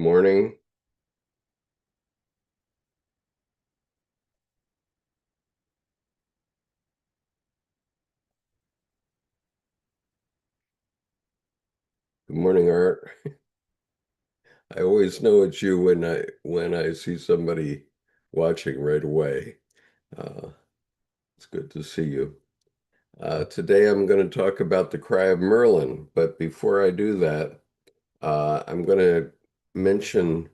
Morning. Good morning, Art. I always know it's you when I see somebody watching right away. Uh, it's good to see you. Today I'm going to talk about the Cry of Merlin, but before I do that, I'm going to mention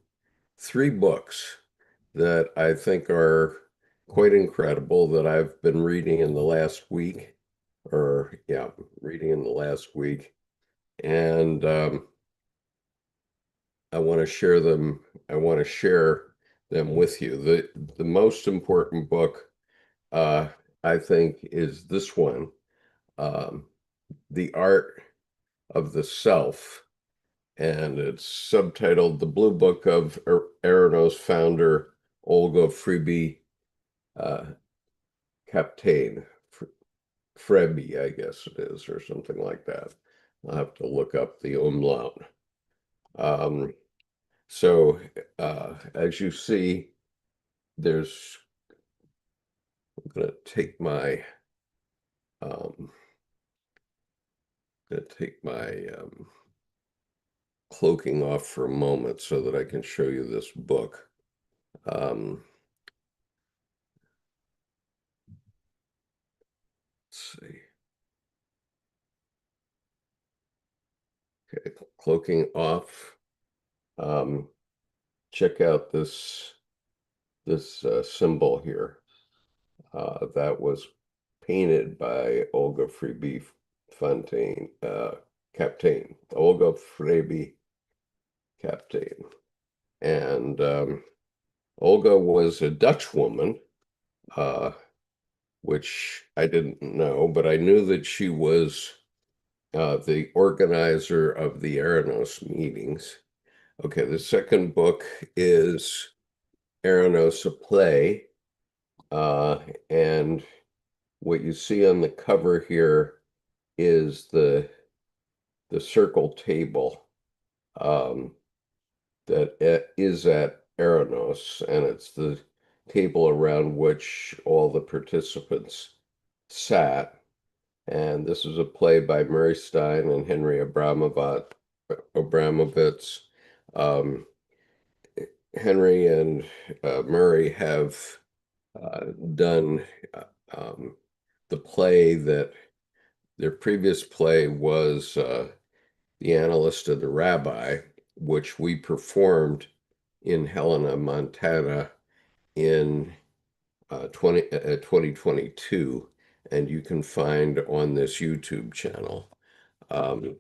three books that I think are quite incredible that I've been reading in the last week, or yeah, reading in the last week, and I want to share them. I want to share them with you. The most important book, uh, I think, is this one, um, The Art of the Self, and it's subtitled The Blue Book of Eranos founder Olga Freebie uh, Kapteyn. Frebi, I guess it is, or something like that. I'll have to look up the umlaut. Um, so, as you see, there's I'm um, gonna take my cloaking off for a moment so that I can show you this book. Um, let's see. Okay, cloaking off. Um, Check out this symbol here. That was painted by Olga Freebie Fontaine, Kapteyn, Olga Freebie Kapteyn. And Olga was a Dutch woman, uh, which I didn't know, but I knew that she was the organizer of the Aranos meetings. Okay, the second book is Aranos, a play, uh, and what you see on the cover here is the circle table um, that is at Aranos, and it's the table around which all the participants sat. And this is a play by Murray Stein and Henry Abramovitz. Um, Henry and Murray have done uh, um, the play that their previous play was The Analyst and the Rabbi, which we performed in Helena, Montana in 2022, and you can find on this YouTube channel. Um,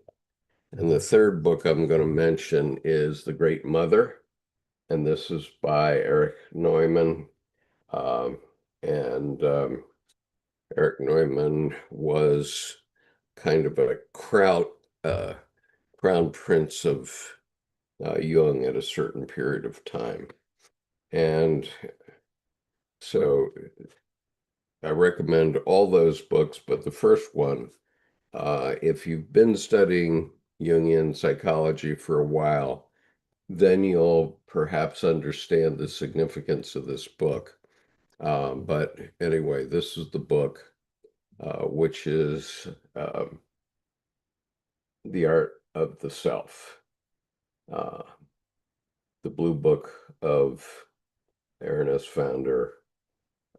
and the third book I'm going to mention is The Great Mother, and this is by Eric Neumann. Um, and Eric Neumann was kind of a crown prince of Jung at a certain period of time. And so I recommend all those books, but the first one, if you've been studying Jungian psychology for a while, then you'll perhaps understand the significance of this book. But anyway, this is the book, which is The Art of the Self, uh, the Blue Book of founder,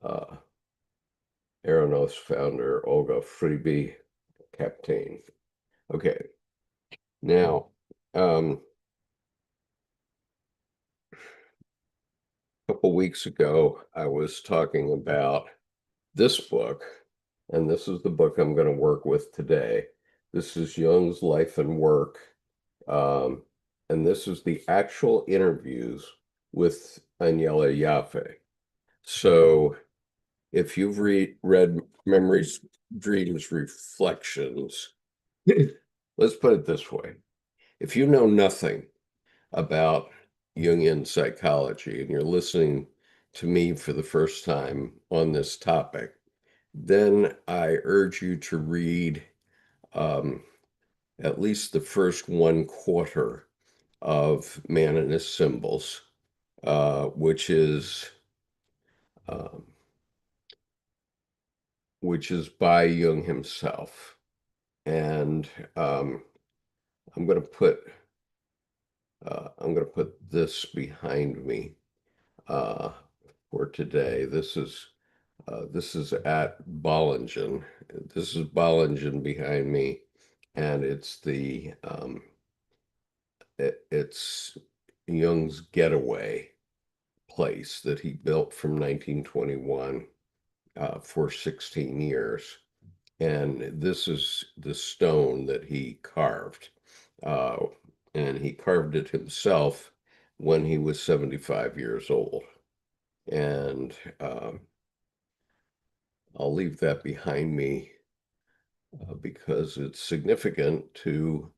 uh, Eranos founder Olga Freebie Kapteyn. Okay, now, a couple weeks ago, I was talking about this book, and this is the book I'm going to work with today. This is Jung's Life and Work, um, and this is the actual interviews with Agnella Jaffe. So if you've read Memories, Dreams, Reflections, let's put it this way. If you know nothing about Jungian psychology and you're listening to me for the first time on this topic, then I urge you to read um, at least the first one quarter of Man and His Symbols, which is um, by Jung himself. And I'm going to put this behind me uh, for today. This is at Bollingen. This is Bollingen behind me, and it's Jung's getaway place that he built from 1921 for 16 years. And this is the stone that he carved. Uh, and he carved it himself when he was 75 years old. And I'll leave that behind me because it's significant to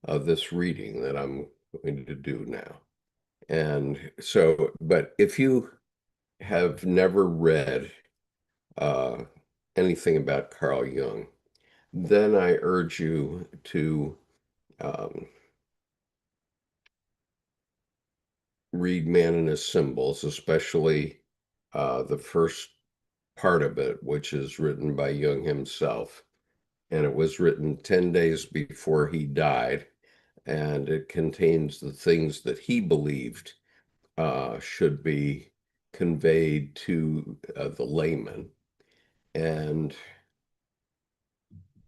this reading that I'm going to do now. And so, but if you have never read uh, anything about Carl Jung, then I urge you to um, read Man and His Symbols, especially the first part of it, which is written by Jung himself. And it was written 10 days before he died. And it contains the things that he believed should be conveyed to the layman. And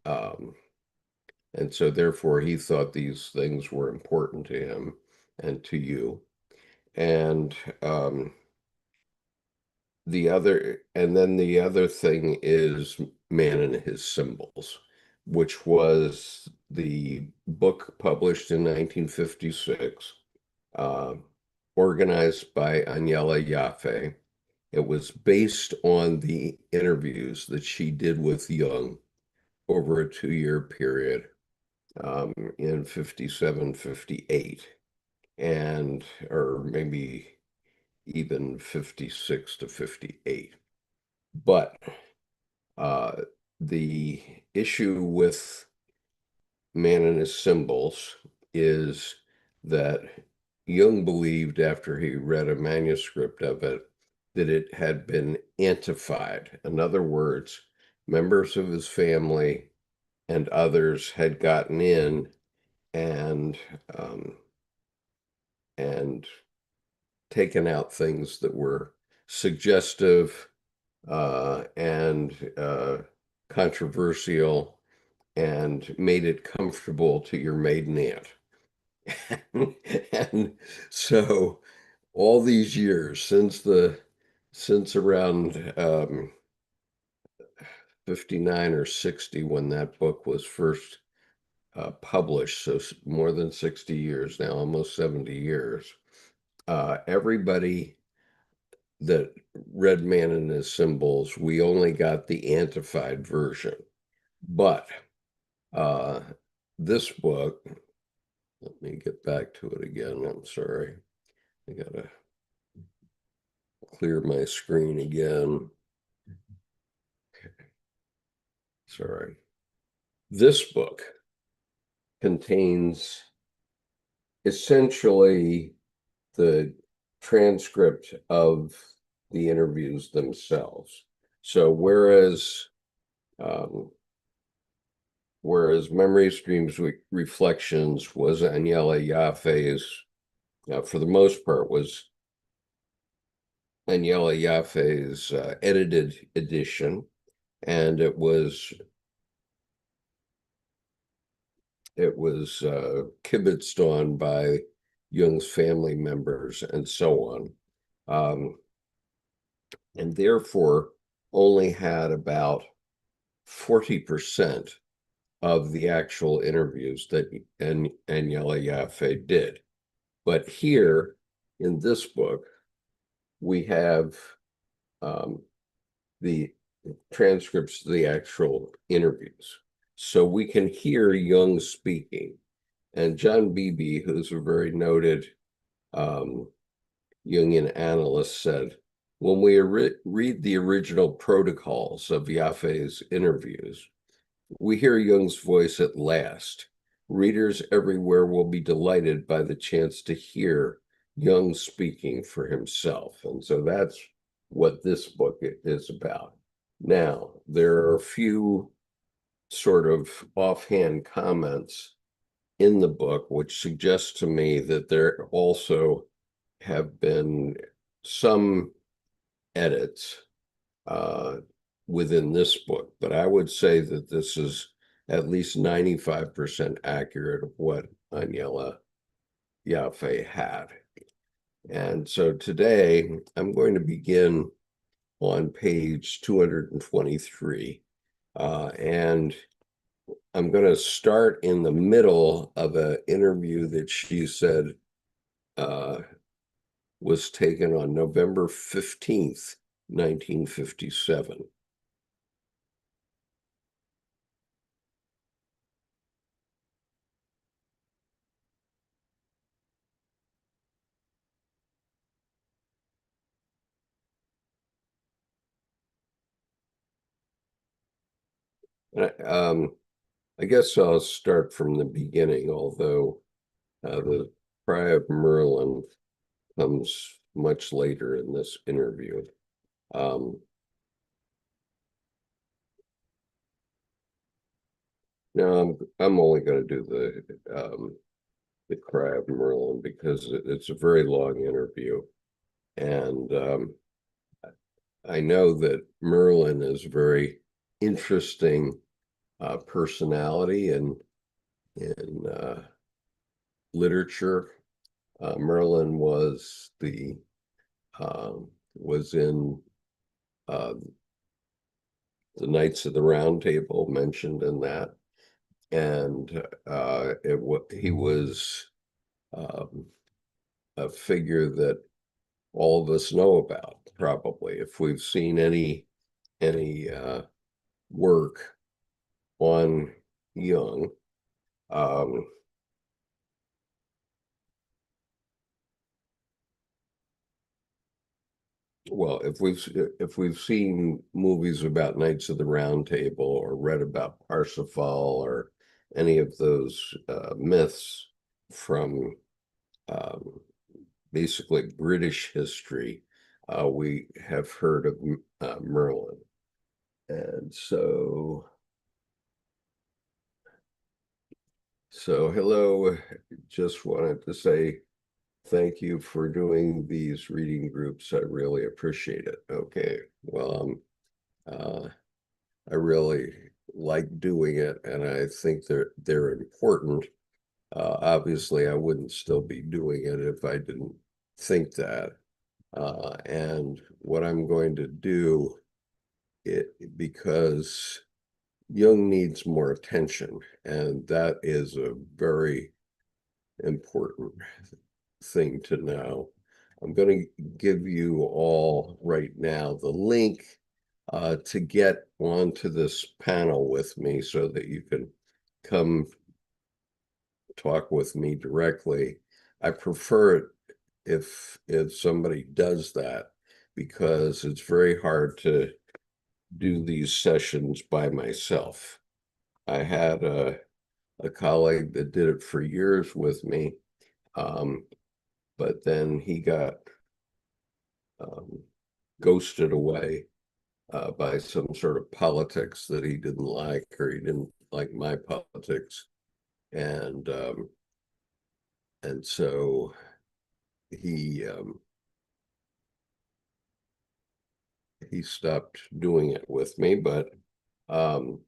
um, and so therefore he thought these things were important to him and to you. And the other thing is Man and His Symbols, which was the book published in 1956, uh, organized by Agnella Jaffe. It was based on the interviews that she did with Jung over a 2-year period in 57, 58, and or maybe even 56 to 58. But the issue with Man and His Symbols is that Jung believed, after he read a manuscript of it, that it had been antified. In other words, members of his family and others had gotten in and um, and taken out things that were suggestive and controversial and made it comfortable to your maiden aunt. And so all these years since around 59 or 60 when that book was first published, so more than 60 years now, almost 70 years, everybody that read Man and His Symbols, we only got the antified version. But uh, this book, let me get back to it again. I'm sorry. I gotta clear my screen again. Sorry. This book contains essentially the transcript of the interviews themselves. So um, whereas Memories, Dreams, Reflections was Agnella Jaffe's, for the most part, was Agnella Jaffe's edited edition, and it was kibitzed on by Jung's family members and so on, and therefore only had about 40% of the actual interviews that Agnella Jaffe did. But here in this book, we have the transcripts of the actual interviews. So we can hear Jung speaking. And John Beebe, who's a very noted Jungian analyst, said, when we read the original protocols of Jaffe's interviews, we hear Jung's voice at last, Readers everywhere will be delighted by the chance to hear Jung speaking for himself. And so that's what this book is about. Now, there are a few sort of offhand comments in the book, which suggests to me that there also have been some edits uh, within this book, but I would say that this is at least 95% accurate of what Agnella Jaffe had. And so today I'm going to begin on page 223. And I'm going to start in the middle of an interview that she said uh, was taken on November 15th, 1957. I guess I'll start from the beginning, although the Cry of Merlin comes much later in this interview. Um, Now I'm only going to do the Cry of Merlin because it's a very long interview, and I know that Merlin is a very interesting personality in literature. Merlin was in uh, the Knights of the Round Table mentioned in that, and he was um, a figure that all of us know about, probably, if we've seen any work on Jung. Um, well, if we've seen movies about Knights of the Round Table or read about Parsifal or any of those myths from um, basically British history, we have heard of Merlin. And so hello, just wanted to say thank you for doing these reading groups. I really appreciate it. Okay, well, uh, I really like doing it, and I think they're important. Obviously, I wouldn't still be doing it if I didn't think that. And what I'm going to do it because Jung needs more attention, and that is a very important thing to know. I'm going to give you all right now the link to get onto this panel with me so that you can come talk with me directly. I prefer it if somebody does that because it's very hard to do these sessions by myself. I had a colleague that did it for years with me, um, but then he got um, ghosted away by some sort of politics that he didn't like, or he didn't like my politics, and um, and so he he stopped doing it with me, um,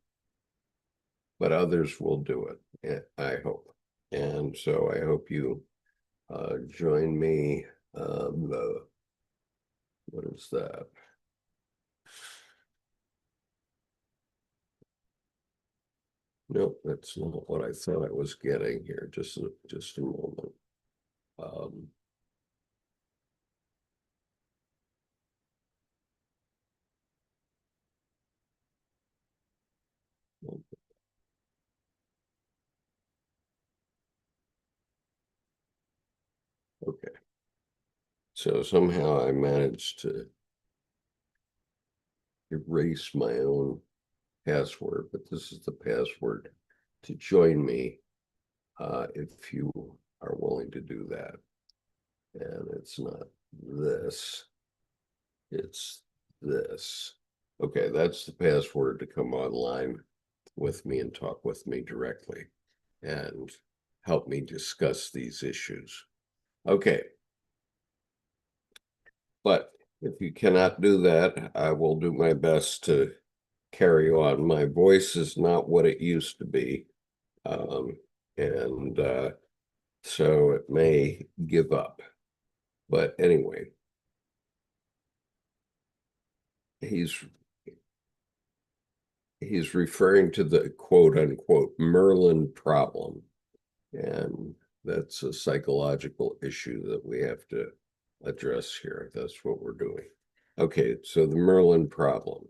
but others will do it, I hope. And so I hope you join me. What is that? Nope, that's not what I thought I was getting here. Just a moment. Um, okay. So somehow I managed to erase my own password, but this is the password to join me if you are willing to do that. And it's not this, it's this. Okay, that's the password to come online with me and talk with me directly and help me discuss these issues. Okay. But if you cannot do that, I will do my best to carry on. My voice is not what it used to be. And so it may give up. But anyway, he's referring to the quote unquote Merlin problem. And that's a psychological issue that we have to address here. That's what we're doing. Okay, so the Merlin problem.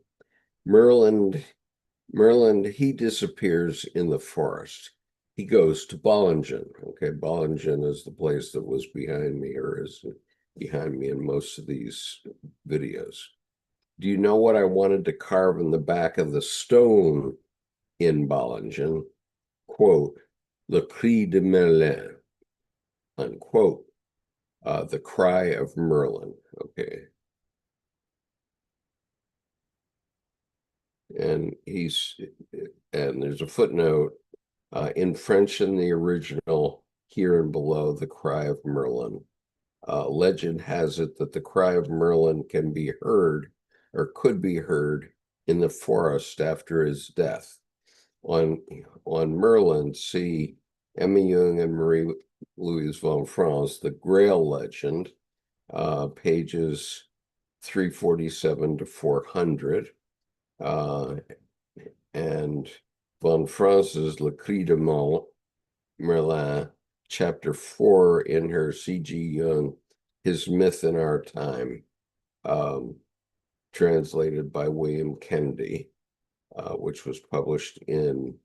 Merlin, he disappears in the forest. He goes to Bollingen. Okay, Bollingen is the place that was behind me or is behind me in most of these videos. Do you know what I wanted to carve in the back of the stone in Bollingen? Quote, Le Cry de Merlin, unquote, the Cry of Merlin. Okay. And there's a footnote in French in the original, here and below, the Cry of Merlin. Legend has it that the Cry of Merlin can be heard or could be heard in the forest after his death. On Merlin, see Emma Jung and Marie-Louise von Franz, The Grail Legend, pages 347 to 400. And von Franz's Le Cri de Merlin, chapter 4 in her C.G. Jung, His Myth in Our Time, translated by William Kennedy, which was published in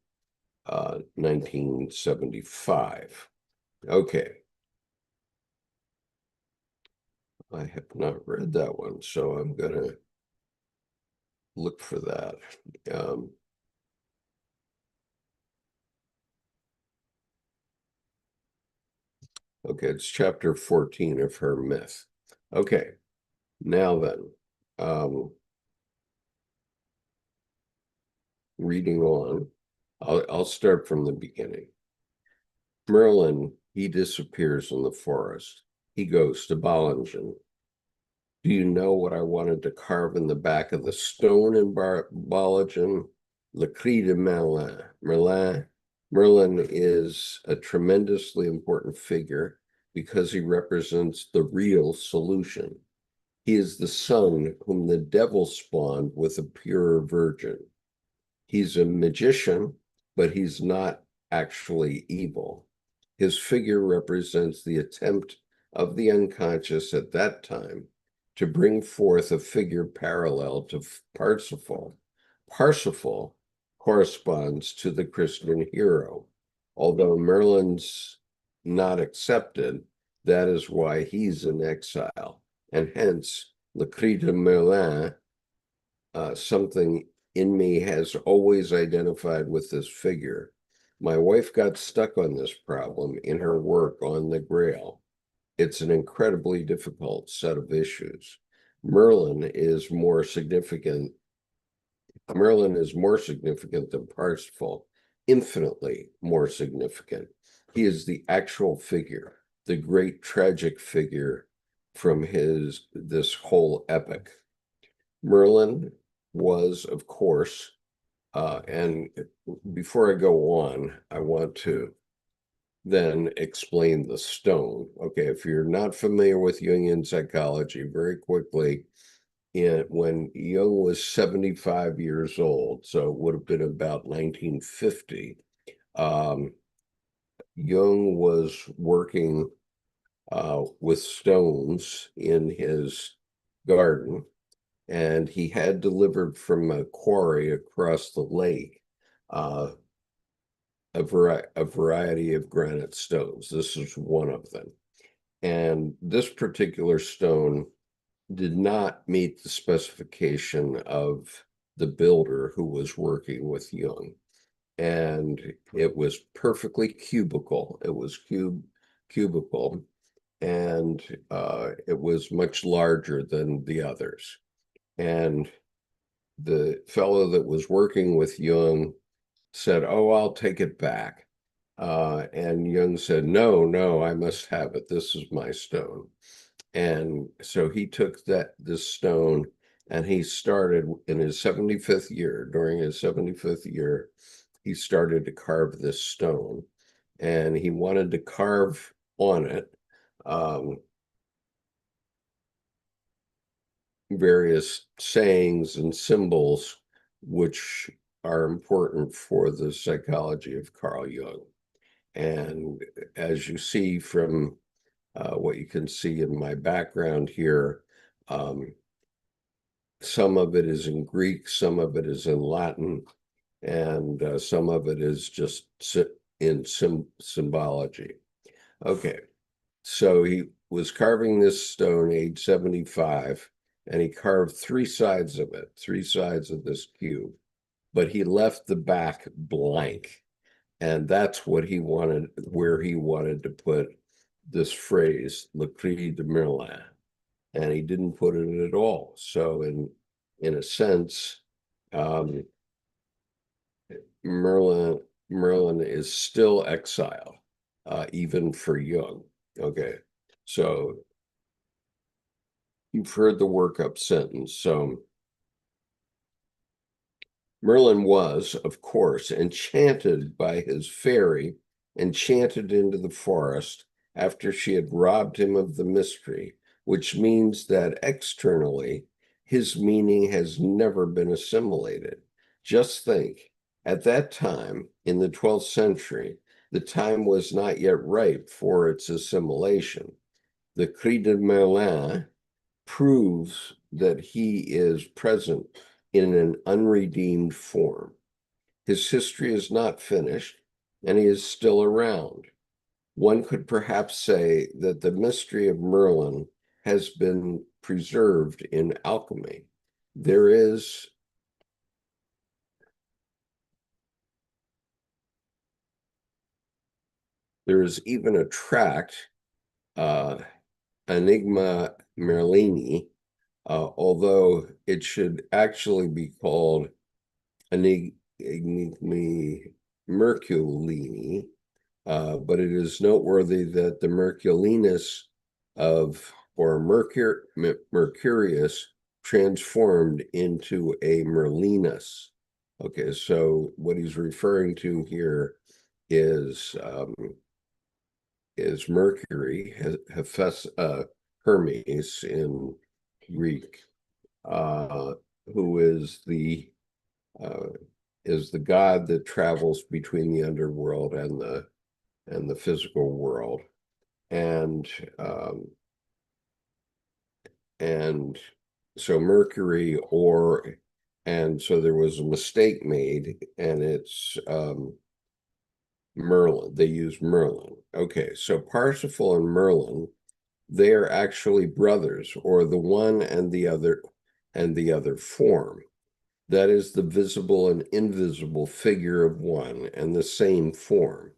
1975. Okay. I have not read that one, so I'm going to look for that. Okay, it's chapter 14 of her myth. Okay, now then, reading on, I'll start from the beginning. Merlin, he disappears in the forest. He goes to Bollingen. Do you know what I wanted to carve in the back of the stone in Bollingen? Le Cri de Merlin. Merlin is a tremendously important figure because he represents the real solution. He is the son whom the devil spawned with a pure virgin. He's a magician, but he's not actually evil. His figure represents the attempt of the unconscious at that time to bring forth a figure parallel to Parsifal. Parsifal corresponds to the Christian hero. Although Merlin's not accepted, that is why he's in exile. And hence, Le Cri de Merlin, something in me has always identified with this figure. My wife got stuck on this problem in her work on the Grail. It's an incredibly difficult set of issues. Merlin is more significant than Parsifal, infinitely more significant. He is the actual figure, the great tragic figure from this whole epic. Merlin was, of course, and before I go on, I want to then explain the stone. Okay, if you're not familiar with Jungian psychology, very quickly, when Jung was 75 years old, so it would have been about 1950, Jung was working with stones in his garden, and he had delivered from a quarry across the lake a variety of granite stones. This is one of them. And this particular stone did not meet the specification of the builder who was working with Jung. and it was perfectly cubical. It was cubical, and it was much larger than the others. And the fellow that was working with Jung said, "Oh, I'll take it back." And Jung said, "No, no, I must have it. This is my stone." And so he took this stone and he started in his 75th year. During his 75th year, he started to carve this stone, and he wanted to carve on it um, various sayings and symbols which are important for the psychology of Carl Jung. And as you see from what you can see in my background here, um, some of it is in Greek, some of it is in Latin, and some of it is just in symbology. Okay, so he was carving this stone age 75, and he carved three sides of it, three sides of this cube, but he left the back blank. And that's what he wanted, where he wanted to put this phrase, Le Cri de Merlin. And he didn't put it at all. So in a sense, um, Merlin Merlin is still exile, even for Jung. Okay, so you've heard the workup sentence. So Merlin was, of course, enchanted by his fairy, enchanted into the forest after she had robbed him of the mystery, which means that externally, his meaning has never been assimilated. Just think, at that time, in the 12th century, the time was not yet ripe for its assimilation. The Cri de Merlin proves that he is present in an unredeemed form. His history is not finished, and he is still around. One could perhaps say that the mystery of Merlin has been preserved in alchemy. There is even a tract, uh, Enigma Merlini, although it should actually be called Enigma Merculini, but it is noteworthy that the Merculinus or Mercurius transformed into a Merlinus. Okay, so what he's referring to here is Mercury, Hermes in Greek, uh, who uh, is the god that travels between the underworld and the physical world, and um, and so Mercury and so there was a mistake made, and it's Merlin. They use Merlin. Okay, so Parsifal and Merlin, they are actually brothers, or the one and the other form. That is the visible and invisible figure of one and the same form.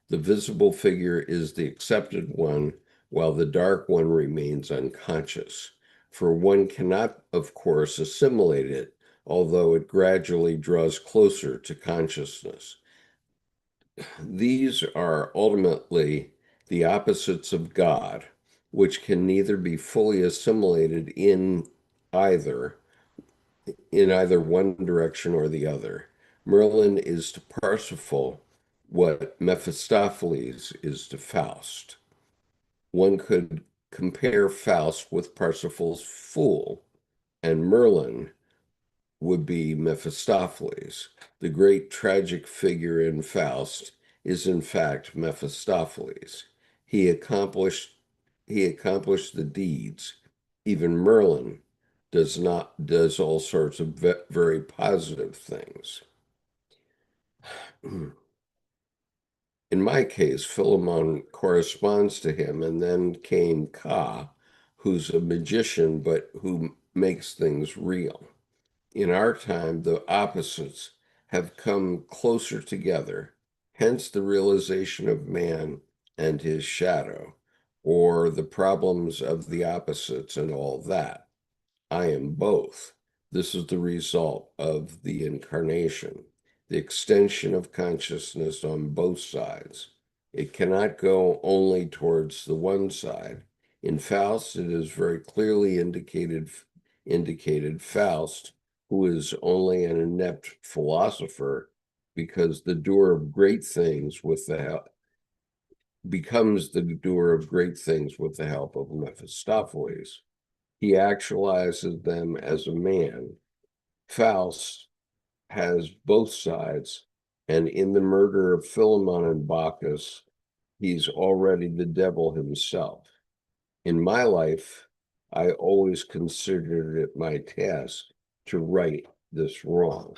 The visible figure is the accepted one, while the dark one remains unconscious. For one cannot, of course, assimilate it, although it gradually draws closer to consciousness. These are ultimately the opposites of God, which can neither be fully assimilated either in either one direction or the other. Merlin is to Parsifal what Mephistopheles is to Faust. One could compare Faust with Parsifal's fool, and Merlin would be Mephistopheles. The great tragic figure in Faust is in fact Mephistopheles. He accomplished the deeds. Even Merlin does all sorts of very positive things. In my case, Philemon corresponds to him, and then came Ka, who's a magician but who makes things real. In our time, the opposites have come closer together, hence the realization of man and his shadow, or the problems of the opposites and all that. I am both. This is the result of the incarnation, the extension of consciousness on both sides. It cannot go only towards the one side. In Faust, it is very clearly indicated Faust, who is only an inept philosopher, because the doer of great things with the help becomes the doer of great things with the help of Mephistopheles. He actualizes them as a man. Faust has both sides, and in the murder of Philemon and Bacchus, he's already the devil himself. In my life, I always considered it my task to right this wrong.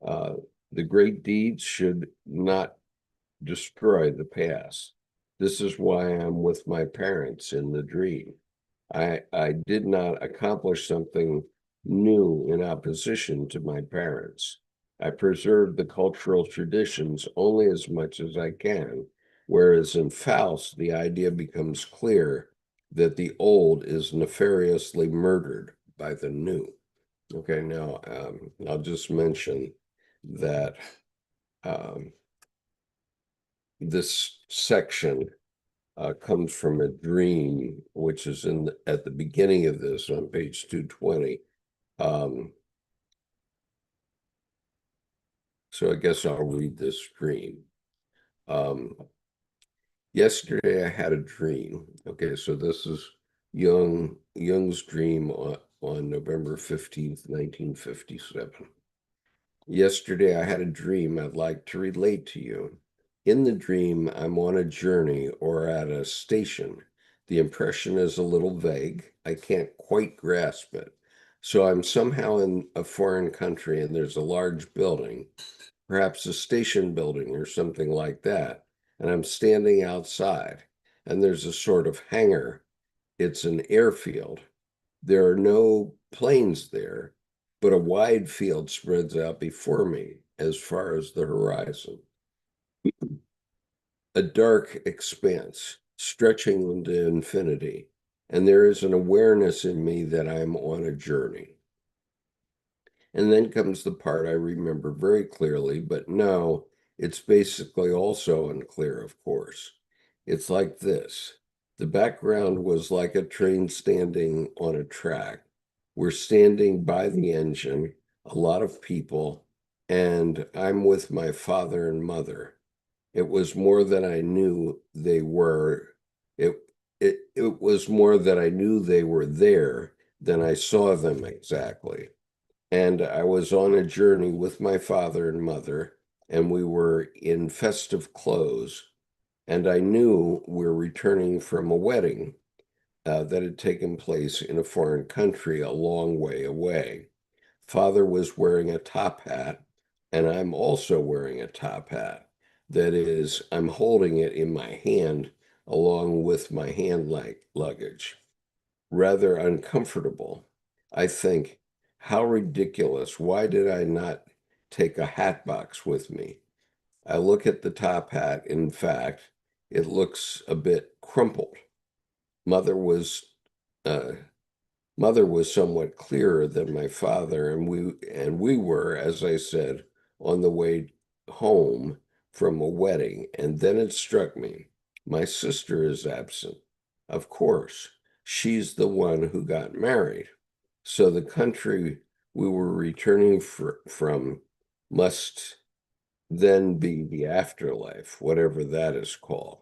Uh, the great deeds should not destroy the past. This is why I'm with my parents in the dream. I did not accomplish something new in opposition to my parents. I preserve the cultural traditions only as much as I can, whereas in Faust, the idea becomes clear that the old is nefariously murdered by the new. Okay, now I'll just mention that um, this section comes from a dream, which is at the beginning of this on page 220. So I guess I'll read this dream. Yesterday I had a dream. Okay, so this is Jung's dream on November 15th, 1957. Yesterday I had a dream I'd like to relate to you. In the dream, I'm on a journey or at a station. The impression is a little vague. I can't quite grasp it. So I'm somehow in a foreign country and there's a large building, perhaps a station building or something like that. And I'm standing outside and there's a sort of hangar. It's an airfield. There are no planes there, but a wide field spreads out before me as far as the horizon. A dark expanse stretching into infinity, and there is an awareness in me that I'm on a journey. And then comes the part I remember very clearly, but no, it's basically also unclear, of course. It's like this. The background was like a train standing on a track. We're standing by the engine, a lot of people, and I'm with my father and mother. It was more than I knew they were. It was more that I knew they were there than I saw them exactly. And I was on a journey with my father and mother, and we were in festive clothes. And I knew we were returning from a wedding that had taken place in a foreign country a long way away. Father was wearing a top hat, and I'm also wearing a top hat. That is, I'm holding it in my hand along with my hand luggage. Rather uncomfortable. I think, how ridiculous. Why did I not take a hat box with me? I look at the top hat. In fact, it looks a bit crumpled. Mother was uh, Mother was somewhat clearer than my father, and we were, as I said, on the way home from a wedding, and then it struck me, my sister is absent. Of course, she's the one who got married. So the country we were returning from must then be the afterlife, whatever that is called.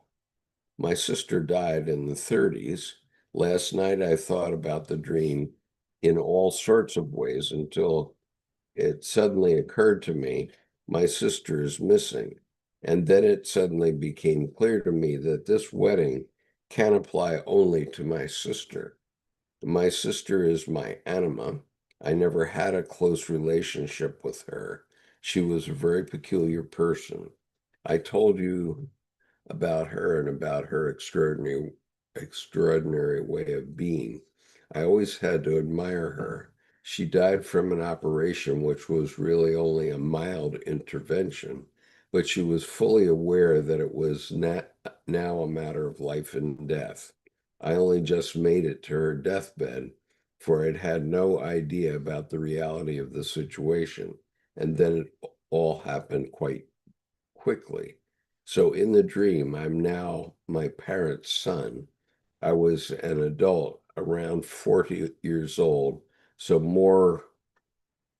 My sister died in the 30s. Last night I thought about the dream in all sorts of ways until it suddenly occurred to me my sister is missing. And then it suddenly became clear to me that this wedding can apply only to my sister. My sister is my anima. I never had a close relationship with her. She was a very peculiar person. I told you about her and about her extraordinary way of being. I always had to admire her. She died from an operation which was really only a mild intervention, but she was fully aware that it was now a matter of life and death. I only just made it to her deathbed, for I'd had no idea about the reality of the situation, and then it all happened quite quickly. So in the dream, I'm now my parents' son. I was an adult around 40 years old, so more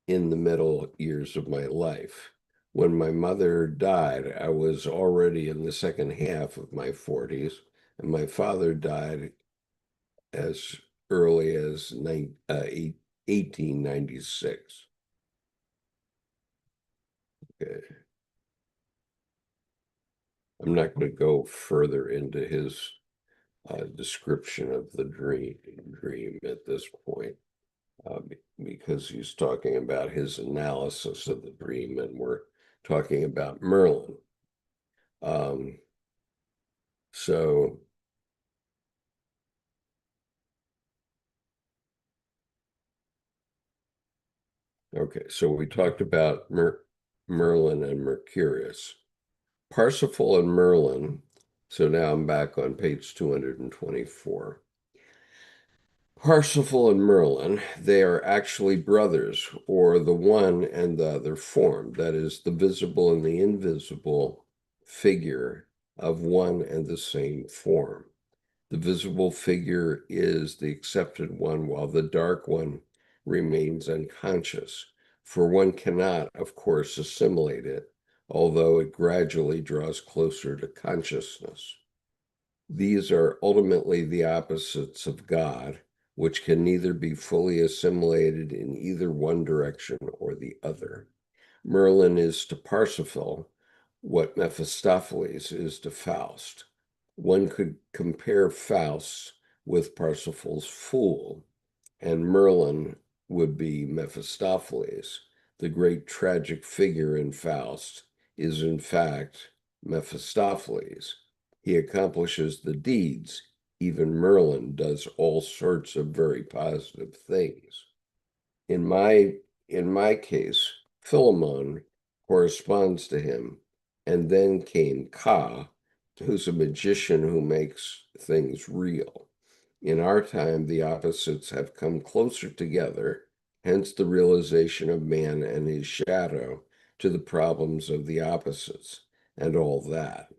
in the middle years of my life. When my mother died, I was already in the second half of my 40s, and my father died as early as 1896. Okay. I'm not going to go further into his description of the dream at this point, uh, because he's talking about his analysis of the dream, and we're talking about Merlin. Um, so, okay, so we talked about Merlin and Mercurius. Parsifal and Merlin, so now I'm back on page 224. Parsifal and Merlin, they are actually brothers, or the one and the other form. That is, the visible and the invisible figure of one and the same form. The visible figure is the accepted one, while the dark one remains unconscious, for one cannot, of course, assimilate it, although it gradually draws closer to consciousness. These are ultimately the opposites of God, which can neither be fully assimilated in either one direction or the other. Merlin is to Parsifal what Mephistopheles is to Faust. One could compare Faust with Parsifal's fool, and Merlin would be Mephistopheles. The great tragic figure in Faust is, in fact, Mephistopheles. He accomplishes the deeds. Even Merlin does all sorts of very positive things. In my case, Philemon corresponds to him, and then came Ka, who's a magician who makes things real. In our time, the opposites have come closer together, hence the realization of man and his shadow to the problems of the opposites and all that.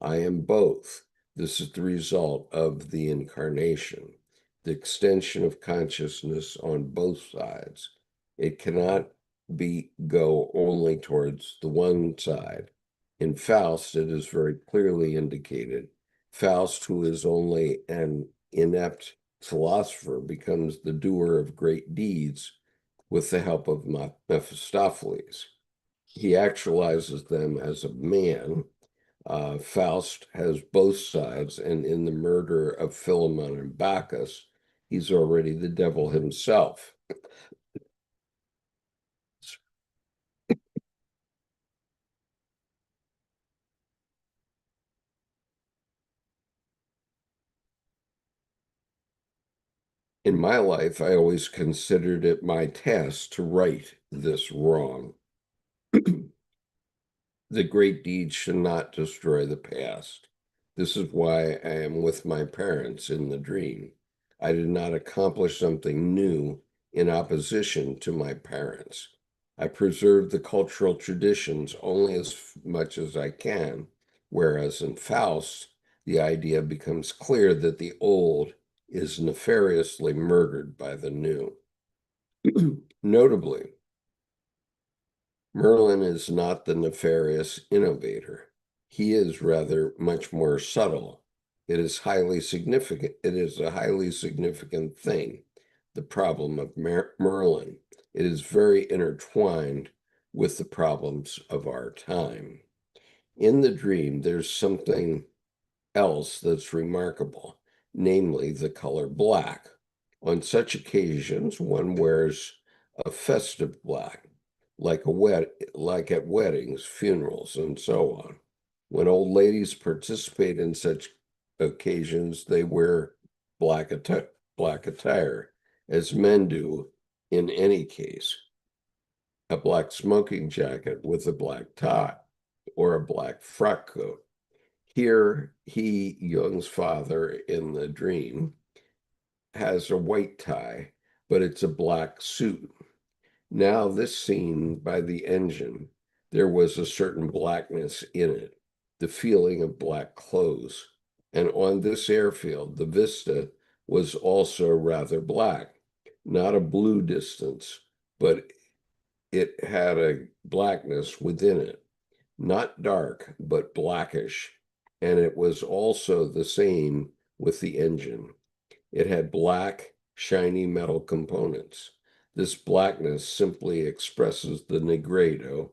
I am both. This is the result of the incarnation, the extension of consciousness on both sides. It cannot be go only towards the one side. In Faust, it is very clearly indicated. Faust, who is only an inept philosopher, becomes the doer of great deeds with the help of Mephistopheles. He actualizes them as a man. Faust has both sides, and in the murder of Philemon and Bacchus, he's already the devil himself. In my life, I always considered it my task to right this wrong. The great deeds should not destroy the past. This is why I am with my parents in the dream. I did not accomplish something new in opposition to my parents. I preserve the cultural traditions only as much as I can, whereas in Faust, the idea becomes clear that the old is nefariously murdered by the new. Notably, Merlin is not the nefarious innovator. He is rather much more subtle. It is highly significant. It is a highly significant thing, the problem of Merlin. It is very intertwined with the problems of our time. In the dream, there's something else that's remarkable, namely the color black. On such occasions, one wears a festive black, like at weddings, funerals, and so on. When old ladies participate in such occasions, they wear black attire, as men do in any case, a black smoking jacket with a black tie or a black frock coat. Here, Jung's father in the dream, has a white tie, but it's a black suit. Now, this scene by the engine, there was a certain blackness in it, the feeling of black clothes. And on this airfield, the vista was also rather black, not a blue distance, but it had a blackness within it, not dark, but blackish. And it was also the same with the engine. It had black, shiny metal components. This blackness simply expresses the nigredo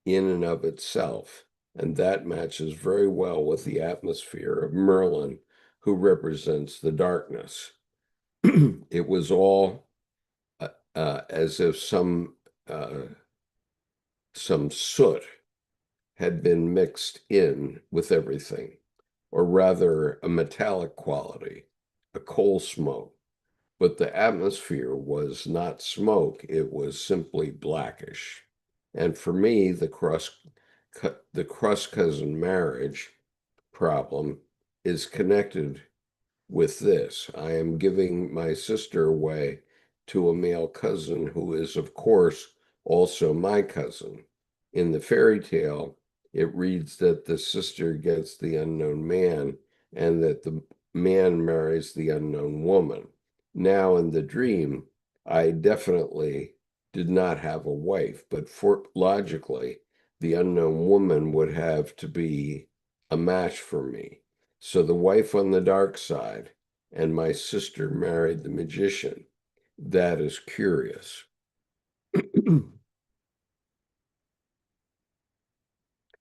in and of itself, and that matches very well with the atmosphere of Merlin, who represents the darkness. It was all as if some soot had been mixed in with everything, or rather a metallic quality, a coal smoke. But the atmosphere was not smoke, it was simply blackish. And for me, the cross cousin marriage problem is connected with this. I am giving my sister away to a male cousin who is, of course, also my cousin. In the fairy tale, it reads that the sister gets the unknown man and that the man marries the unknown woman. Now, in the dream, I definitely did not have a wife, but logically, the unknown woman would have to be a match for me. So the wife on the dark side and my sister married the magician. That is curious.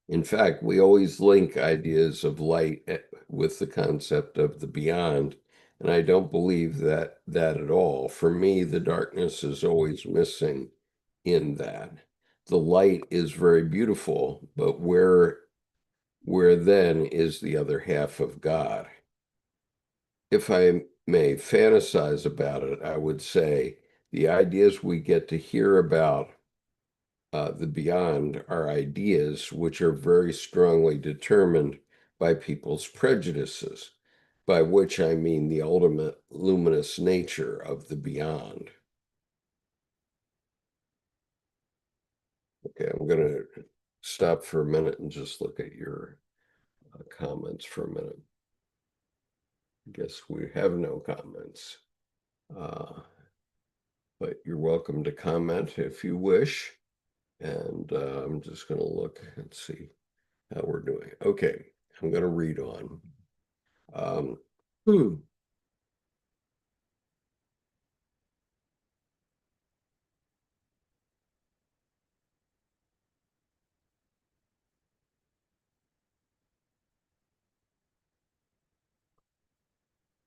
In fact, we always link ideas of light with the concept of the beyond, and I don't believe that at all. For me, the darkness is always missing in that. The light is very beautiful, but where then is the other half of God? If I may fantasize about it, I would say the ideas we get to hear about the beyond are ideas which are very strongly determined by people's prejudices, by which I mean the ultimate luminous nature of the beyond. Okay, I'm going to stop for a minute and just look at your comments for a minute. I guess we have no comments. But you're welcome to comment if you wish. And I'm just going to look and see how we're doing. Okay, I'm going to read on. Um, hmm.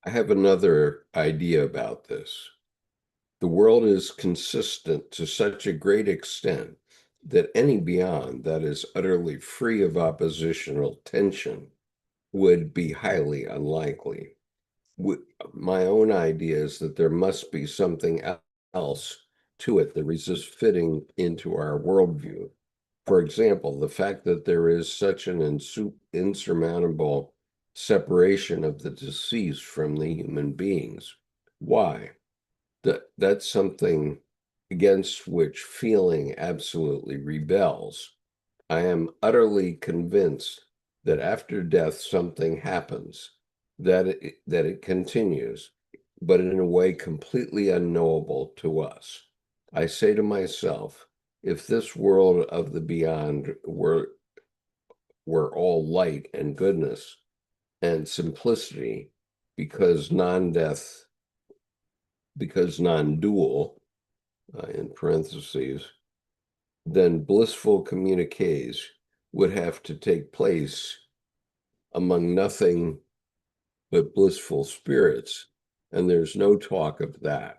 I have another idea about this. The world is consistent to such a great extent that any beyond that is utterly free of oppositional tension would be highly unlikely. My own idea is that there must be something else to it that resists fitting into our worldview. For example, the fact that there is such an insurmountable separation of the deceased from the human beings. Why? That's something against which feeling absolutely rebels. I am utterly convinced that after death something happens, that it continues, but in a way completely unknowable to us. I say to myself, if this world of the beyond were all light and goodness and simplicity, because non-death, because non-dual, in parentheses, then blissful communiques would have to take place among nothing but blissful spirits. And there's no talk of that.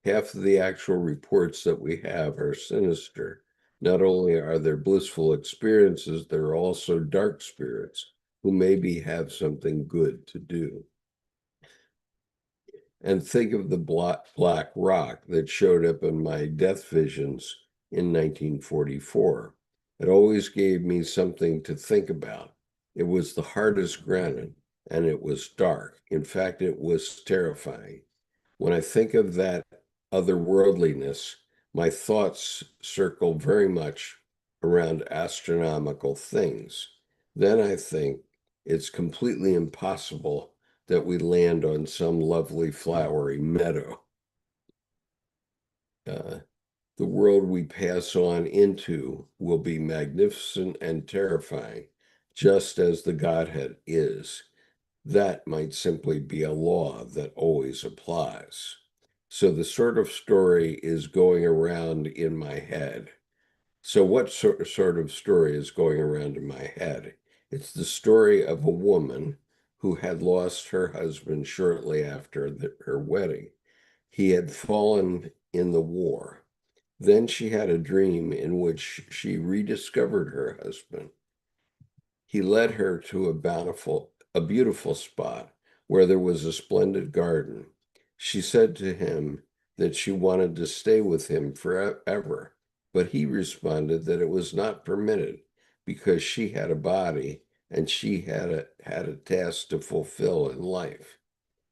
Half of the actual reports that we have are sinister. Not only are there blissful experiences, there are also dark spirits who maybe have something good to do. And think of the black rock that showed up in my death visions in 1944. It always gave me something to think about. It was the hardest granite, and it was dark. In fact, it was terrifying. When I think of that otherworldliness, my thoughts circle very much around astronomical things. Then I think it's completely impossible that we land on some lovely flowery meadow. Uh, the world we pass on into will be magnificent and terrifying, just as the Godhead is. That might simply be a law that always applies. So the sort of story is going around in my head. So what sort of story is going around in my head? It's the story of a woman who had lost her husband shortly after her wedding. He had fallen in the war. Then she had a dream in which she rediscovered her husband. He led her to a beautiful spot where there was a splendid garden. She said to him that she wanted to stay with him forever, but he responded that it was not permitted because she had a body and she had a task to fulfill in life.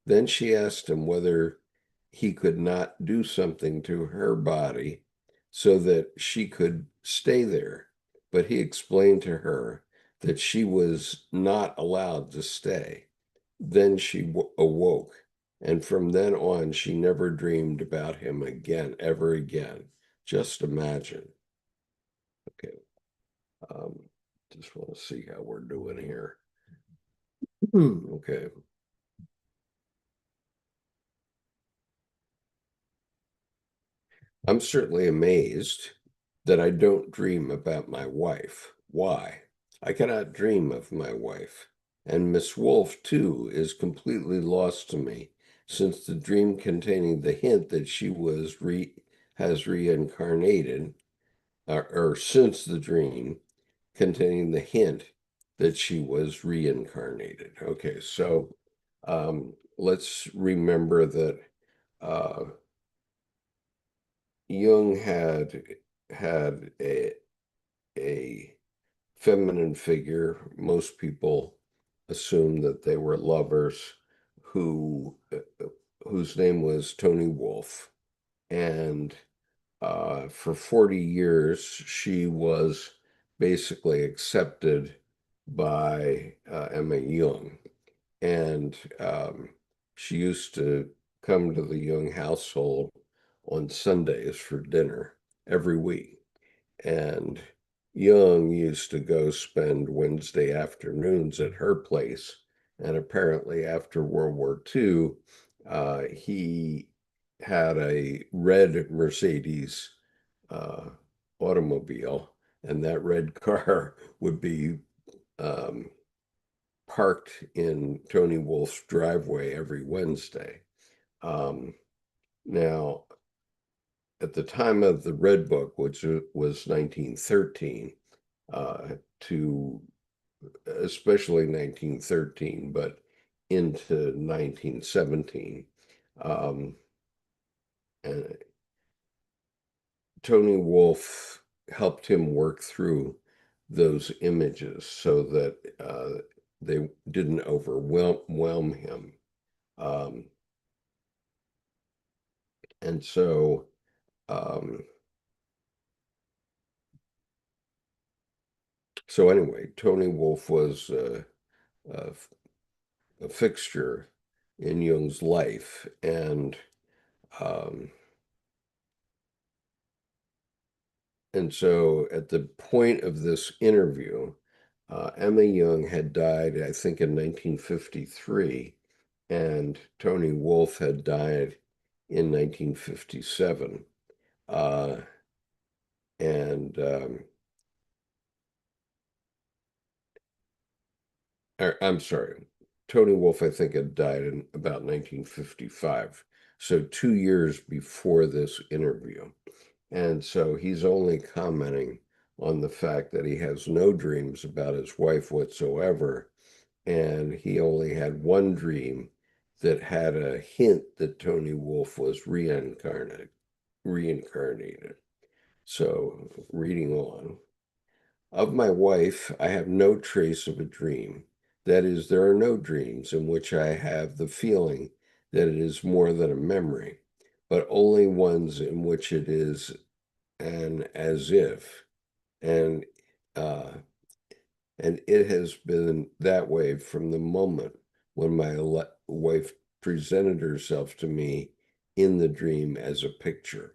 Then she asked him whether he could not do something to her body so that she could stay there. But he explained to her that she was not allowed to stay. Then she awoke, and from then on, she never dreamed about him again, ever again. Just imagine. Okay. Um, just want to see how we're doing here. Okay. I'm certainly amazed that I don't dream about my wife. Why? I cannot dream of my wife. And Miss Wolf, too, is completely lost to me, since the dream containing the hint that she has reincarnated, or since the dream containing the hint that she was reincarnated. Okay, so let's remember that uh, Jung had a feminine figure. Most people assume that they were lovers who whose name was Tony Wolff, and for 40 years she was basically accepted by Emma Jung, and she used to come to the Jung household on Sundays for dinner every week. And Jung used to go spend Wednesday afternoons at her place. And apparently, after World War II, he had a red Mercedes uh, automobile, and that red car would be um, parked in Tony Wolff's driveway every Wednesday. Um, Now, at the time of the Red Book, which was 1913, to especially 1913, but into 1917, um, and Tony Wolff helped him work through those images so that they didn't overwhelm him. Um, and so um, anyway, Tony Wolff was a, a fixture in Jung's life, um, and so at the point of this interview, Emma Jung had died, I think, in 1953, and Tony Wolff had died in 1957. Uh, and I'm sorry, Tony Wolff, I think, had died in about 1955. So 2 years before this interview. And so he's only commenting on the fact that he has no dreams about his wife whatsoever. And he only had one dream that had a hint that Tony Wolfe was reincarnated. So, reading on. Of my wife, I have no trace of a dream. That is, there are no dreams in which I have the feeling that it is more than a memory, but only ones in which it is an as if. And uh, and it has been that way from the moment when my wife presented herself to me in the dream as a picture.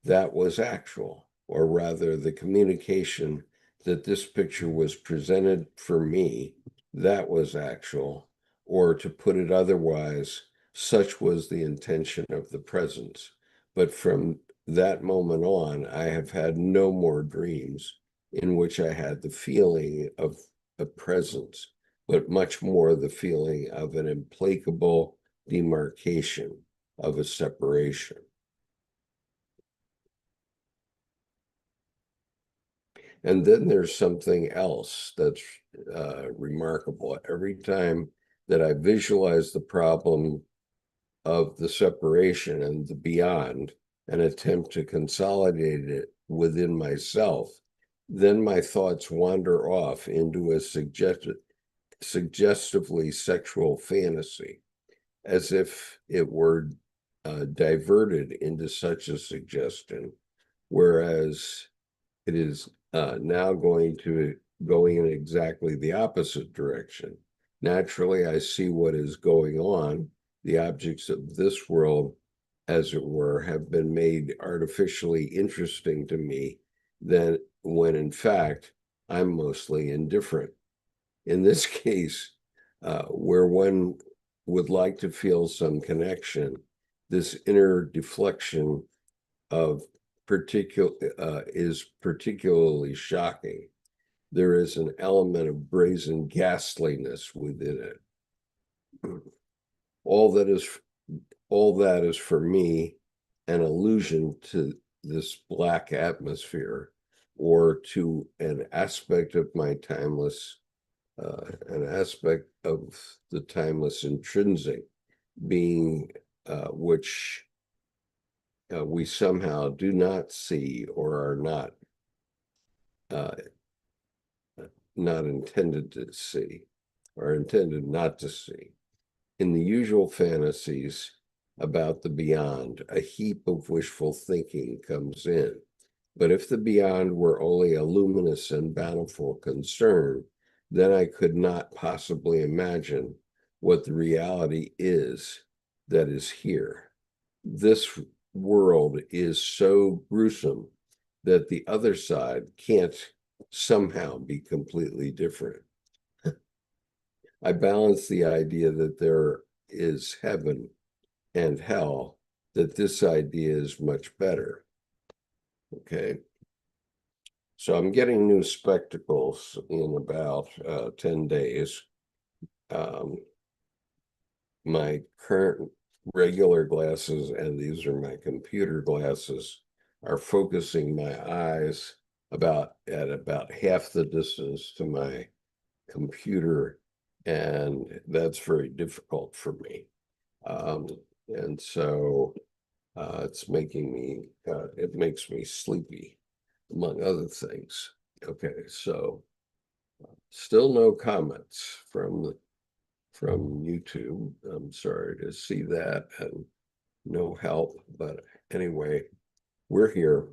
That was actual, or rather, the communication that this picture was presented for me, that was actual, or to put it otherwise, such was the intention of the presence. But from that moment on, I have had no more dreams in which I had the feeling of a presence, but much more the feeling of an implacable demarcation, of a separation. And then there's something else that's remarkable. Every time that I visualize the problem of the separation and the beyond and attempt to consolidate it within myself, then my thoughts wander off into a suggestively sexual fantasy, as if it were diverted into such a suggestion, whereas it is now going in exactly the opposite direction. Naturally, I see what is going on. The objects of this world, as it were, have been made artificially interesting to me, than when in fact I'm mostly indifferent. In this case, where one would like to feel some connection, this inner deflection of is particularly shocking. There is an element of brazen ghastliness within it. All that is for me an allusion to this black atmosphere, or to an aspect of my timeless, an aspect of the timeless intrinsic being, which we somehow do not see, or are uh, not intended to see, or intended not to see. In the usual fantasies about the beyond, a heap of wishful thinking comes in. But if the beyond were only a luminous and bountiful concern, then I could not possibly imagine what the reality is that is here. This world is so gruesome that the other side can't somehow be completely different. I balance the idea that there is heaven and hell, that this idea is much better. Okay. So I'm getting new spectacles in about 10 days. My current regular glasses, and these are my computer glasses, are focusing my eyes at about half the distance to my computer, and that's very difficult for me. And so it makes me sleepy, among other things. Okay, so still no comments from YouTube. I'm sorry to see that, and no help, but anyway, we're here.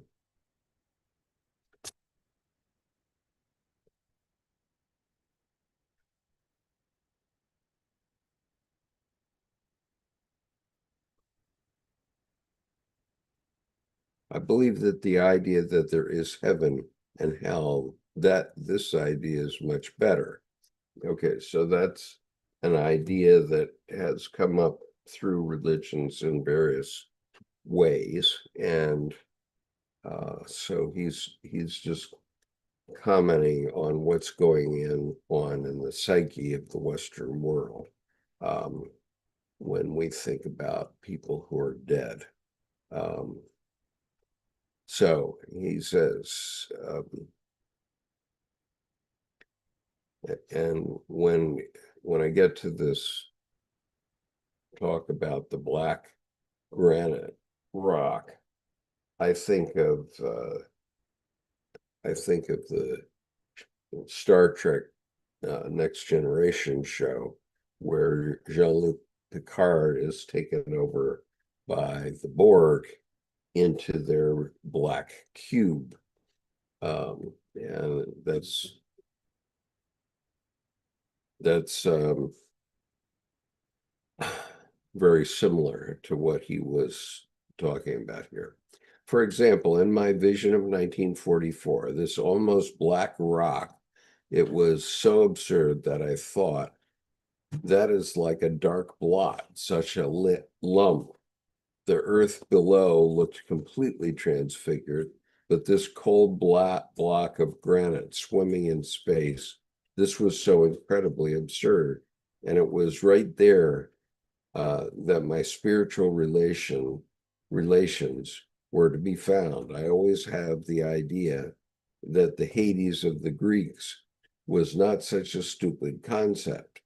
I believe that the idea that there is heaven and hell, that this idea is much better. Okay, so that's an idea that has come up through religions in various ways, and so he's just commenting on what's going on in the psyche of the Western world, um, when we think about people who are dead. Um, so he says, and when I get to this talk about the black granite rock, I think of the Star Trek Next Generation show where Jean-Luc Picard is taken over by the Borg into their black cube. And that's very similar to what he was talking about here. For example, in my vision of 1944, this almost black rock, it was so absurd that I thought, that is like a dark blot, such a lit lump. The earth below looked completely transfigured, but this cold black block of granite swimming in space, this was so incredibly absurd. And it was right there that my spiritual relations were to be found. I always have the idea that the Hades of the Greeks was not such a stupid concept.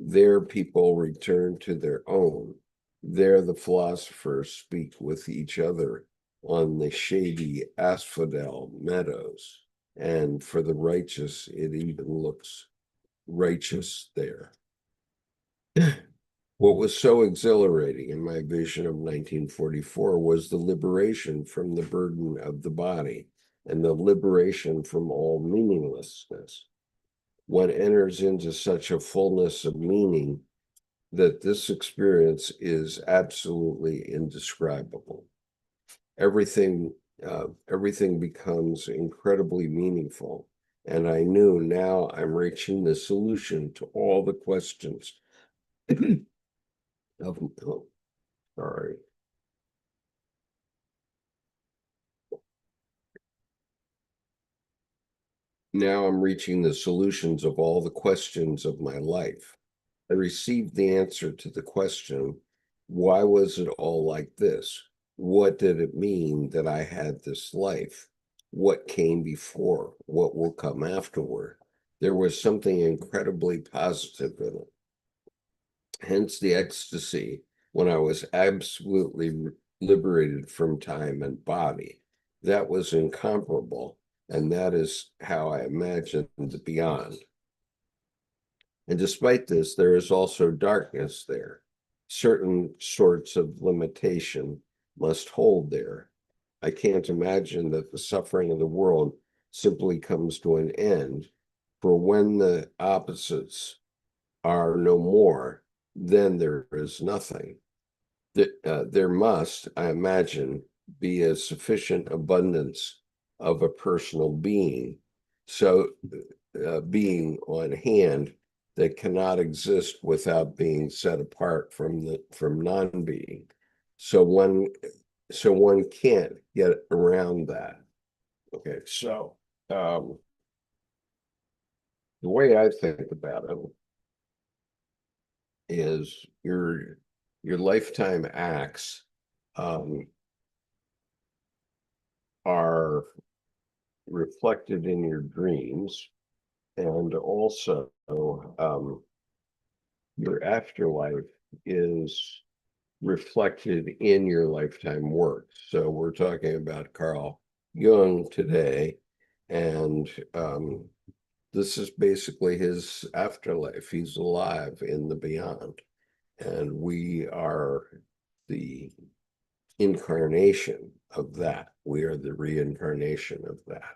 There people return to their own. There the philosophers speak with each other on the shady asphodel meadows, and for the righteous it even looks righteous there. What was so exhilarating in my vision of 1944 was the liberation from the burden of the body and the liberation from all meaninglessness. One enters into such a fullness of meaning that this experience is absolutely indescribable. Everything becomes incredibly meaningful, and I knew now I'm reaching the solution to all the questions of, oh, sorry. Now I'm reaching the solutions of all the questions of my life. I received the answer to the question, why was it all like this? What did it mean that I had this life? What came before? What will come afterward? There was something incredibly positive in it. Hence the ecstasy when I was absolutely liberated from time and body. That was incomparable, and that is how I imagined the beyond. And despite this, there is also darkness there. Certain sorts of limitation must hold there. I can't imagine that the suffering of the world simply comes to an end, for when the opposites are no more, then there is nothing. There must, I imagine, be a sufficient abundance of a personal being, so being on hand that cannot exist without being set apart from non-being. So one can't get around that. Okay, so the way I think about it is your lifetime acts are reflected in your dreams, and also your afterlife is reflected in your lifetime work. So we're talking about Carl Jung today, and this is basically his afterlife. He's alive in the beyond, and we are the incarnation of that. We are the reincarnation of that.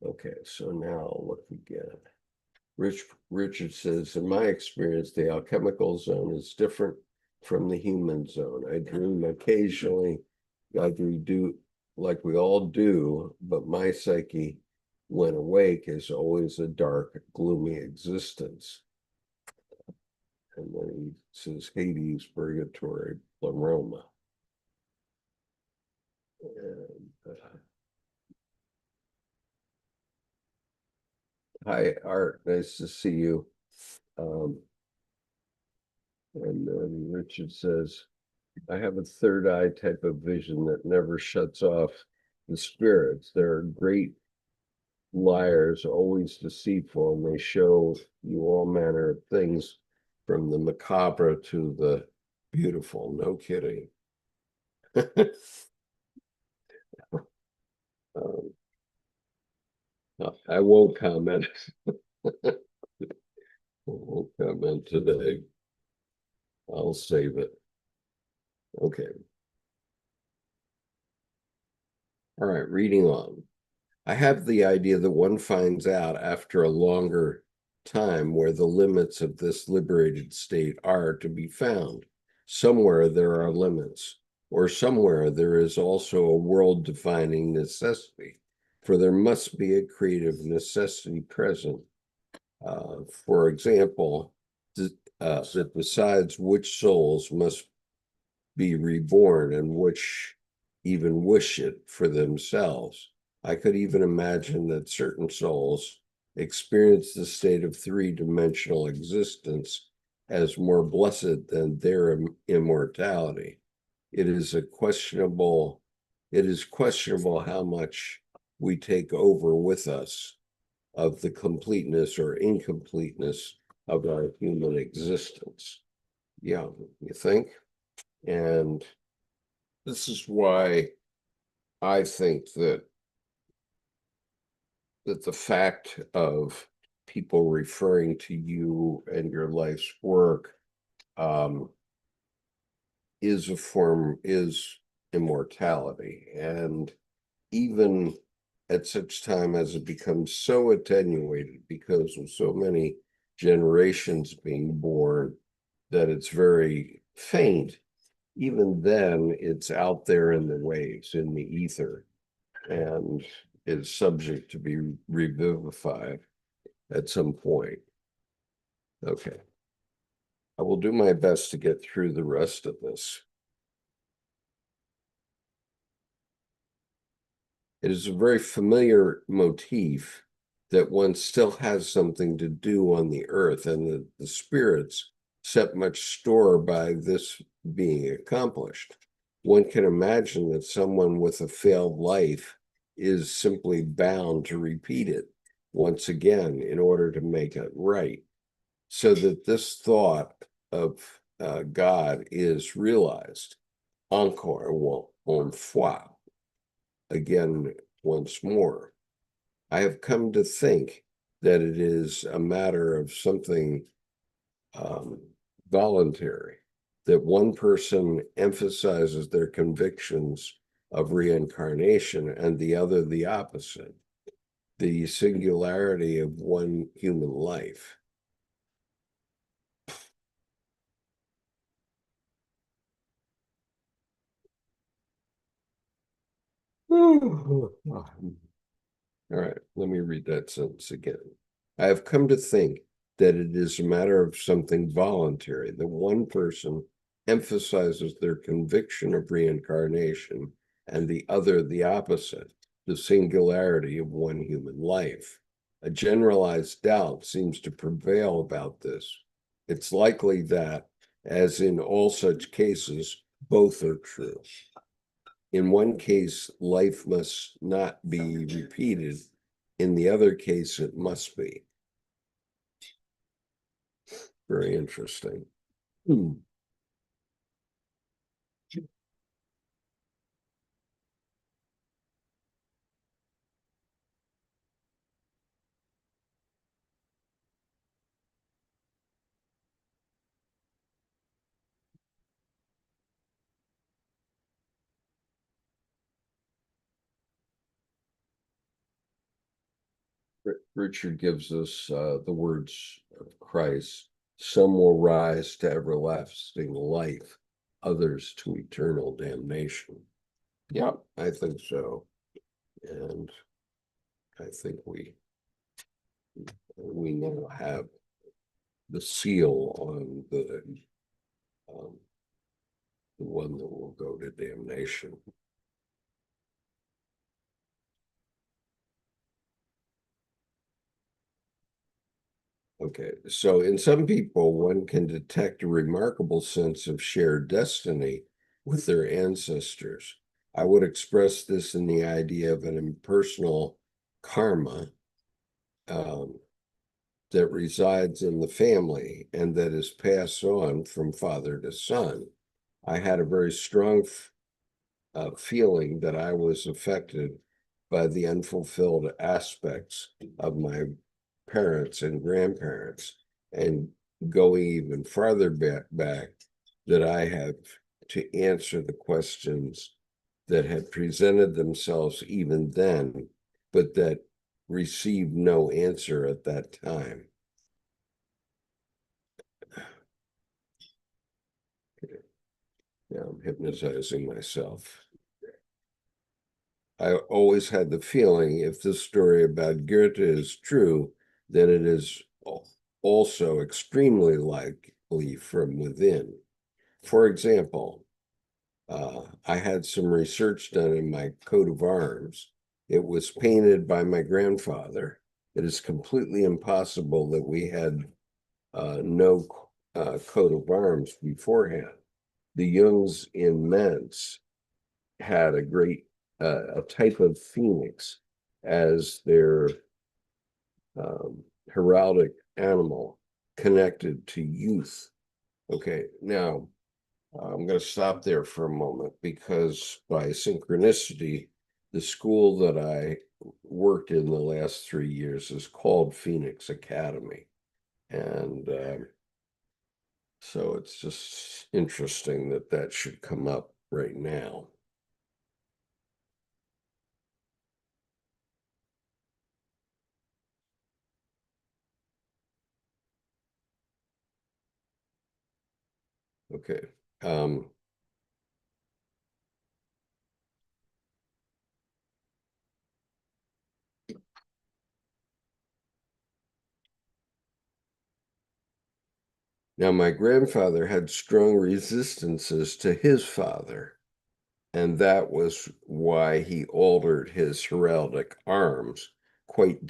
Okay, so now I'll look again. Richard says, in my experience, the alchemical zone is different from the human zone. I dream occasionally, like we all do, but my psyche, when awake, is always a dark, gloomy existence. And then he says, Hades, purgatory, pleroma. And, hi, Art. Nice to see you. And then Richard says, I have a third eye type of vision that never shuts off the spirits. They're great liars, always deceitful, and they show you all manner of things from the macabre to the beautiful, no kidding. Um, I won't comment. I won't comment today. I'll save it. Okay. All right, reading on. I have the idea that one finds out after a longer time where the limits of this liberated state are to be found. Somewhere there are limits, or somewhere there is also a world-defining necessity, for there must be a creative necessity present. For example, that decides which souls must be reborn and which even wish it for themselves. I could even imagine that certain souls experience the state of three-dimensional existence as more blessed than their immortality. It is questionable how much we take over with us of the completeness or incompleteness of our human existence. Yeah, you think? And this is why I think that the fact of people referring to you and your life's work um, is immortality. And even at such time as it becomes so attenuated because of so many generations being born that it's very faint, even then it's out there in the waves, in the ether, and is subject to be revivified at some point. Okay. I will do my best to get through the rest of this. It is a very familiar motif that one still has something to do on the earth, and the spirits set much store by this being accomplished. One can imagine that someone with a failed life is simply bound to repeat it once again in order to make it right, so that this thought of God is realized encore une fois, again once more. I have come to think that it is a matter of something voluntary, that one person emphasizes their convictions of reincarnation and the other the opposite, the singularity of one human life. All right, let me read that sentence again. I have come to think that it is a matter of something voluntary, that one person emphasizes their conviction of reincarnation and the other the opposite, the singularity of one human life. A generalized doubt seems to prevail about this. It's likely that, as in all such cases, both are true. In one case, life must not be repeated. In the other case, it must be. Very interesting. Richard gives us the words of Christ. Some will rise to everlasting life, others to eternal damnation. Yeah, I think so. And I think we now have the seal on um, the one that will go to damnation. Okay, so in some people, one can detect a remarkable sense of shared destiny with their ancestors. I would express this in the idea of an impersonal karma um, that resides in the family and that is passed on from father to son. I had a very strong feeling that I was affected by the unfulfilled aspects of my parents and grandparents, and going even farther back, that I have to answer the questions that had presented themselves even then, but that received no answer at that time. Now I'm hypnotizing myself. I always had the feeling if this story about Goethe is true, then it is also extremely likely from within. For example, I had some research done in my coat of arms. It was painted by my grandfather. It is completely impossible that we had no coat of arms beforehand. The Jungs in Mentz had a type of phoenix as their heraldic animal connected to youth. Okay, now I'm going to stop there for a moment because by synchronicity, the school that I worked in the last 3 years is called Phoenix Academy. And so it's just interesting that that should come up right now. Okay. Now, my grandfather had strong resistances to his father, and that was why he altered his heraldic arms quite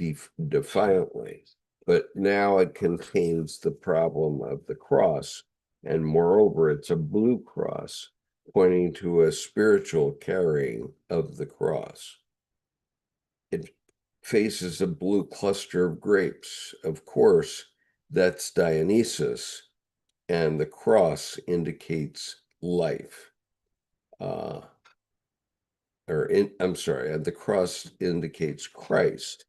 defiantly. But now it contains the problem of the cross, and moreover, it's a blue cross pointing to a spiritual carrying of the cross. It faces a blue cluster of grapes. Of course, that's Dionysus, and the cross indicates life. I'm sorry, the cross indicates Christ.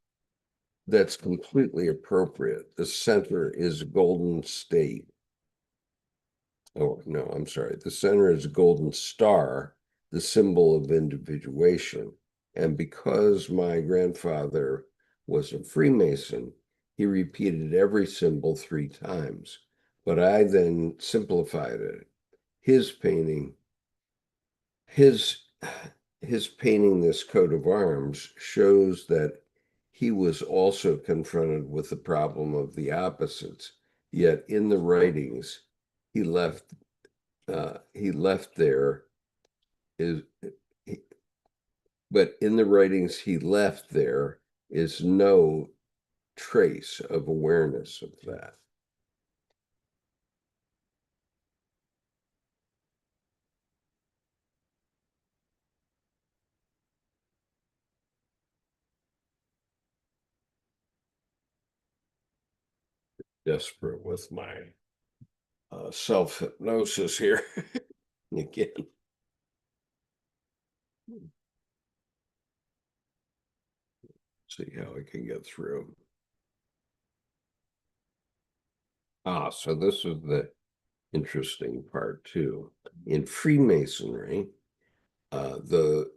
That's completely appropriate. The center is golden state. Oh, no, I'm sorry. The center is golden star, the symbol of individuation. And because my grandfather was a Freemason, he repeated every symbol 3 times. But I then simplified it. His painting, his his painting this coat of arms shows that he was also confronted with the problem of the opposites. Yet in the writings, he left there is, he, but in the writings he left there is no trace of awareness of that. Desperate with my self hypnosis here again. See how I can get through. So this is the interesting part too. In Freemasonry, the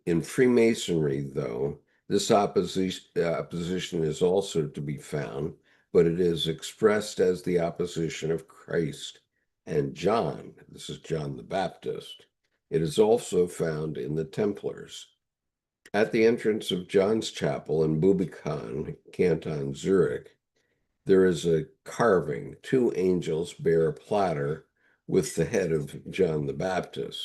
in Freemasonry, though, this opposition is also to be found, but it is expressed as the opposition of Christ and John. This is John the Baptist. It is also found in the Templars. At the entrance of John's Chapel in Bubikan, Canton, Zurich, there is a carving. 2 angels bear a platter with the head of John the Baptist.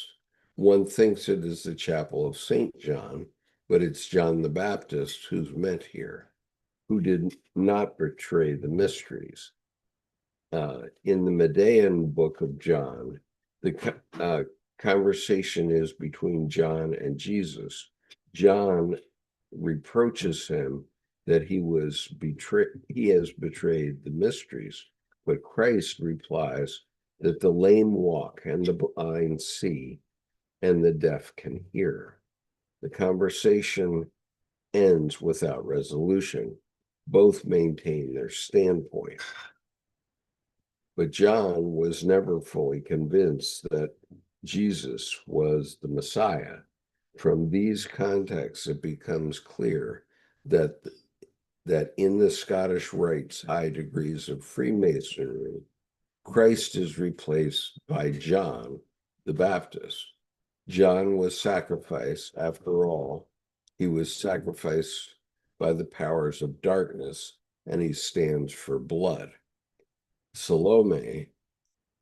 One thinks it is the chapel of St. John, but it's John the Baptist who's meant here, who did not betray the mysteries. In the Median book of John, the conversation is between John and Jesus. John reproaches him that he has betrayed the mysteries, but Christ replies that the lame walk and the blind see and the deaf can hear. The conversation ends without resolution. Both maintain their standpoint. But John was never fully convinced that Jesus was the Messiah. From these contexts, it becomes clear that in the Scottish Rite's high degrees of Freemasonry, Christ is replaced by John the Baptist. John was sacrificed, after all. He was sacrificed by the powers of darkness, and he stands for blood. Salome,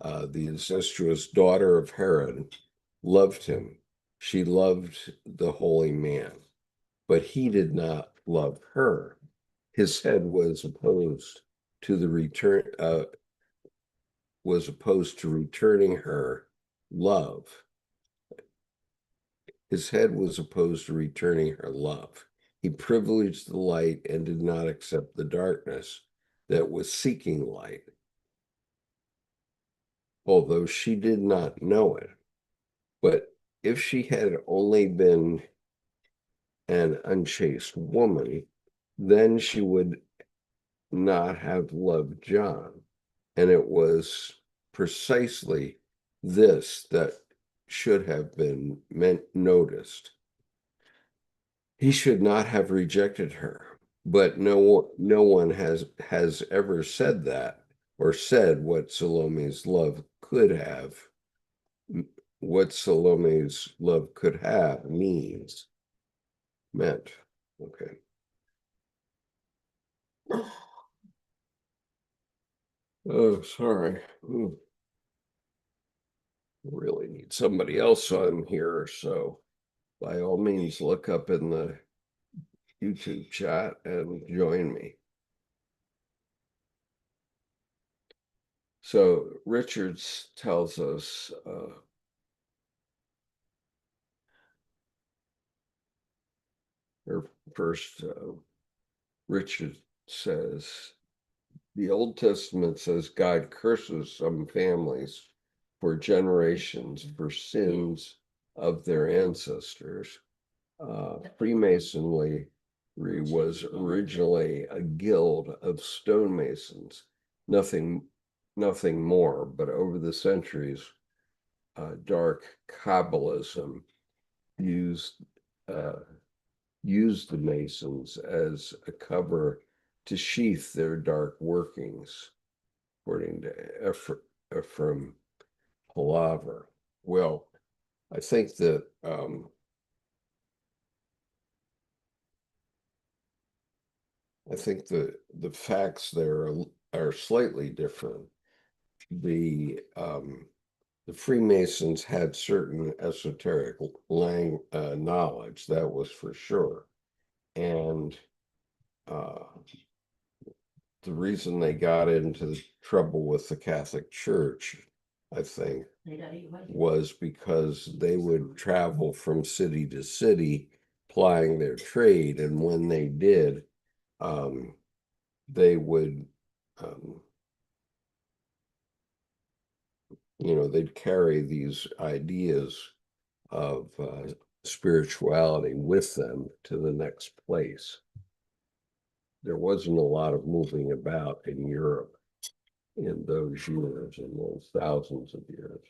the incestuous daughter of Herod, loved him. She loved the holy man, but he did not love her. His head was opposed to returning her love. His head was opposed to returning her love. He privileged the light and did not accept the darkness that was seeking light, although she did not know it. But if she had only been an unchaste woman, then she would not have loved John. And it was precisely this that should have been noticed. He should not have rejected her, but no one has ever said that, or said what Salome's love could have meant. Okay. Oh, sorry. Really need somebody else on here, so by all means look up in the YouTube chat and join me. So Richards tells us or first Richard says the Old Testament says God curses some families for generations for sins of their ancestors. Freemasonry was originally a guild of stonemasons, nothing more, but over the centuries, dark Kabbalism used the Masons as a cover to sheath their dark workings, according to Ephraim Palaver. Well, I think that the facts there are slightly different. The Freemasons had certain esoteric knowledge, that was for sure. And the reason they got into trouble with the Catholic Church, I think, was because they would travel from city to city plying their trade. And when they did, they would, they'd carry these ideas of spirituality with them to the next place. There wasn't a lot of moving about in Europe in those years, in those thousands of years.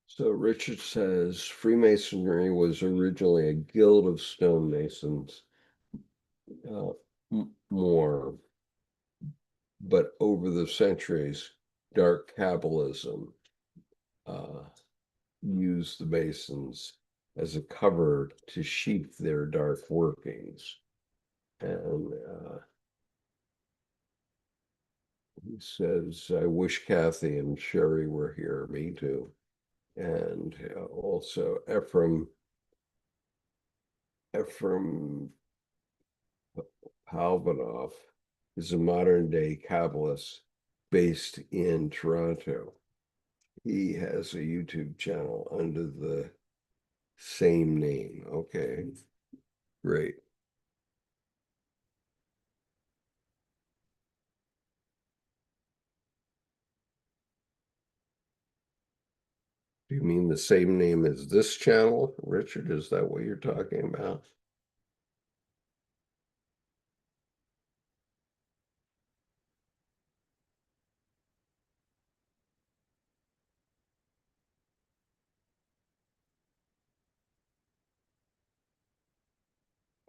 So Richard says Freemasonry was originally a guild of stonemasons, more, but over the centuries, dark Kabbalism used the Masons as a cover to sheath their dark workings. And he says, I wish Kathy and Sherry were here, me too. And also Ephraim Palvanoff is a modern day Kabbalist based in Toronto. He has a YouTube channel under the same name. Okay, great. Do you mean the same name as this channel, Richard? Is that what you're talking about?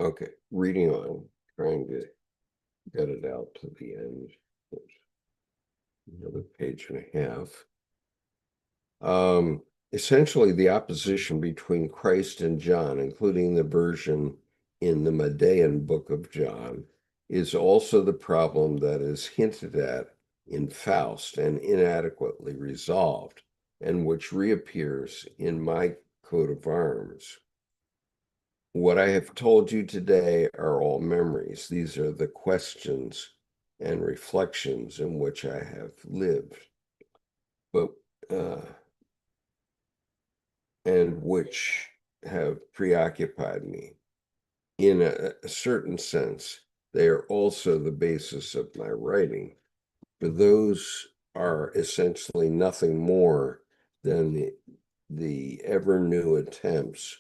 Okay, reading on, trying to get it out to the end. Another page and a half. Essentially, the opposition between Christ and John, including the version in the Medeian book of John, is also the problem that is hinted at in Faust and inadequately resolved, and which reappears in my coat of arms. What I have told you today are all memories. These are the questions and reflections in which I have lived. But and which have preoccupied me. In a certain sense, they are also the basis of my writing, but those are essentially nothing more than the ever new attempts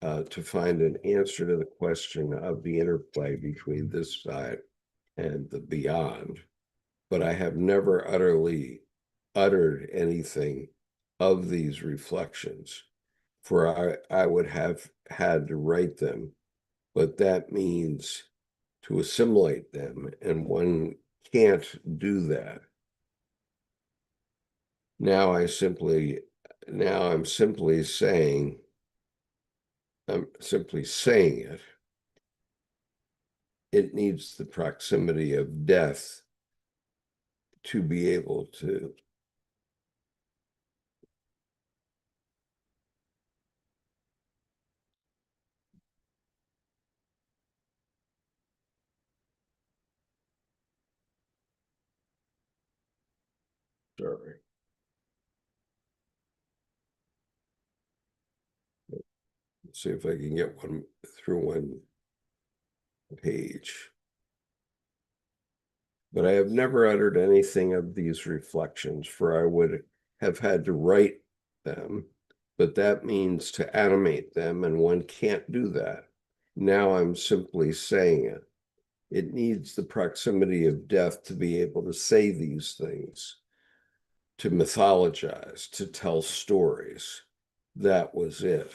to find an answer to the question of the interplay between this side and the beyond. But I have never utterly uttered anything of these reflections, for I would have had to write them, but that means to assimilate them, and one can't do that. Now I'm simply saying, I'm simply saying it. It needs the proximity of death to be able to. Sorry. Let's see if I can get one through one page. But I have never uttered anything of these reflections, for I would have had to write them, but that means to animate them, and one can't do that. Now I'm simply saying it. It needs the proximity of death to be able to say these things, to mythologize, to tell stories. That was it.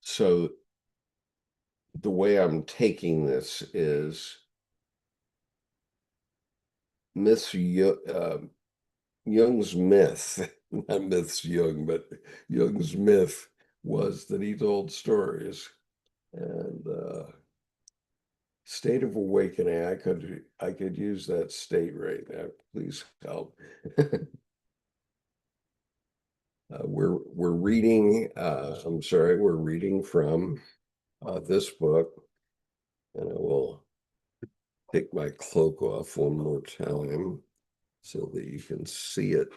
So the way I'm taking this is Jung's myth, not myths Jung, but Jung's myth was that he told stories. And state of awakening, I could use that state right now. Please help. We're reading. I'm sorry, we're reading from this book, and I will take my cloak off one more time so that you can see it.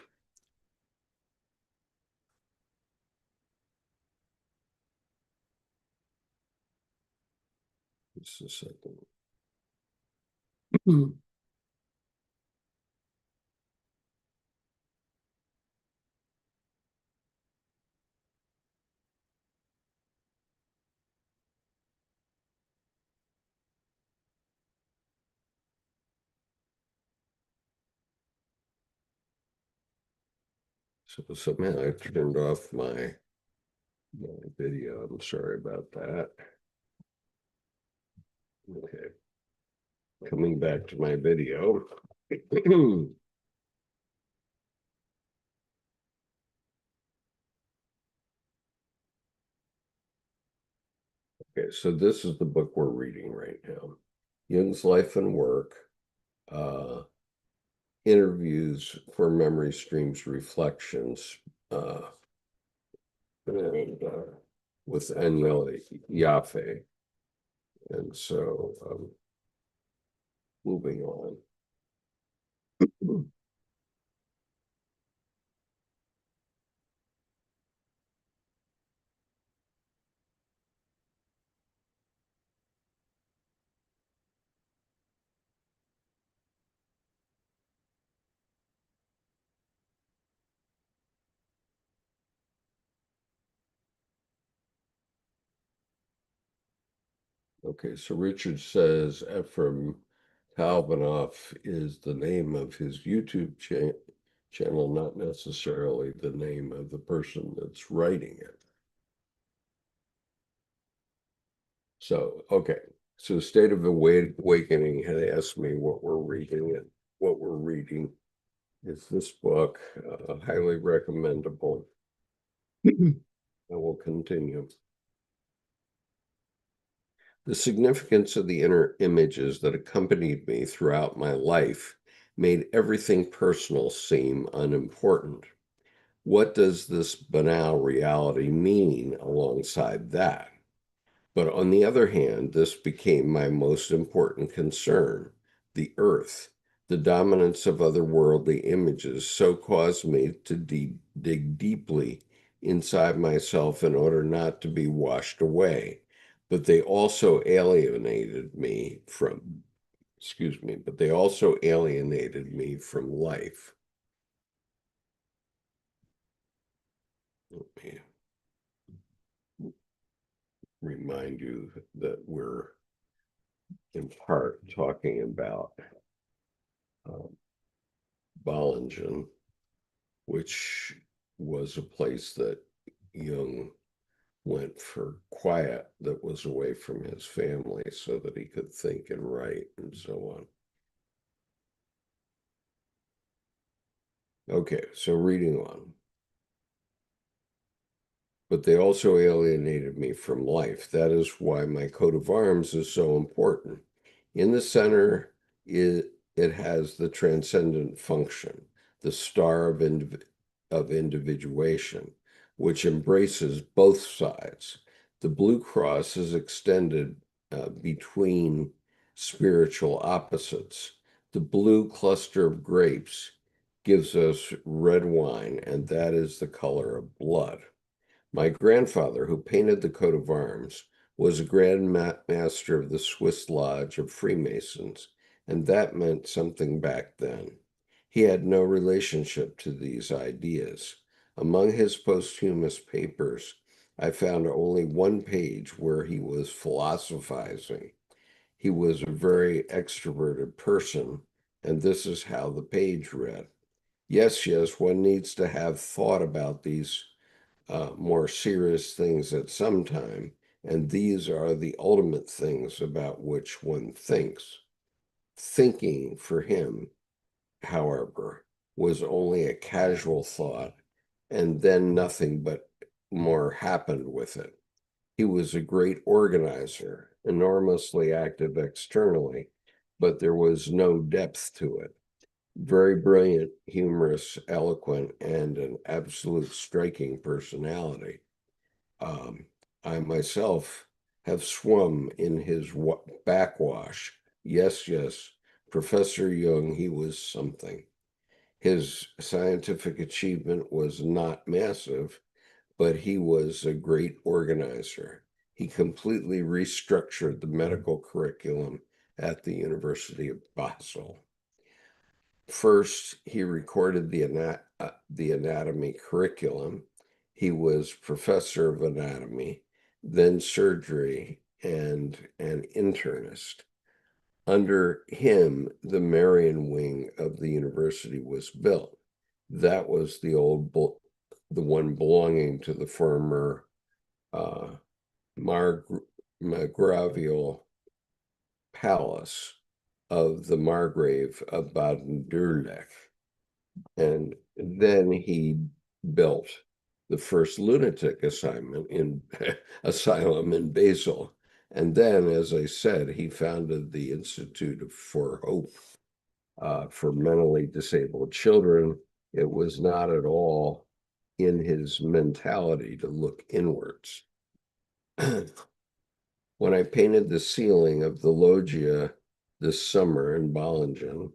Just a second. So somehow I turned off my video. I'm sorry about that. Okay. Coming back to my video. Okay, so this is the book we're reading right now. Jung's Life and Work, Interviews for Memory Streams, Reflections, and, with Aniel Yaffe. And so moving on. Okay, so Richard says Ephraim Kalvanoff is the name of his YouTube channel, not necessarily the name of the person that's writing it. So, okay. So State of Awakening had asked me what we're reading, and what we're reading is this book, highly recommendable. I will continue. The significance of the inner images that accompanied me throughout my life made everything personal seem unimportant. What does this banal reality mean alongside that? But on the other hand, this became my most important concern, the earth. The dominance of otherworldly images so caused me to dig deeply inside myself in order not to be washed away. But they also alienated me from, excuse me, but they also alienated me from life. Let me remind you that we're in part talking about um, Bollingen, which was a place that Jung went for quiet that was away from his family so that he could think and write and so on. Okay, so reading on. But they also alienated me from life. That is why my coat of arms is so important. In the center, it has the transcendent function, the star of individuation, which embraces both sides. The blue cross is extended between spiritual opposites. The blue cluster of grapes gives us red wine, and that is the color of blood. My grandfather, who painted the coat of arms, was a grand master of the Swiss Lodge of Freemasons, and that meant something back then. He had no relationship to these ideas. Among his posthumous papers, I found only one page where he was philosophizing. He was a very extroverted person, and this is how the page read. Yes, yes, one needs to have thought about these more serious things at some time, and these are the ultimate things about which one thinks. Thinking for him, however, was only a casual thought, and then nothing but more happened with it. He was a great organizer, enormously active externally, but there was no depth to it. Very brilliant, humorous, eloquent, and an absolute striking personality. Um, I myself have swum in his backwash. Yes, yes, Professor Jung, he was something. His scientific achievement was not massive, but he was a great organizer. He completely restructured the medical curriculum at the University of Basel. First, he recorded the anatomy curriculum. He was professor of anatomy, then surgery, and an internist. Under him, the Marion wing of the university was built. That was the one belonging to the former uh, Margravial Palace of the Margrave of Baden-Durlach. And then he built the first lunatic asylum in Basel. And then, as I said, he founded the Institute for Hope for mentally disabled children. It was not at all in his mentality to look inwards. When I painted the ceiling of the loggia this summer in Bollingen,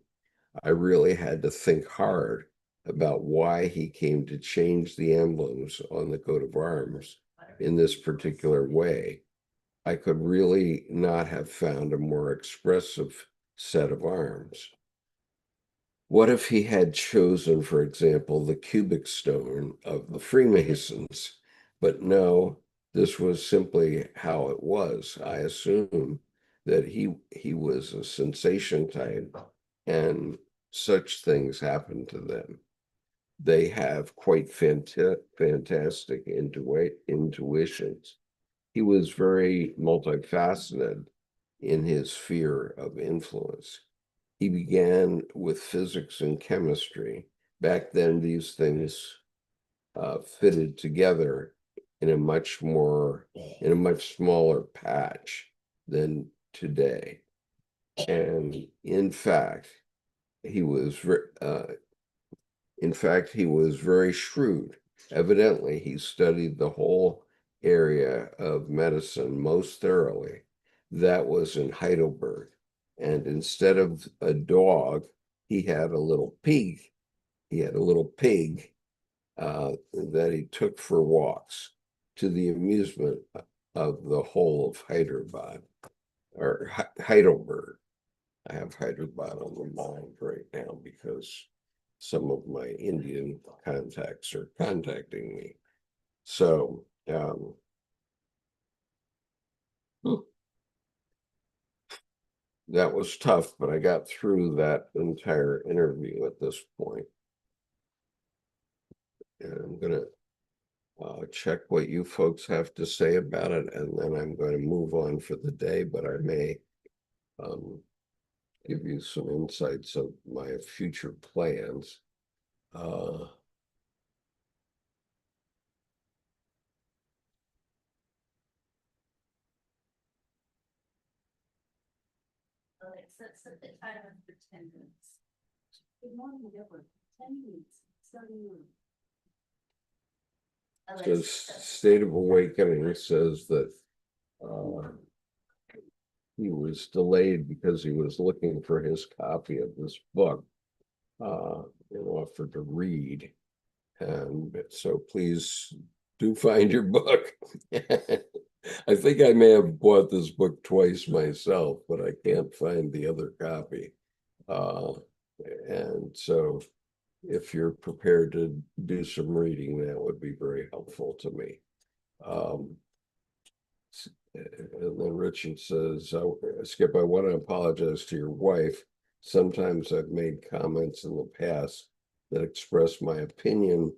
I really had to think hard about why he came to change the emblems on the coat of arms in this particular way. I could really not have found a more expressive set of arms. What if he had chosen, for example, the cubic stone of the Freemasons? But no, this was simply how it was. I assume that he was a sensation type, and such things happen to them. They have quite fantastic intuitions. He was very multifaceted in his sphere of influence. He began with physics and chemistry. Back then, these things fitted together in a much smaller patch than today. And in fact, he was very shrewd. Evidently, he studied the whole area of medicine most thoroughly. That was in Heidelberg. And instead of a dog, he had a little pig. He had a little pig that he took for walks, to the amusement of the whole of Hyderabad or Heidelberg. I have Hyderabad on the mind right now because some of my Indian contacts are contacting me. So that was tough, but I got through that entire interview at this point. And I'm going to check what you folks have to say about it, and then I'm going to move on for the day, but I may give you some insights of my future plans. It says that the timer for 10 minutes. Good morning, Deborah. 10 minutes. Starting. So State of Awakening says that he was delayed because he was looking for his copy of this book and offered to read. And so please do find your book. I think I may have bought this book twice myself, but I can't find the other copy. And so if you're prepared to do some reading, that would be very helpful to me. And then Richard says, Skip, I want to apologize to your wife. Sometimes I've made comments in the past that express my opinion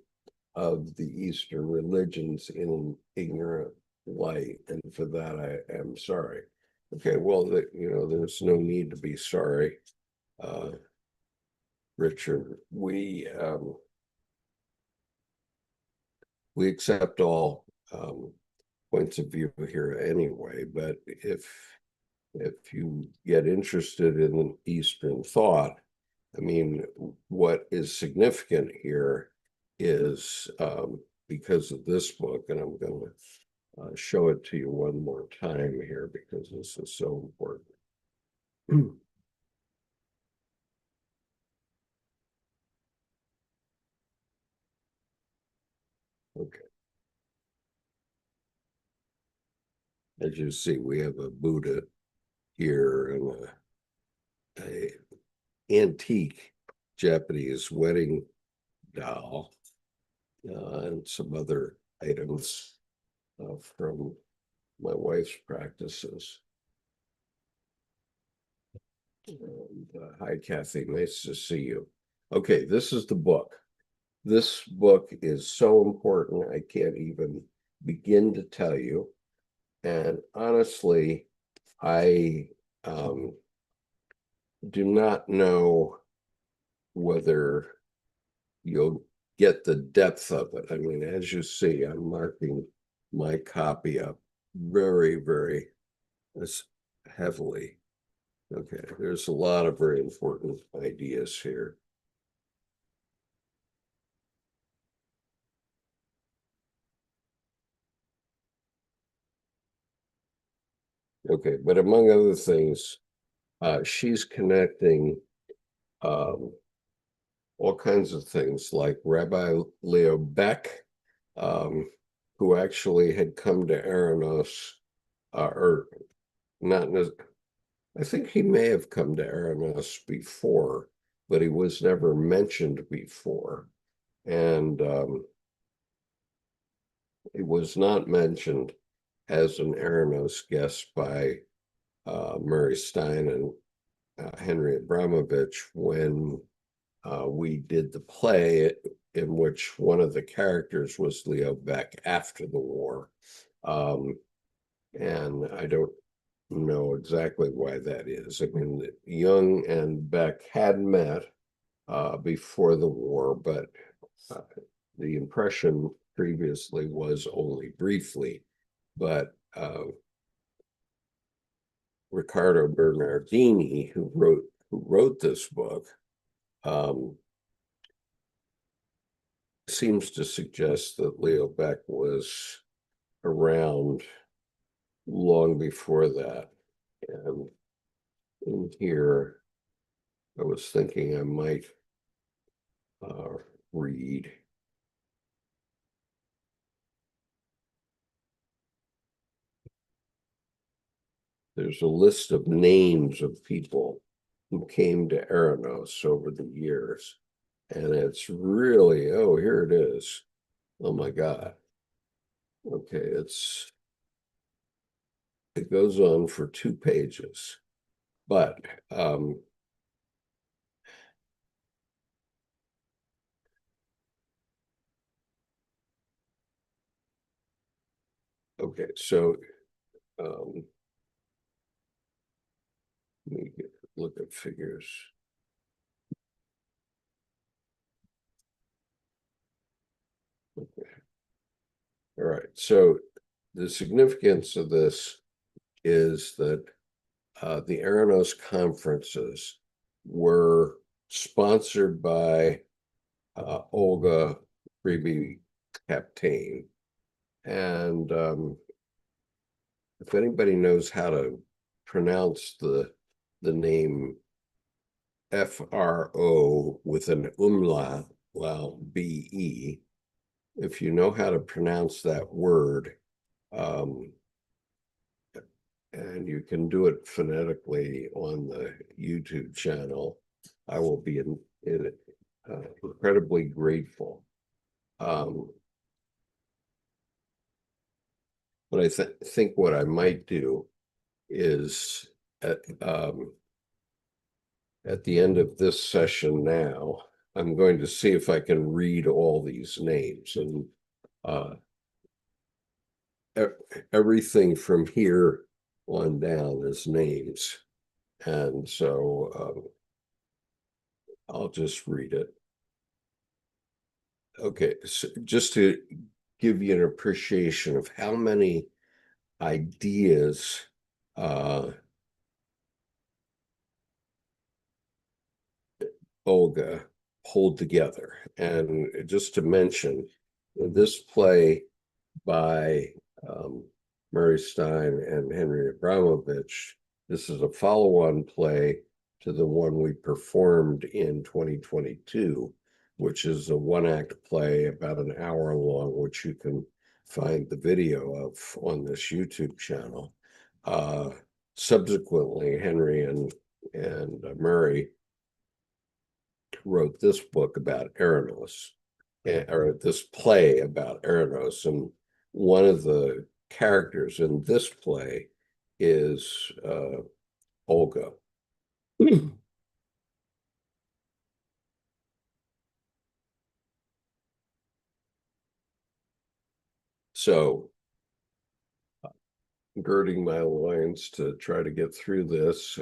of the Eastern religions in an ignorant light, and for that I am sorry. Okay, well, there's no need to be sorry, Richard. We accept all points of view here anyway, but if you get interested in Eastern thought, I mean, what is significant here is because of this book, and I'm going to show it to you one more time here because this is so important. Okay. As you see, we have a Buddha here and a antique Japanese wedding doll and some other items from my wife's practices. And, hi, Kathy. Nice to see you. Okay, this is the book. This book is so important, I can't even begin to tell you. And honestly, I do not know whether you'll get the depth of it. I mean, as you see, I'm marking my copy up very, very heavily. Okay, there's a lot of very important ideas here. Okay, but among other things, she's connecting all kinds of things, like Rabbi Leo Beck, who actually had come to Aranos, or not, I think he may have come to Aranos before, but he was never mentioned before. And it was not mentioned as an Aranos guest by Murray Stein and Henry Abramovich when we did the play in which one of the characters was Leo Beck after the war. And I don't know exactly why that is. I mean, Jung and Beck had met before the war, but the impression previously was only briefly. But Riccardo Bernardini, who wrote this book, seems to suggest that Leo Beck was around long before that. And in here, I was thinking I might read. There's a list of names of people who came to Aranos over the years. And it's really, oh, here it is. Oh my God. Okay, it goes on for 2 pages. But okay, so let me look at figures. Okay. All right, so the significance of this is that the Aranos conferences were sponsored by Olga Freebie Captain. And if anybody knows how to pronounce the name FRO with an umlaut, well, BE, if you know how to pronounce that word, and you can do it phonetically on the YouTube channel, I will be incredibly grateful. But I think what I might do is at the end of this session now, I'm going to see if I can read all these names, and everything from here on down is names. And so I'll just read it. Okay, so just to give you an appreciation of how many ideas Olga pulled together. And just to mention, this play by Murray Stein and Henry Abramovich, this is a follow-on play to the one we performed in 2022, which is a 1-act play about an hour long, which you can find the video of on this YouTube channel. Subsequently, Henry and Murray wrote this book about Aranos, or this play about Aranos, and one of the characters in this play is Olga. So, girding my loins to try to get through this,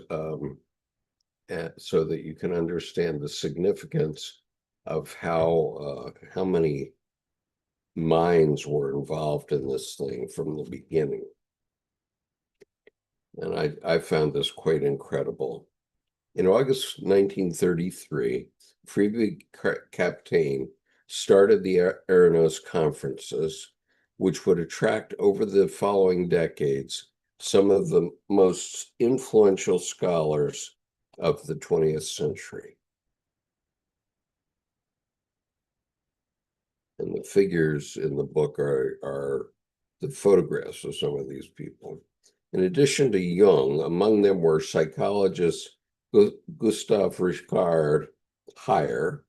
so that you can understand the significance of how many minds were involved in this thing from the beginning. And I found this quite incredible. In August 1933, Freebie Captain started the Aranos conferences, which would attract over the following decades some of the most influential scholars of the 20th century. And the figures in the book are the photographs of some of these people. In addition to Jung, among them were psychologists Gustav Richard Heyer,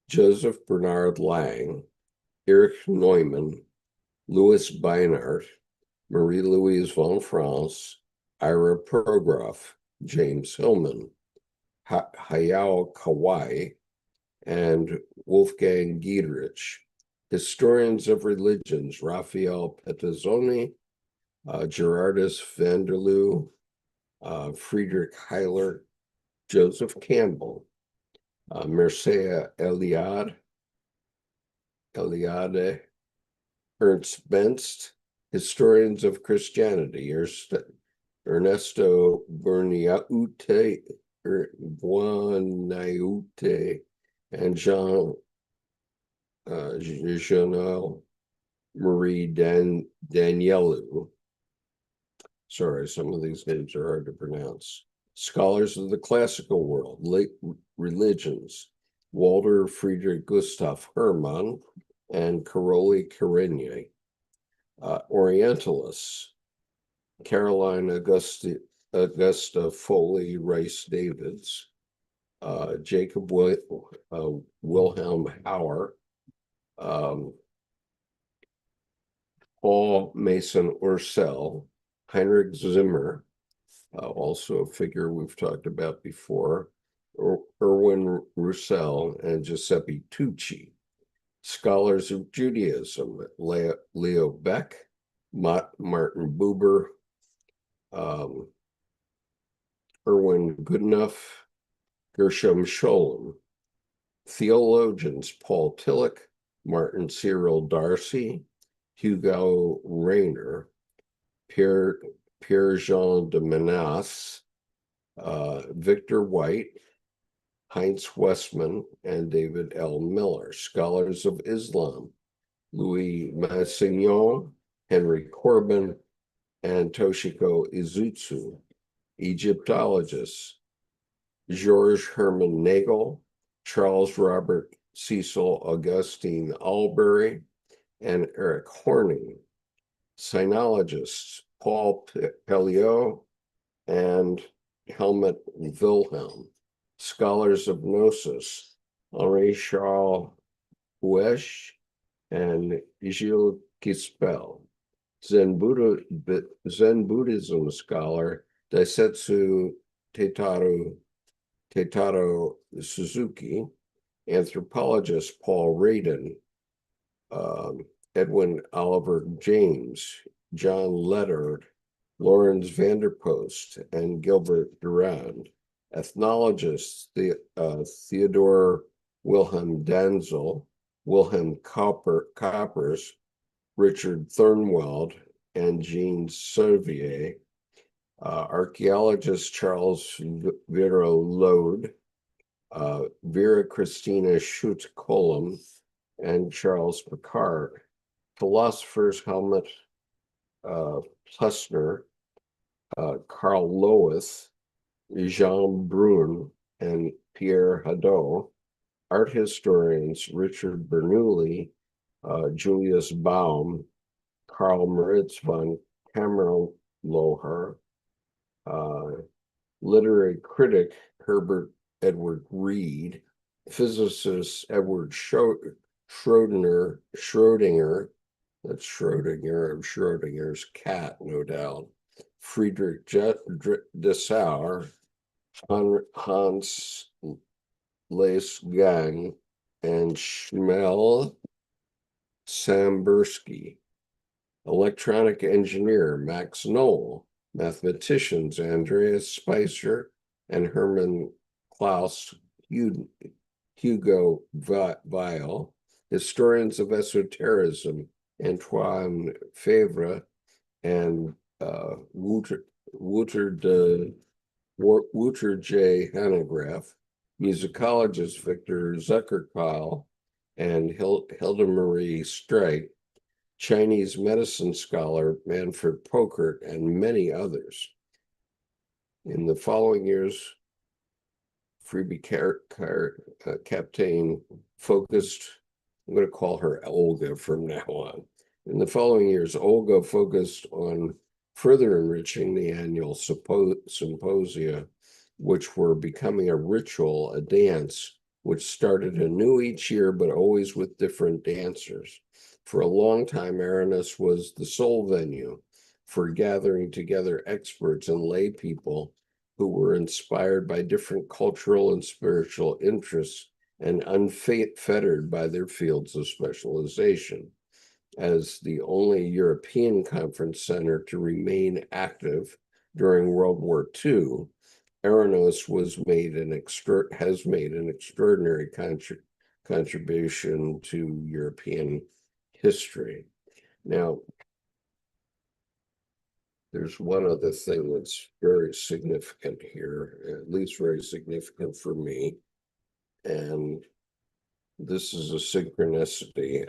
Joseph Bernard Lang, Erich Neumann, Louis Beinart, Marie-Louise von France, Ira Progroff, James Hillman, Hayao Kawai, and Wolfgang Giedrich. Historians of religions, Raphael Pettazzoni, Gerardus van der Loo, Friedrich Heiler, Joseph Campbell, Mircea Eliade, Ernst Benst, historians of Christianity, Ernesto Buonaiuti, and Jean Marie Danielou. Sorry, some of these names are hard to pronounce. Scholars of the classical world, late religions, Walter Friedrich Gustav Hermann and Karoli Karenyi. Orientalists, Caroline Augusta Foley Rice Davids, Jacob Wilhelm Hauer, Paul Mason Ursel, Heinrich Zimmer, also a figure we've talked about before, Erwin Roussel, and Giuseppe Tucci. Scholars of Judaism, Leo Beck, Martin Buber, Erwin Goodenough, Gershom Scholem. Theologians, Paul Tillich, Martin Cyril Darcy, Hugo Rayner, Pierre-Jean de Menace, Victor White, Heinz Westman, and David L. Miller. Scholars of Islam, Louis Massignon, Henry Corbin, and Toshiko Izutsu. Egyptologists, Georges Herman Nagel, Charles Robert Cecil Augustine Albury, and Eric Horning. Sinologists, Paul Pelliot and Helmut Wilhelm. Scholars of Gnosis, Henri Charles Huesch and Gilles Kispel. Zen Buddhism scholar Daisetsu Teitaro Suzuki, anthropologist Paul Radin, Edwin Oliver James, John Leonard, Lawrence Vanderpost, and Gilbert Durand. Ethnologists Theodore Wilhelm Danzel, Wilhelm Coppers, Richard Thornweld, and Jean Servier. Archaeologist Charles Vera Lode, Vera Christina Schutt-Colum, and Charles Picard. Philosophers Helmut Plessner, Carl Loeth, Jean Brun, and Pierre Hadot. Art historians Richard Bernoulli, Julius Baum, Karl Moritz von Kammerloher, literary critic Herbert Edward Reed, physicist Edward Schrodinger, that's Schrodinger of Schrodinger's cat, no doubt, Friedrich Dessau, Hans Leisgang, and Shmuel Sambursky. Electronic engineer Max Knoll, mathematicians Andreas Spicer and Hermann Klaus Hugo Weil, historians of esotericism Antoine Favre and Wouter J. Hanegraaff, musicologist Victor Zuckerkyle and Hilda Marie Streit, Chinese medicine scholar Manfred Pokert, and many others. In the following years, Freebie Captain focused I'm going to call her Olga from now on. In the following years, Olga focused on further enriching the annual symposia, which were becoming a ritual, a dance, which started anew each year, but always with different dancers. For a long time, Aranis was the sole venue for gathering together experts and lay people who were inspired by different cultural and spiritual interests and unfettered by their fields of specialization. As the only European conference center to remain active during World War II, Aranos has made an extraordinary contribution to European history. Now, there's one other thing that's very significant here, at least very significant for me, and this is a synchronicity.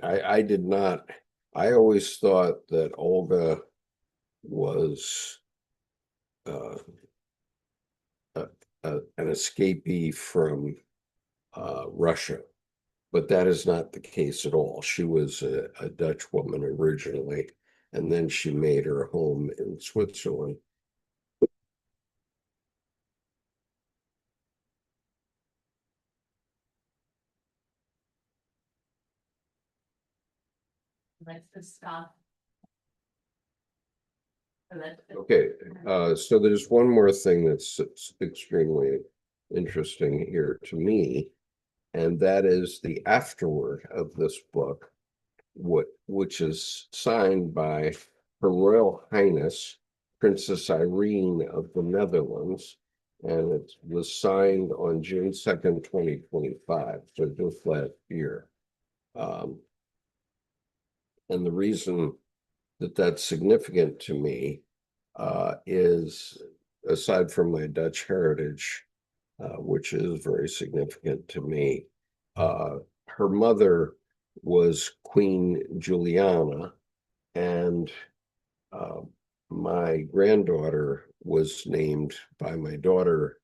I always thought that Olga was uh, an escapee from Russia, but that is not the case at all. She was a Dutch woman originally, and then she made her home in Switzerland. Let's just stop. Okay, so there's one more thing that's extremely interesting here to me, and that is the afterword of this book, which is signed by Her Royal Highness Princess Irene of the Netherlands, and it was signed on June 2nd, 2025, so just last year. And the reason that that's significant to me is, aside from my Dutch heritage, which is very significant to me, her mother was Queen Juliana, and my granddaughter was named by my daughter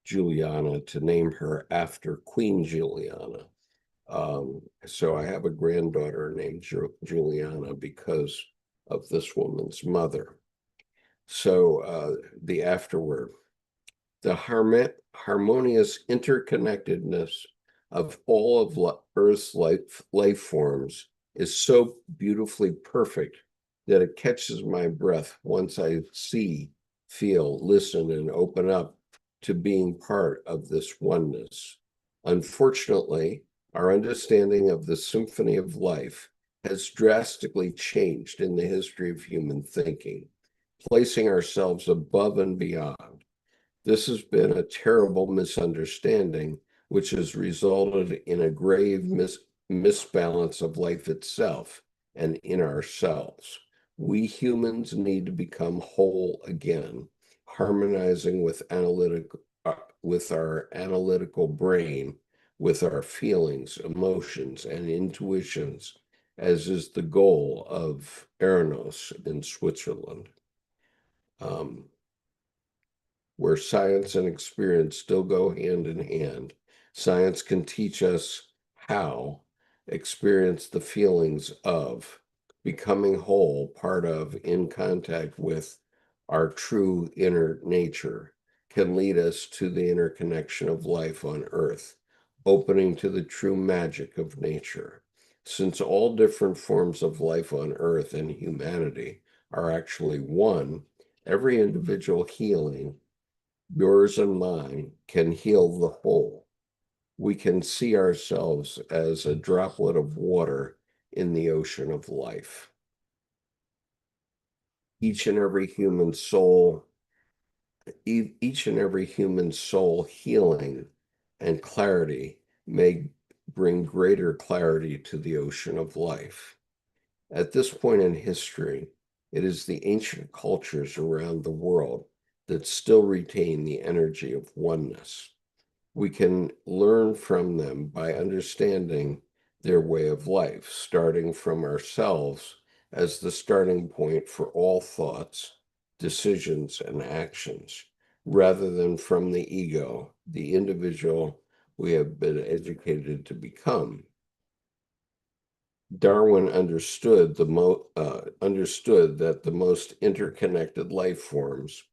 Juliana to name her after Queen Juliana. So I have a granddaughter named Juliana because of this woman's mother. So the afterword, the harmonious interconnectedness of all of Earth's life forms is so beautifully perfect that it catches my breath once I see, feel, listen, and open up to being part of this oneness. Unfortunately, our understanding of the symphony of life has drastically changed in the history of human thinking, placing ourselves above and beyond. This has been a terrible misunderstanding, which has resulted in a grave misbalance of life itself and in ourselves. We humans need to become whole again, harmonizing with our analytical brain, with our feelings, emotions, and intuitions, as is the goal of Eranos in Switzerland. Where science and experience still go hand in hand. Science can teach us how, experience the feelings of, becoming whole, part of, in contact with our true inner nature, can lead us to the interconnection of life on Earth, opening to the true magic of nature. Since all different forms of life on Earth and humanity are actually one, every individual healing, yours and mine, can heal the whole. We can see ourselves as a droplet of water in the ocean of life. Each and every human soul healing and clarity may bring greater clarity to the ocean of life. At this point in history, it is the ancient cultures around the world that still retain the energy of oneness. We can learn from them by understanding their way of life, starting from ourselves as the starting point for all thoughts, decisions, and actions, rather than from the ego, the individual we have been educated to become. Darwin understood understood that the most interconnected life forms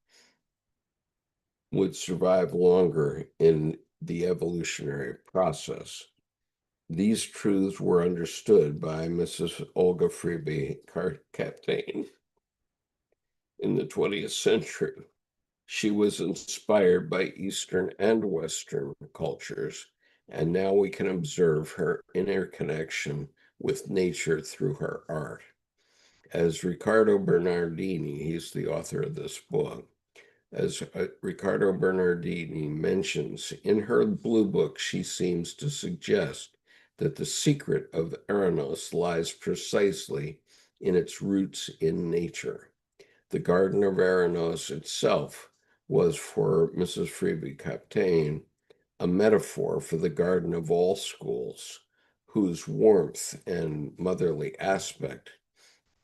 would survive longer in the evolutionary process. These truths were understood by Mrs. Olga Freeby Kapteyn in the 20th century. She was inspired by Eastern and Western cultures, and now we can observe her interconnection with nature through her art. As Riccardo Bernardini, he's the author of this book, as Riccardo Bernardini mentions, in her blue book, she seems to suggest that the secret of Eranos lies precisely in its roots in nature. The Garden of Eranos itself was, for Mrs. Freeby Kapteyn, a metaphor for the garden of all schools, whose warmth and motherly aspect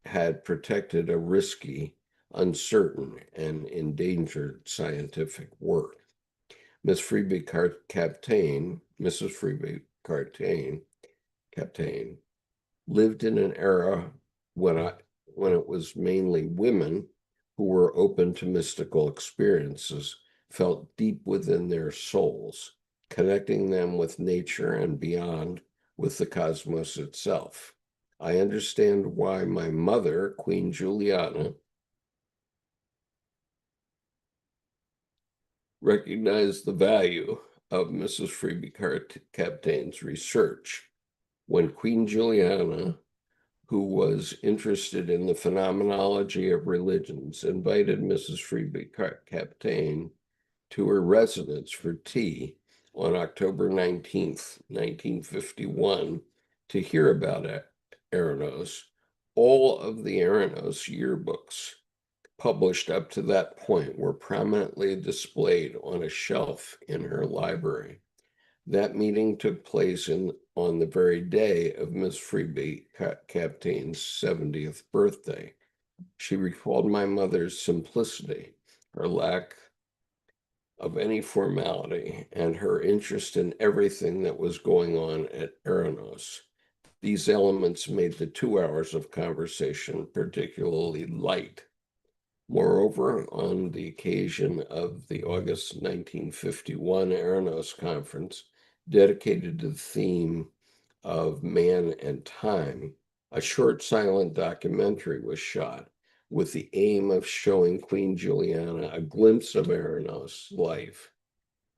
had protected a risky, uncertain, and endangered scientific work. Mrs. Freeby Kapteyn lived in an era when it was mainly women who were open to mystical experiences, felt deep within their souls, connecting them with nature and beyond, with the cosmos itself. I understand why my mother, Queen Juliana, recognized the value of Mrs. Freeby Kapteyn's research. When Queen Juliana, who was interested in the phenomenology of religions, invited Mrs. Freeby Kapteyn to her residence for tea on October 19th, 1951, to hear about Eranos. All of the Eranos yearbooks published up to that point were prominently displayed on a shelf in her library. That meeting took place on the very day of Miss Freeby Kapteyn's 70th birthday. She recalled my mother's simplicity, her lack of any formality, and her interest in everything that was going on at Eranos. These elements made the 2 hours of conversation particularly light. Moreover, on the occasion of the August 1951 Eranos Conference, dedicated to the theme of man and time, a short silent documentary was shot with the aim of showing Queen Juliana a glimpse of Eranos' life.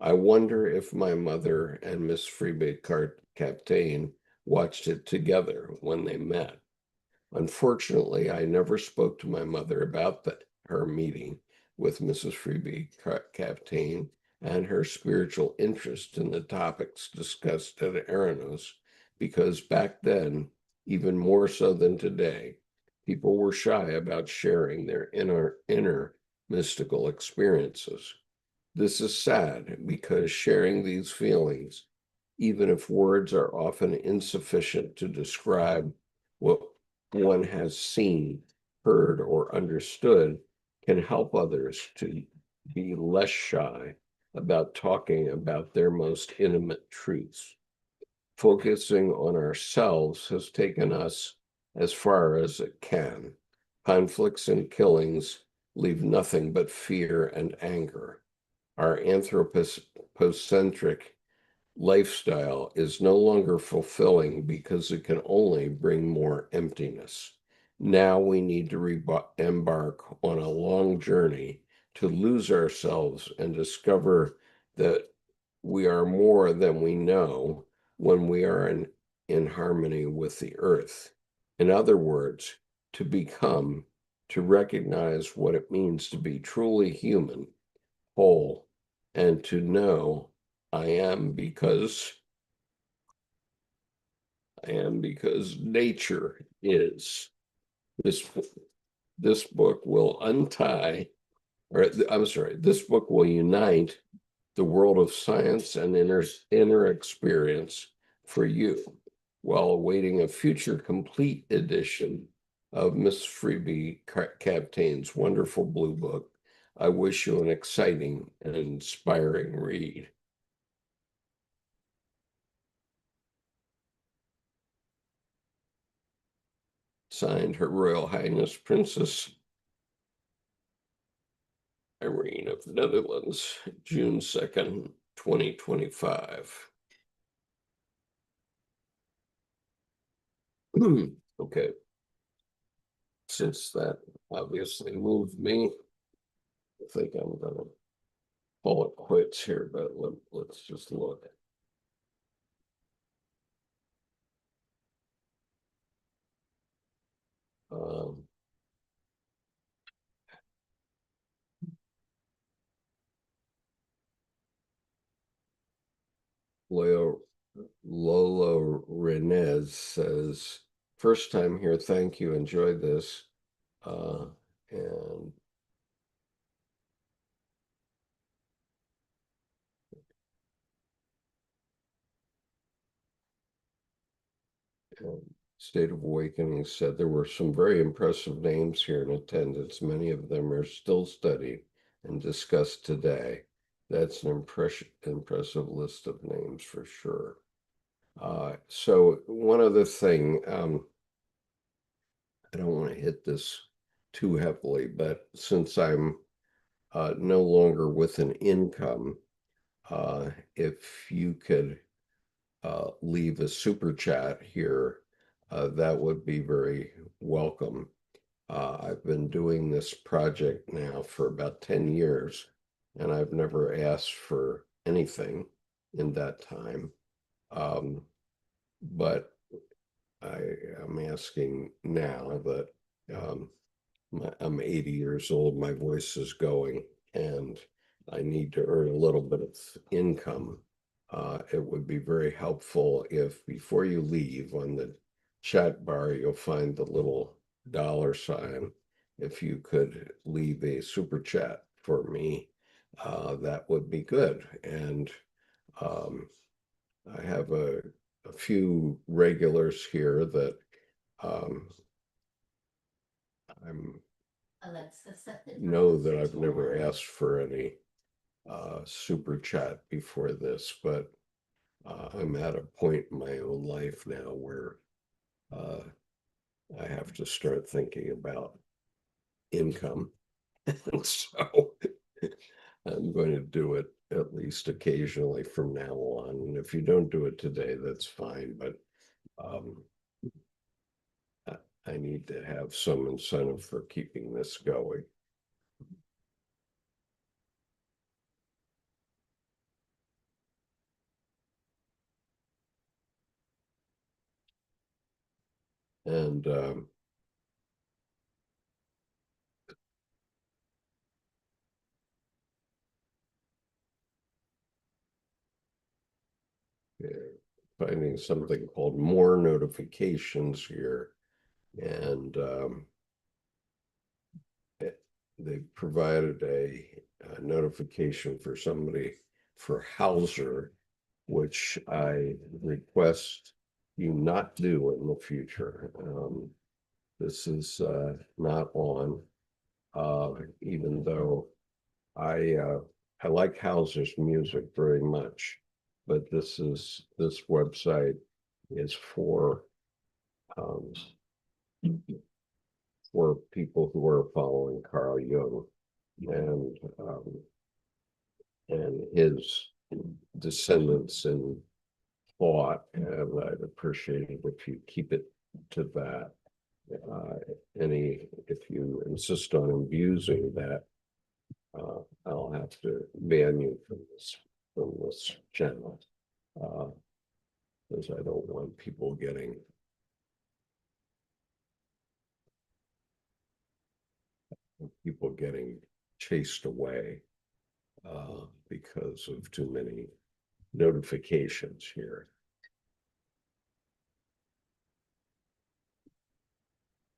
I wonder if my mother and Miss Freeby Kapteyn watched it together when they met. Unfortunately, I never spoke to my mother about her meeting with Mrs. Freeby Kapteyn and her spiritual interest in the topics discussed at Eranos, because back then, even more so than today, people were shy about sharing their inner mystical experiences. This is sad because sharing these feelings, even if words are often insufficient to describe what one has seen, heard, or understood, can help others to be less shy about talking about their most intimate truths. Focusing on ourselves has taken us as far as it can. Conflicts and killings leave nothing but fear and anger. Our anthropocentric lifestyle is no longer fulfilling because it can only bring more emptiness. Now we need to embark on a long journey to lose ourselves and discover that we are more than we know when we are in harmony with the earth. In other words, to become, to recognize what it means to be truly human, whole, and to know I am because nature is. This this book will untie, or I'm sorry, this book will unite the world of science and inner experience for you, while awaiting a future complete edition of Miss Freeby Kapteyn's wonderful blue book. I wish you an exciting and inspiring read. Signed, Her Royal Highness Princess Irene of the Netherlands, June 2nd, 2025. Okay. Since that obviously moved me, I think I'm gonna call it quits here, but let's just look. Um, Leo Lola Renez says, first time here, thank you, enjoyed this. And State of Awakening said there were some very impressive names here in attendance. Many of them are still studied and discussed today. That's an impressive list of names for sure. So one other thing, I don't want to hit this too heavily, but since I'm no longer with an income, if you could leave a super chat here, that would be very welcome. I've been doing this project now for about 10 years, and I've never asked for anything in that time. But I am asking now that um, I'm 80 years old, my voice is going, and I need to earn a little bit of income. It would be very helpful if before you leave on the chat bar, you'll find the little $sign. If you could leave a super chat for me, that would be good. And um, I have a few regulars here that I'm know that I've never asked for any super chat before this, but I'm at a point in my own life now where uh, I have to start thinking about income. And so I'm going to do it at least occasionally from now on. And if you don't do it today, that's fine. But um, I need to have some incentive for keeping this going. And finding something called more notifications here. And they provided a notification for somebody for Hauser, which I request you not do in the future. This is not on, even though I uh, I like Hauser's music very much, but this website is um, for people who are following Carl Jung and his descendants in thought, and I'd appreciate it if you keep it to that. Uh, if you insist on abusing that, I'll have to ban you from this channel, because I don't want people getting chased away because of too many notifications here.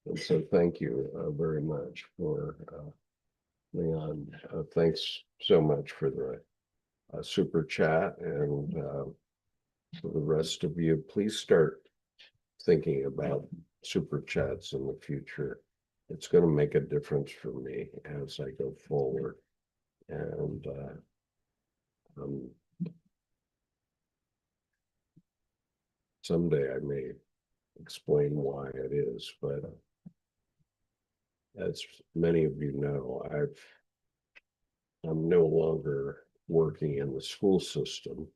And so thank you very much for Leon. Thanks so much for the super chat, and for the rest of you, please start thinking about super chats in the future. It's going to make a difference for me as I go forward. And um, someday I may explain why it is, but as many of you know, I'm no longer working in the school system.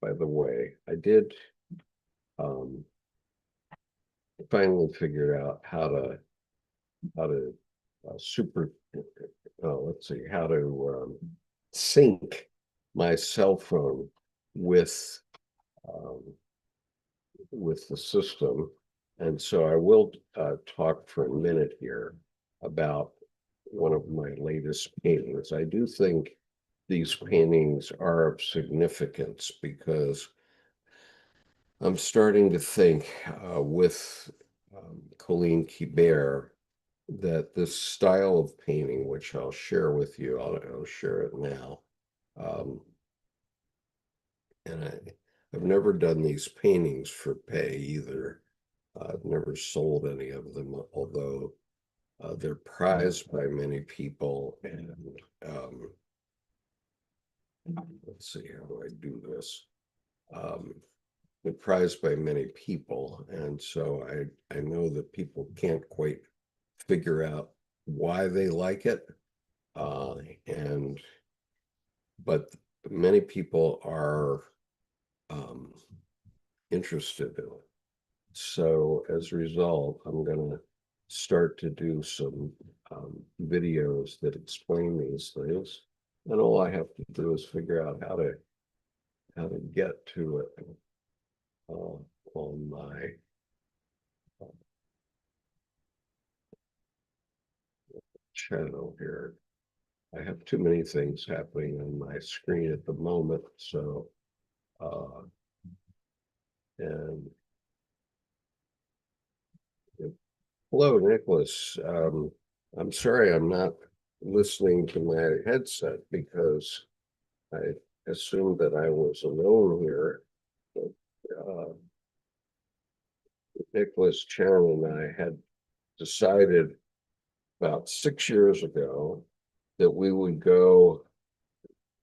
By the way, I did finally figure out how to let's see, how to sync my cell phone with the system. And so I will talk for a minute here about one of my latest paintings. I do think these paintings are of significance because I'm starting to think with Colleen Kibert that this style of painting, which I'll share with you, I'll share it now. And I've never done these paintings for pay either. I've never sold any of them, although they're prized by many people. And let's see, how do I do this? They're prized by many people. And so I know that people can't quite figure out why they like it. But many people are interested in it. So as a result, I'm going to start to do some videos that explain these things. And all I have to do is figure out how to get to it on my channel here. I have too many things happening on my screen at the moment. So, and hello, Nicholas. I'm sorry I'm not listening to my headset because I assumed that I was alone here. But, Nicholas Chan and I had decided about 6 years ago that we would go,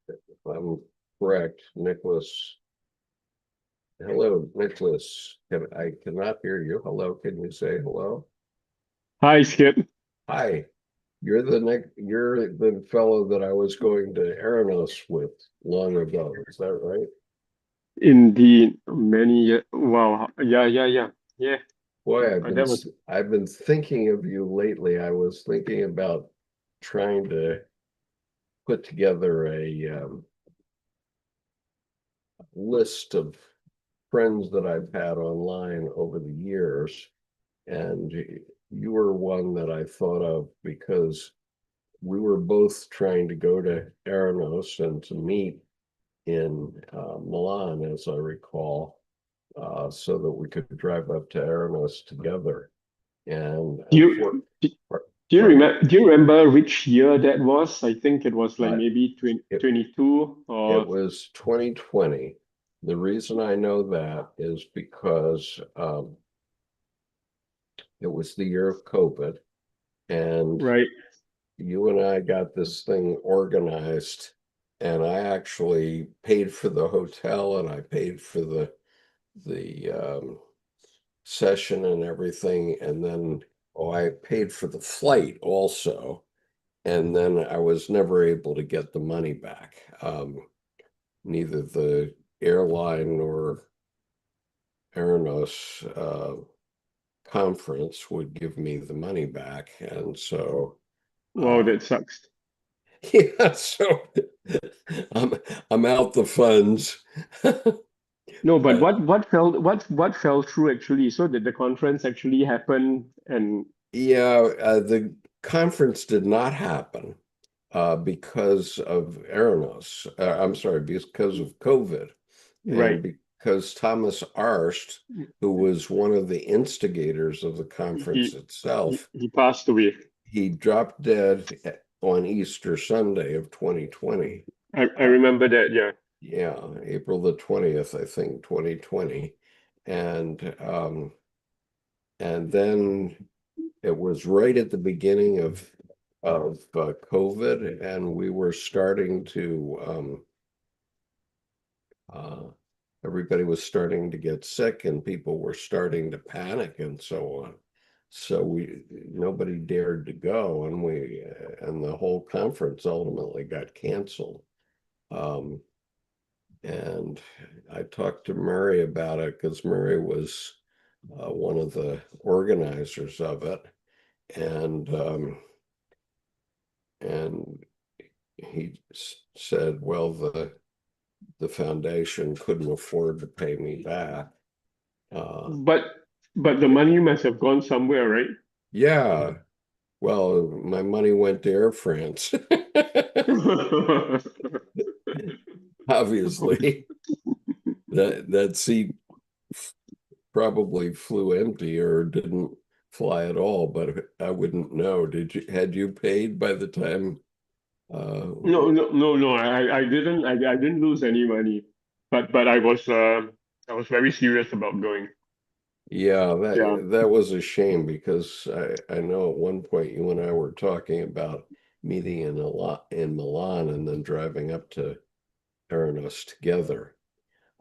if I'm correct, Nicholas. Hello, Nicholas. I cannot hear you. Hello, can you say hello? Hi, Skip. Hi. You're the fellow that I was going to Aranos with long ago. Is that right? Indeed, wow, yeah. Boy, That was I've been thinking of you lately. I was thinking about trying to put together a list of friends that I've had online over the years, and you were one that I thought of because we were both trying to go to Aranos and to meet in Milan, as I recall, so that we could drive up to Aranos together. And do you do you remember which year that was? I think it was like maybe 2022 it or was 2020. The reason I know that is because it was the year of COVID, and right. you and I got this thing organized, and I actually paid for the hotel and I paid for the session and everything, and then I paid for the flight also, and then I was never able to get the money back. Neither the airline nor Aranos conference would give me the money back, and so Wow, that sucks. yeah, so I'm out the funds. No, but what fell through actually, so that the conference actually happened and Yeah, the conference did not happen because of Aranos. I'm sorry, because of COVID, right. and because Thomas Arst, who was one of the instigators of the conference He itself, he passed away. he dropped dead on Easter Sunday of 2020. I remember that, yeah. Yeah, April the 20th, I think, 2020. And then it was right at the beginning of COVID, and we were starting to everybody was starting to get sick and people were starting to panic and so on. So nobody dared to go, and the whole conference ultimately got canceled. And I talked to Murray about it because Murray was one of the organizers of it, and he said, well, the foundation couldn't afford to pay me back. But the money must have gone somewhere, right? Yeah, well, my money went to Air France. Obviously, that seat probably flew empty or didn't fly at all, but I wouldn't know. Had you paid by the time? No. I didn't lose any money, but I was very serious about going. Yeah, Yeah, that was a shame because I know at one point you and I were talking about meeting in Milan and then driving up to Theranos together.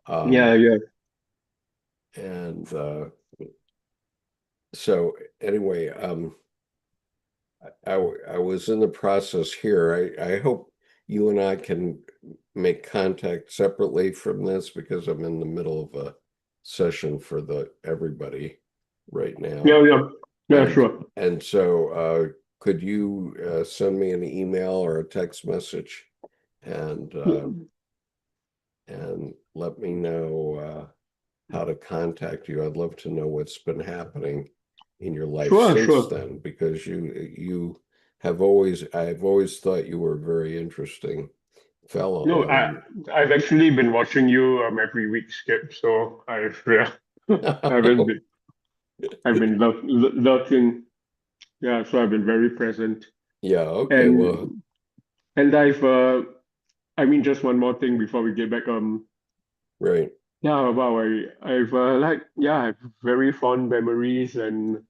yeah, Um, yeah. and so anyway, I was in the process here. I hope you and I can make contact separately from this because I'm in the middle of a session for everybody right now. Yeah, And sure. so could you send me an email or a text message and let me know how to contact you? I'd love to know what's been happening in your life since Sure. then, because I've always thought you were a very interesting No, fellow. I've actually been watching you every week, Skip. So And I've been lurking. Yeah, so I've been very present. yeah, okay, well, And I've I mean, just one more thing before we get back. right. Yeah, wow, I've I have very fond memories, and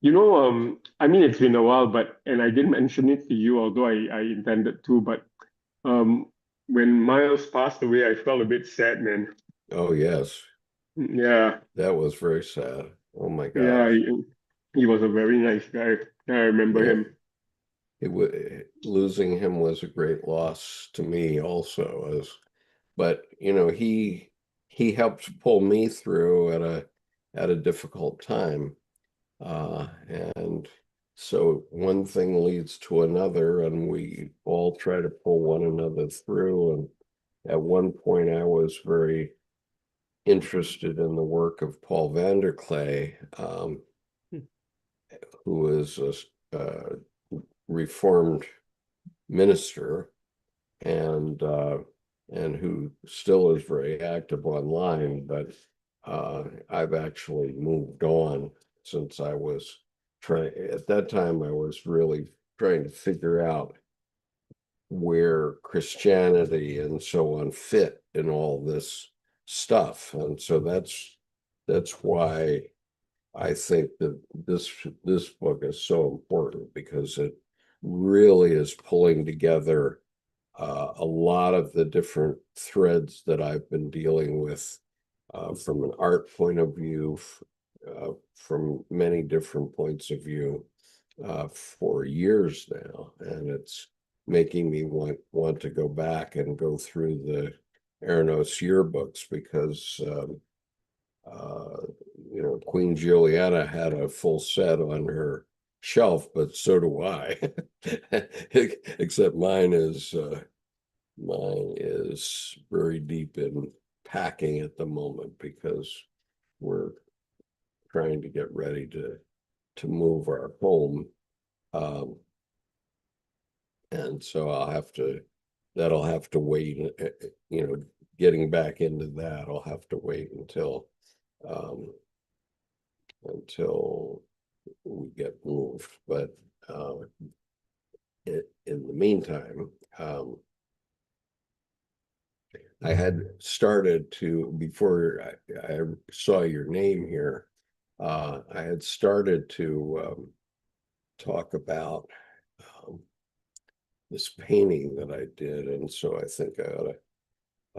I mean, it's been a while, but and I didn't mention it to you, although I intended to, but um when Miles passed away, I felt a bit sad, man. Oh yes, Yeah, that was very sad. Oh my yeah, gosh. he was a very nice guy. I remember Yeah. him. Losing him was a great loss to me also, as but he helped pull me through at a difficult time. And so one thing leads to another, and we all try to pull one another through. And at one point, I was very interested in the work of Paul Vanderklay, who is a Reformed minister and who still is very active online, but I've actually moved on since I was trying. At that time, I was really trying to figure out where Christianity and so on fit in all this stuff, and so that's why I think that this book is so important, because it really is pulling together a lot of the different threads that I've been dealing with from an art point of view, from many different points of view for years now, and it's making me want to go back and go through the Eranos yearbooks because uh, Queen Juliana had a full set on her shelf, but so do I. Except mine is very deep in packing at the moment because we're trying to get ready to move our home. Um, and so that'll have to wait, getting back into that, I'll have to wait um, until we get moved. But in the meantime, I had started to, before I saw your name here, I had started to talk about um, this painting that I did. And so I think I ought to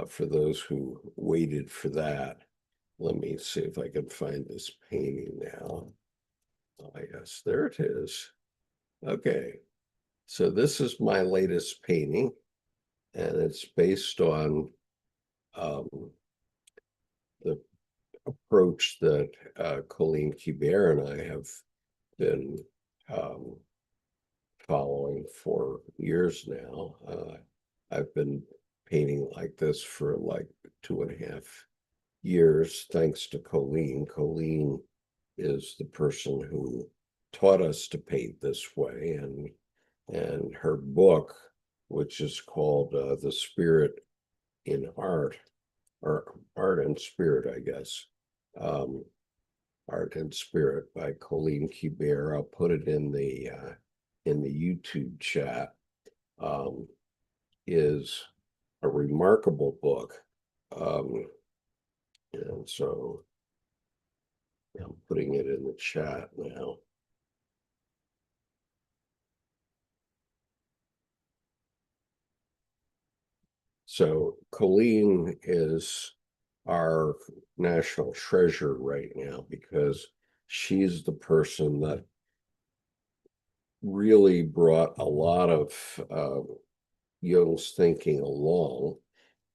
for those who waited for that. Let me see if I can find this painting now. Oh, yes, there it is. Okay, so this is my latest painting, and it's based on the approach that Colleen Kibert and I have been following for years now. I've been painting like this for like 2.5 years, thanks to Colleen. Colleen is the person who taught us to paint this way, and her book, which is called The Spirit in Art, or Art and Spirit, I guess. Art and Spirit by Colleen Kibert. I'll put it in the YouTube chat. Is a remarkable book. And so I'm putting it in the chat now. So Colleen is our national treasure right now because she's the person that really brought a lot of Jung's thinking along,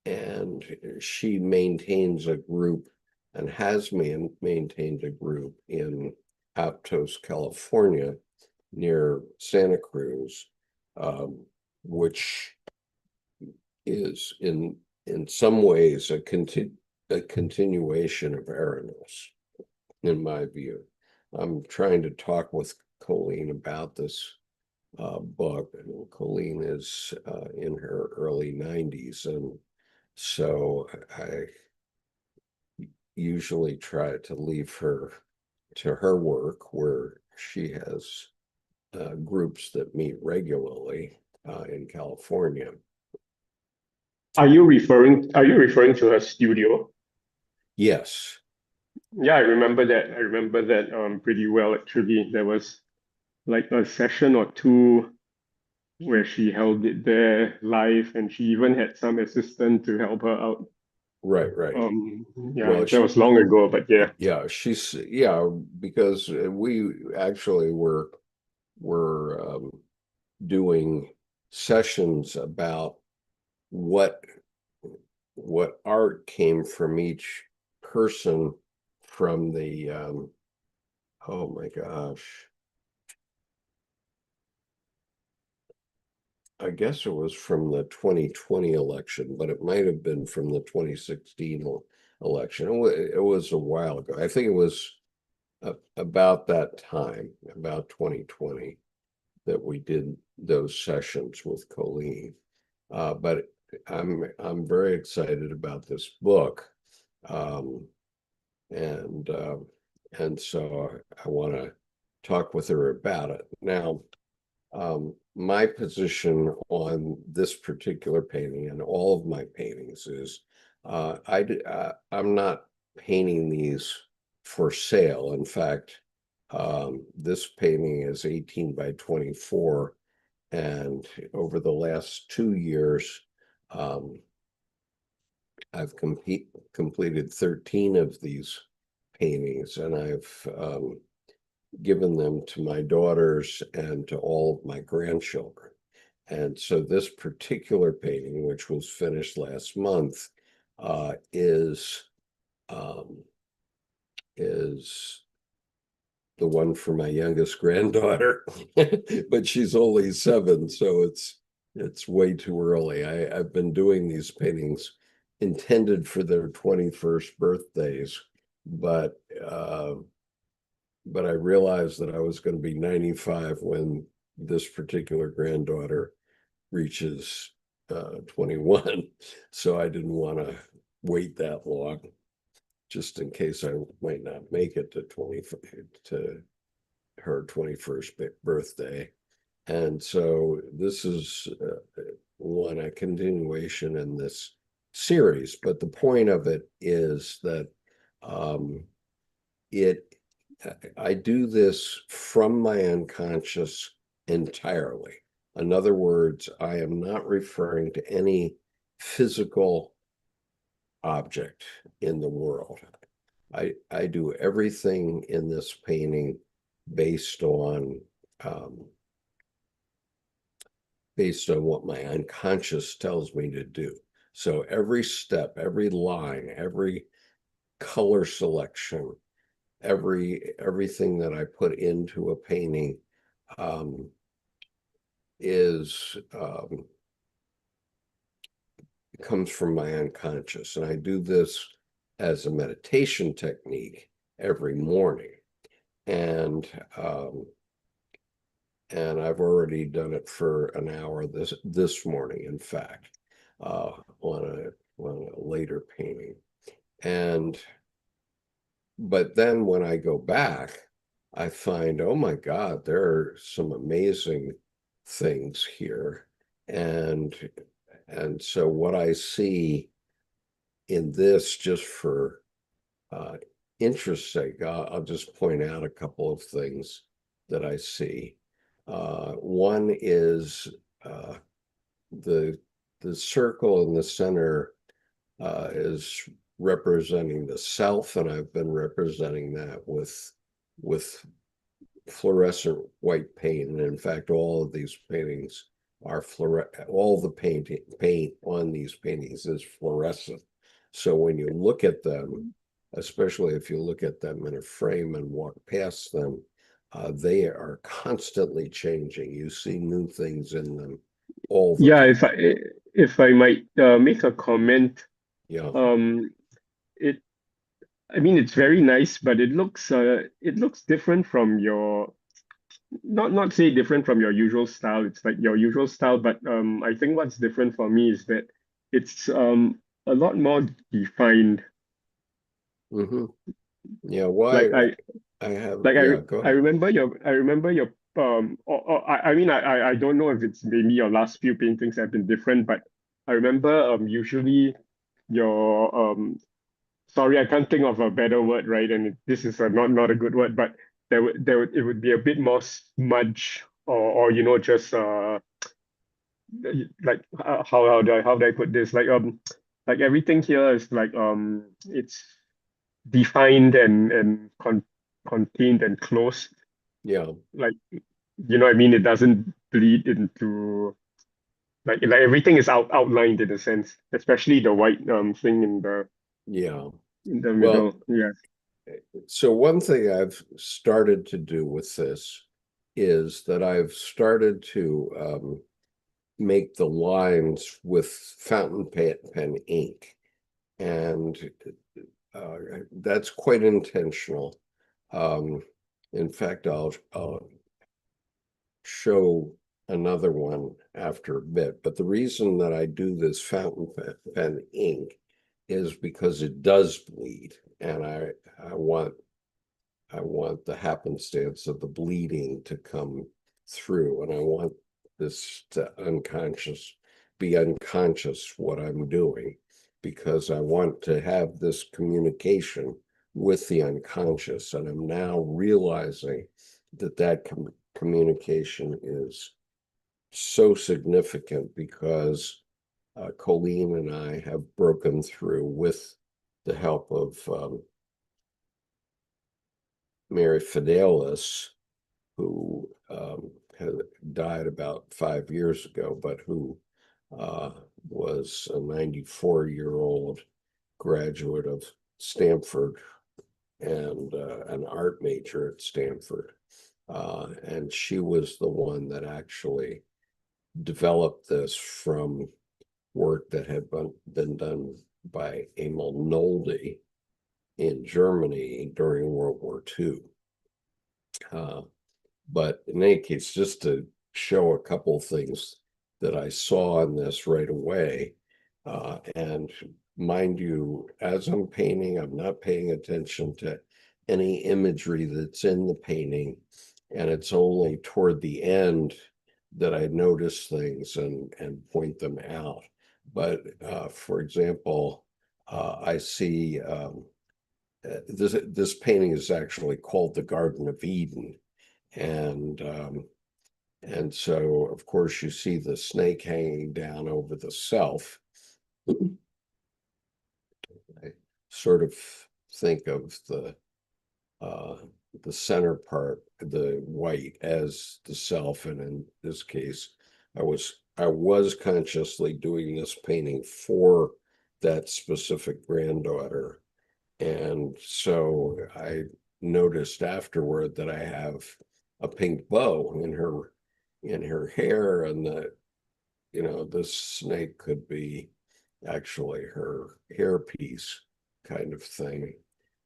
and she maintains a group and has maintained a group in Aptos, California, near Santa Cruz, which is in some ways a continuation of Aranos, in my view. I'm trying to talk with Colleen about this book, and Colleen is in her early 90s, and so I usually try to leave her to her work, where she has groups that meet regularly in California. Are you referring to her studio? Yes. Yeah, I remember that pretty well actually. There was like a session or two where she held it there live, and she even had some assistant to help her out. Right. Yeah, Well, that was long ago, but yeah. Yeah, because we actually were doing sessions about what art came from each person from the oh my gosh, I guess it was from the 2020 election, but it might have been from the 2016 election. It was a while ago. I think it was about that time, about 2020, that we did those sessions with Colleen. But I'm very excited about this book, and so I want to talk with her about it. Now, my position on this particular painting and all of my paintings is I'm not painting these for sale. In fact, this painting is 18 by 24, and over the last 2 years, I've completed 13 of these paintings, and I've given them to my daughters and to all of my grandchildren. And so this particular painting, which was finished last month, is the one for my youngest granddaughter, but she's only 7, so it's way too early. I've been doing these paintings intended for their 21st birthdays, but I realized that I was going to be 95 when this particular granddaughter reaches 21. So I didn't want to wait that long, just in case I might not make it to her 21st birthday. And so this is a continuation in this series. But the point of it is that I do this from my unconscious entirely. In other words, I am not referring to any physical object in the world. I do everything in this painting based on what my unconscious tells me to do. So every step, every line, every color selection, everything that I put into a painting comes from my unconscious. And I do this as a meditation technique every morning. And I've already done it for an hour this morning, in fact, on a later painting. But then when I go back, I find, oh my God, there are some amazing things here. And so what I see in this, just for interest's sake, I'll just point out a couple of things that I see. One is the circle in the center is representing the self, and I've been representing that with fluorescent white paint. And in fact, all of these paintings are all the paint on these paintings is fluorescent. So when you look at them, especially if you look at them in a frame and walk past them, they are constantly changing. You see new things in them all the Yeah, time. if I might make a comment, Yeah. it I mean it's very nice, but it looks different from your not say different from your usual style. It's like your usual style, but I think what's different for me is that it's a lot more defined. Mm-hmm. Yeah. Why? Like I Yeah, go I ahead. remember your or I mean I don't know if it's maybe your last few paintings have been different, but I remember usually your sorry, I can't think of a better word, right? And this is not a good word, but it would be a bit more smudge, or just like how do I put this? Like everything here is like it's defined and contained and closed. Yeah. Like what I mean? It doesn't bleed into like everything is outlined in a sense, especially the white thing Yeah. in the Well, middle. Yeah. so one thing I've started to do with this is that I've started to make the lines with fountain pen ink. And that's quite intentional. In fact, I'll show another one after a bit. But the reason that I do this fountain pen ink is because it does bleed, and I want the happenstance of the bleeding to come through, and I want this to be unconscious what I'm doing, because I want to have this communication with the unconscious. And I'm now realizing that communication is so significant, because Colleen and I have broken through with the help of Mary Fidelis, who had died about 5 years ago, but who was a 94-year-old graduate of Stanford and an art major at Stanford. And she was the one that actually developed this from work that had been done by Emil Nolde in Germany during World War II. But in any case, just to show a couple things that I saw in this right away. And mind you, as I'm painting, I'm not paying attention to any imagery that's in the painting. And it's only toward the end that I notice things and point them out. But for example, I see this painting is actually called the Garden of Eden. And so, of course, you see the snake hanging down over the self. sort of think of the center part, the white, as the self, and in this case, I was consciously doing this painting for that specific granddaughter. And so I noticed afterward that I have a pink bow in her hair, and that, this snake could be actually her hairpiece kind of thing.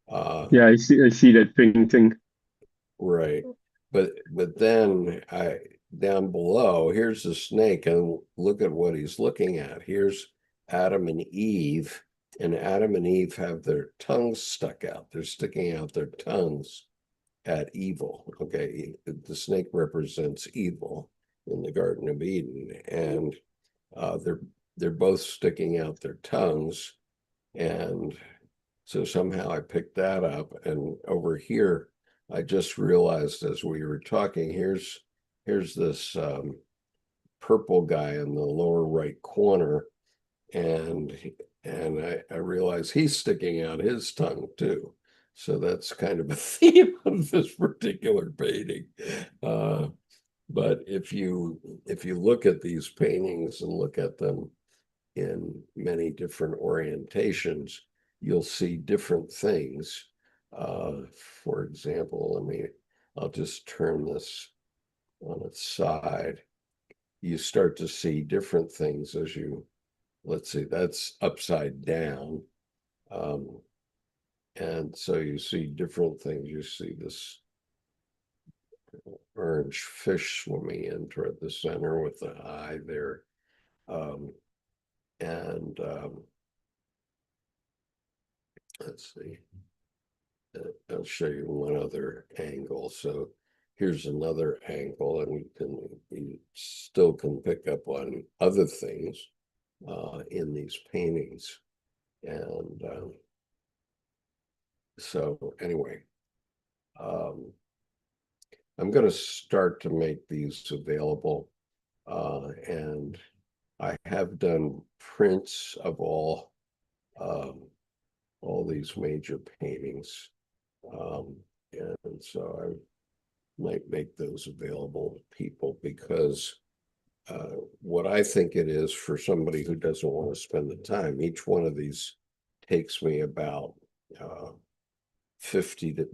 Yeah, I see that painting. Right. But then down below, here's the snake, and look at what he's looking at. Here's Adam and Eve, and Adam and Eve have their tongues stuck out. They're sticking out their tongues at evil. Okay. The snake represents evil in the Garden of Eden, and they're both sticking out their tongues. And so somehow I picked that up, and over here, I just realized as we were talking, here's this purple guy in the lower right corner, and I realized he's sticking out his tongue too. So that's kind of a theme of this particular painting. But if you look at these paintings and look at them in many different orientations, you'll see different things. For example, I'll just turn this on its side. You start to see different things as let's see, that's upside down. And so you see different things. You see this orange fish swimming in toward the center with the eye there. And let's see. I'll show you one other angle. So here's another angle, and you still can pick up on other things in these paintings. And so anyway, I'm going to start to make these available, and I have done prints of all these major paintings. And so I might make those available to people, because what I think it is for somebody who doesn't want to spend the time, each one of these takes me about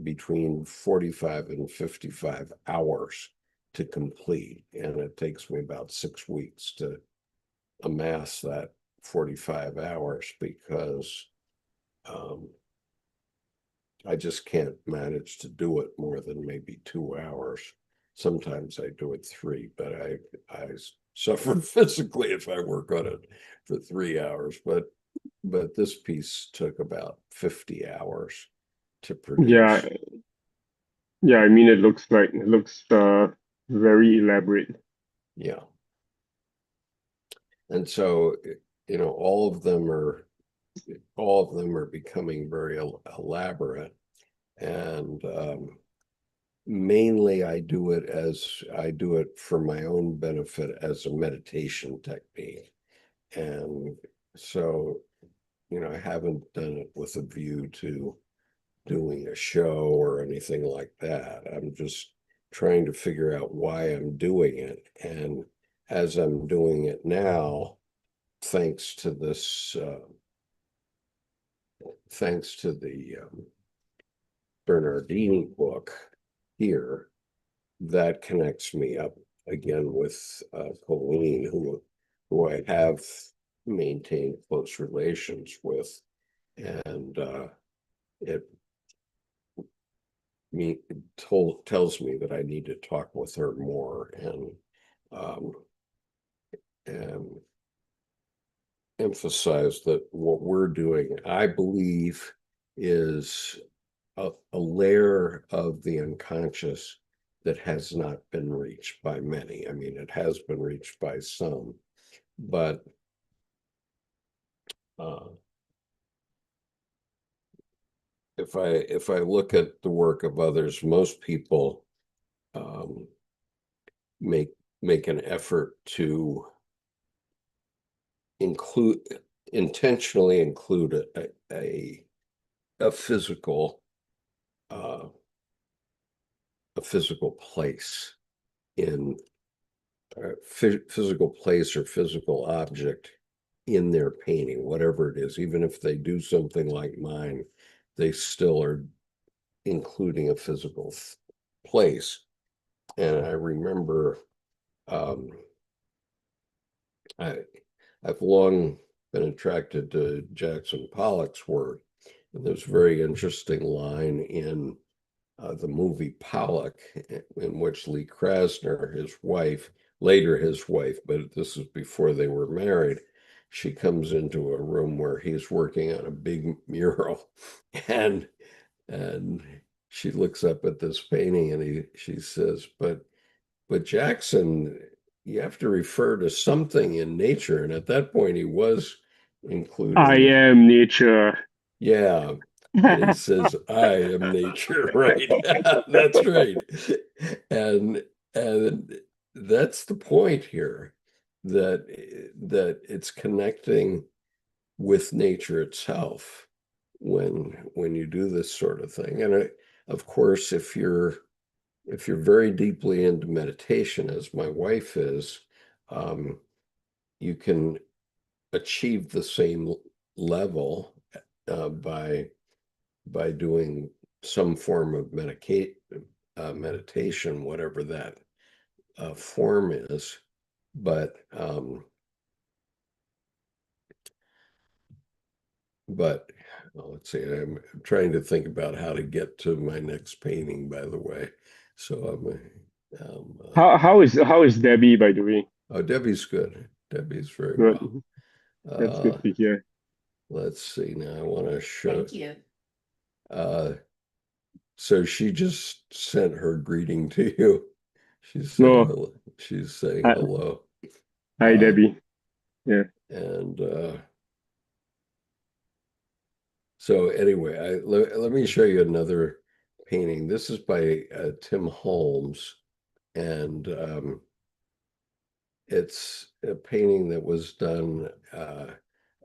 between 45 and 55 hours to complete. And it takes me about 6 weeks to amass that 45 hours, because I just can't manage to do it more than maybe 2 hours. Sometimes I do it 3, but I suffer physically if I work on it for 3 hours. But this piece took about 50 hours to Yeah, produce. yeah. I mean, it looks very elaborate. Yeah. And so, all of them are becoming very elaborate. And mainly I do it for my own benefit as a meditation technique. And so, I haven't done it with a view to doing a show or anything like that. I'm just trying to figure out why I'm doing it. And as I'm doing it now, thanks to this, thanks to the Bernardini book here, that connects me up again with Colleen, who I have maintained close relations with, and it tells me that I need to talk with her more, um, and emphasize that what we're doing, I believe, is a layer of the unconscious that has not been reached by many. I mean, it has been reached by some, but if I look at the work of others, most people make an effort to intentionally include a a physical uh, place in physical place or physical object in their painting, whatever it is. Even if they do something like mine, they still are including a physical place. And I remember um, I've long been attracted to Jackson Pollock's work. And there's a very interesting line in the movie Pollock, in which Lee Krasner, his wife, later his wife, but this is before they were married, she comes into a room where he's working on a big mural, and and she looks up at this painting, and she says, but Jackson, you have to refer to something in nature. And at that point, he was I including, am nature. yeah. And he says, I am nature, right? That's right. And and that's the point here, that it's connecting with nature itself when you do this sort of thing. And of course, if you're very deeply into meditation, as my wife is, um, you can achieve the same level by doing some form of meditation, whatever that form is. But let's see, I'm trying to think about how to get to my next painting, by the way. So How is Debbie, by the way? oh, Debbie's good. Debbie's very Good. well. That's Uh, good to hear. let's see now. I want to show. Thank you. Uh, so she just sent her greeting to you. She's saying No, hello. She's saying hi, hello. hi Uh, Debbie. Yeah. and so anyway, let me show you another painting. This is by Tim Holmes, and it's a painting that was done.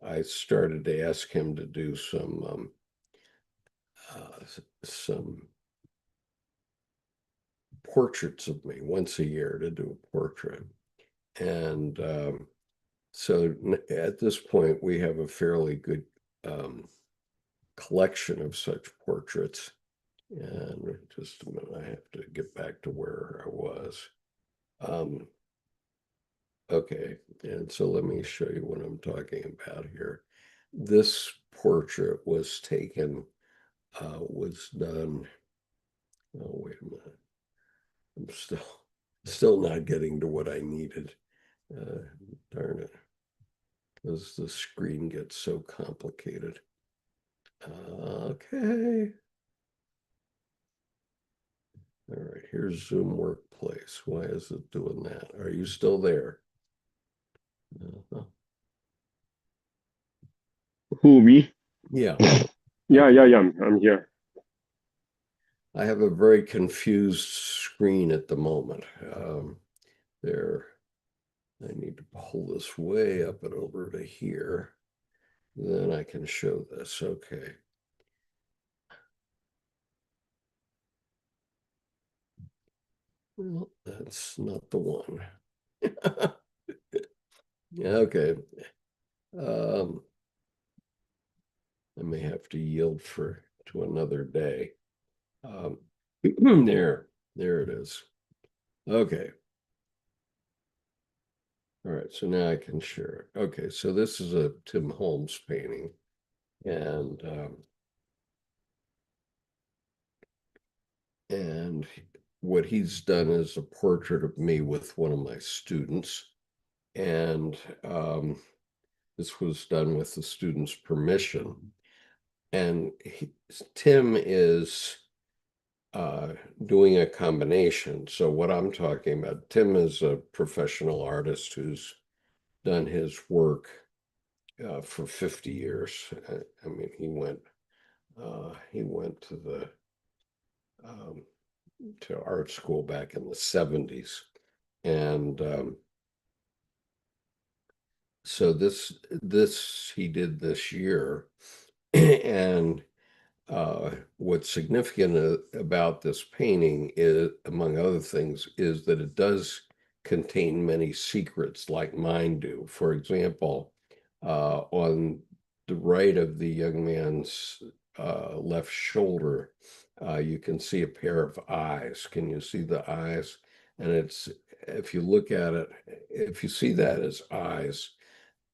I started to ask him to do some portraits of me once a year, to do a portrait. And so at this point, we have a fairly good collection of such portraits. And just a minute, I have to get back to where I was. Okay, and so let me show you what I'm talking about here. This portrait was was done. Oh, wait a minute. I'm still not getting to what I needed. Darn it. Because the screen gets so complicated. Okay. All right, here's Zoom Workplace. Why is it doing that? Are you still there? Uh-huh. Who, me? Yeah, Yeah, yeah, okay. yeah. I'm here. I have a very confused screen at the moment. There, I need to pull this way up and over to here. Then I can show this. Okay. Well, that's not the one. Okay. Um, I may have to yield to another day. Um, there it is. Okay. All right. So now I can share it. Okay. So this is a Tim Holmes painting, and and what he's done is a portrait of me with one of my students, and this was done with the student's permission. And Tim is doing a combination. So what I'm talking about, Tim is a professional artist who's done his work for 50 years. I mean, he went um, to art school back in the 70s, and so this he did this year, and what's significant about this painting is, among other things, is that it does contain many secrets like mine do. For example, on the right of the young man's left shoulder, you can see a pair of eyes. Can you see the eyes? And it's, if you look at it, if you see that as eyes,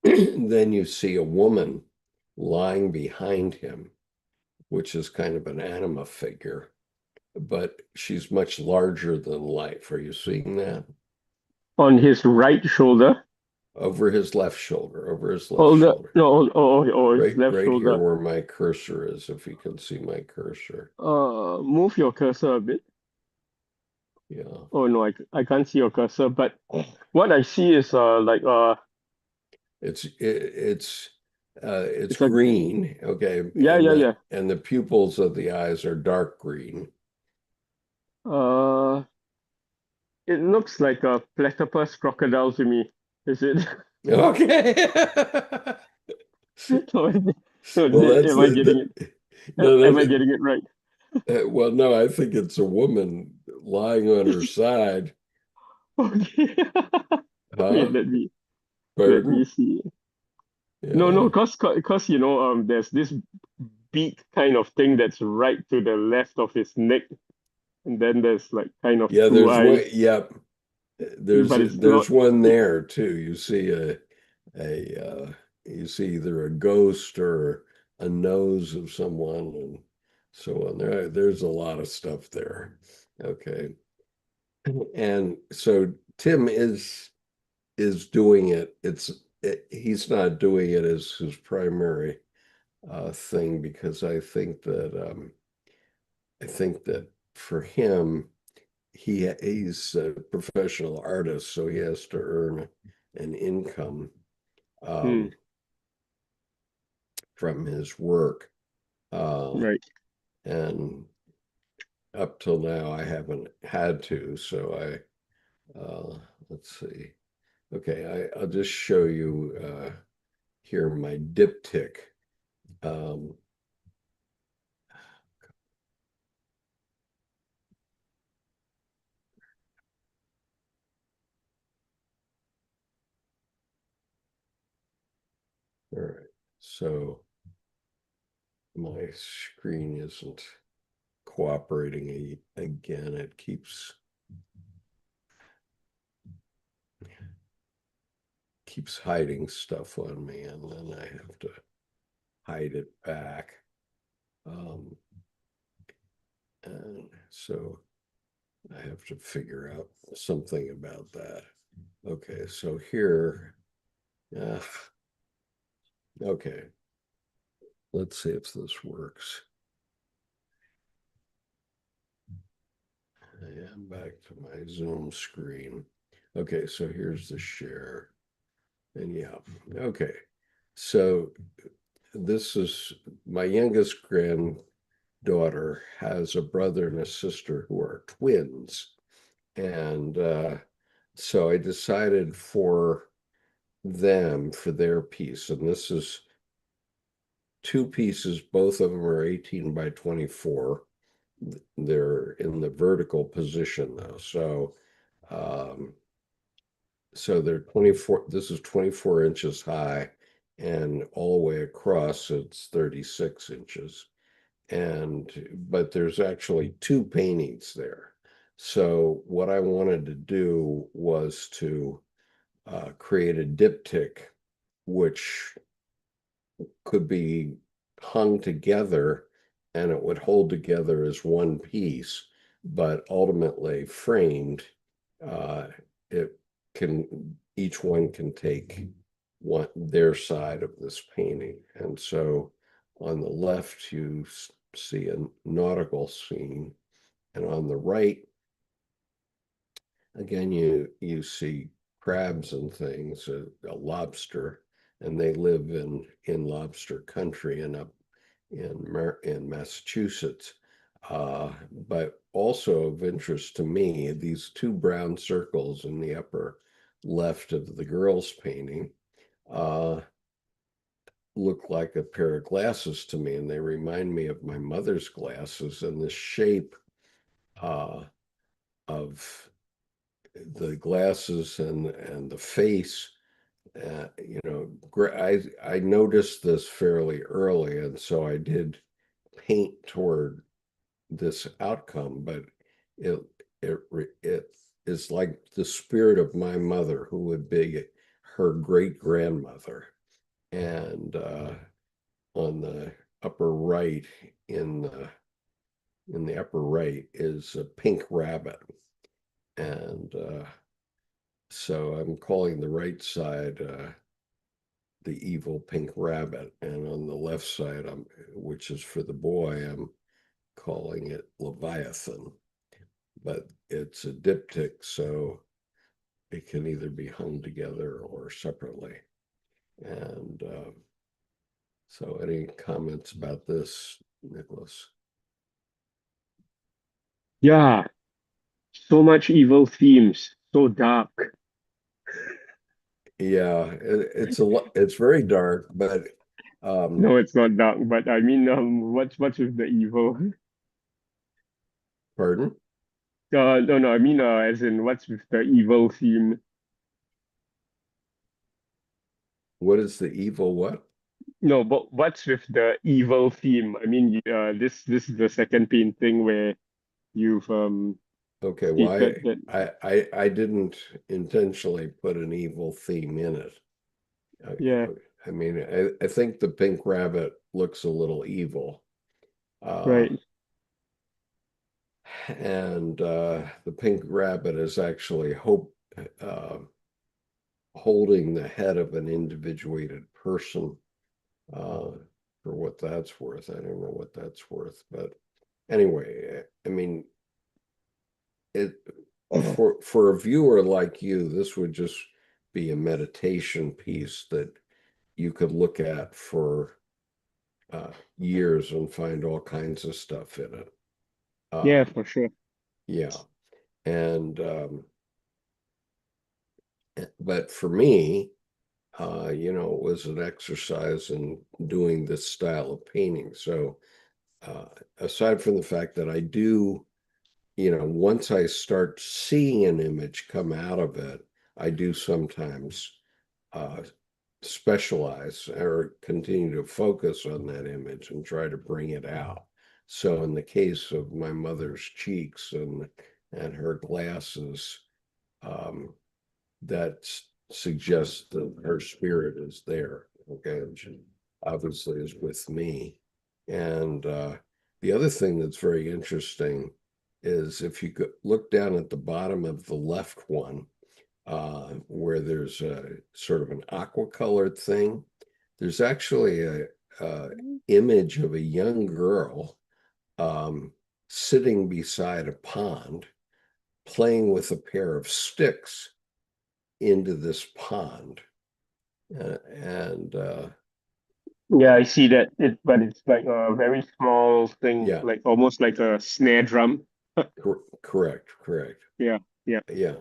then you see a woman lying behind him, which is kind of an anima figure, but she's much larger than life. Are you seeing that? On his right shoulder. Over his left shoulder, over his left Oh, shoulder. no, his Right, left right here shoulder. where my cursor is, if you can see my cursor. Move your cursor a bit. Yeah. Oh no, I can't see your cursor, but what I see is It's it's a green, okay, yeah, yeah, yeah. and the pupils of the eyes are dark green. Uh, it looks like a platypus crocodile to me. Is it? Okay. No, no, Well, that's am I getting it? no, Am I getting it right? well, no, I think it's a woman lying on her side. Okay. Wait, Huh? let me Pardon? see. No, no, Yeah. cause there's this beak kind of thing that's right to the left of his neck, and then there's like kind of Yeah, two there's one. eyes, Yep. but it's not. There's one It, there too. You see you see either a ghost or a nose of someone and so on. There's a lot of stuff there. Okay. And so Tim is doing it. He's not doing it as his primary thing because I think that for him he's a professional artist, so he has to earn an income hmm, um, from his work. Uh, right. and up till now, I haven't had to. So let's see. Okay, I'll just show you here my diptych. Um, all right, so my screen isn't cooperating again. It keeps hiding stuff on me, and then I have to hide it back. Um, and so I have to figure out something about that. Okay, so here, uh, okay, let's see if this works. I am back to my Zoom screen. Okay, so here's the share. And yeah, okay. So this is my youngest granddaughter has a brother and a sister who are twins. And so I decided for them, for their piece, and this is two pieces, both of them are 18 by 24. They're in the vertical position though. Um, so they're 24, this is 24 inches high, and all the way across it's 36 inches. But there's actually two paintings there. So what I wanted to do was to create a diptych, which could be hung together and it would hold together as one piece, but ultimately framed. Uh, it can, each one can take one their side of this painting. And so on the left, you see a nautical scene, and on the right, again, you see crabs and things, a lobster, and they live in lobster country and up in Massachusetts. But also of interest to me, these two brown circles in the upper left of the girl's painting, uh, look like a pair of glasses to me, and they remind me of my mother's glasses, and the shape of the glasses and the face. You know, I noticed this fairly early, and so I did paint toward this outcome, but it it is like the spirit of my mother, who would be her great grandmother, and on the upper right in the upper right is a pink rabbit, and so I'm calling the right side the evil pink rabbit, and on the left side, which is for the boy, I'm calling it Leviathan. But it's a diptych, so it can either be hung together or separately. And so, any comments about this, Nicholas? Yeah, so much evil themes, so dark. Yeah, it's very dark, but No, it's not dark, but I mean, what's with the evil? pardon? No, I mean, as in, what's with the evil theme? What is the evil what? No, but what's with the evil theme? I mean, this is the second painting where you've Okay, stated why? that. I didn't intentionally put an evil theme in it. Yeah, I mean, I think the pink rabbit looks a little evil. Uh, right. and the pink rabbit is actually uh, holding the head of an individuated person, uh, for what that's worth. I don't know what that's worth, but anyway, I mean, it for a viewer like you, this would just be a meditation piece that you could look at for years and find all kinds of stuff in it. Yeah, Um, for sure. yeah, and but for me, it was an exercise in doing this style of painting. So, uh, aside from the fact that I do, once I start seeing an image come out of it, I do sometimes uh, specialize or continue to focus on that image and try to bring it out. So, in the case of my mother's cheeks and her glasses, um, that suggests that her spirit is there. Okay, and she obviously is with me. And the other thing that's very interesting is if you look down at the bottom of the left one, where there's a sort of an aqua colored thing, there's actually a image of a young girl um, sitting beside a pond playing with a pair of sticks into this pond. And Yeah, I see that. But it's like a very small thing, yeah, like almost like a snare drum. correct, correct. Yeah, yeah, Yeah.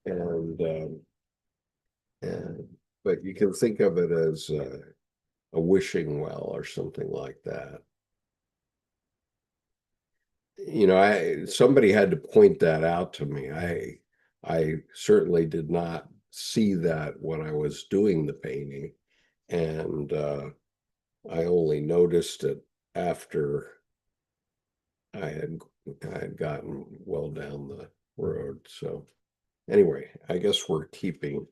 And but you can think of it as a wishing well or something like that. Somebody had to point that out to me. I certainly did not see that when I was doing the painting, and I only noticed it after I had I had gotten well down the road. So anyway, I guess we're keeping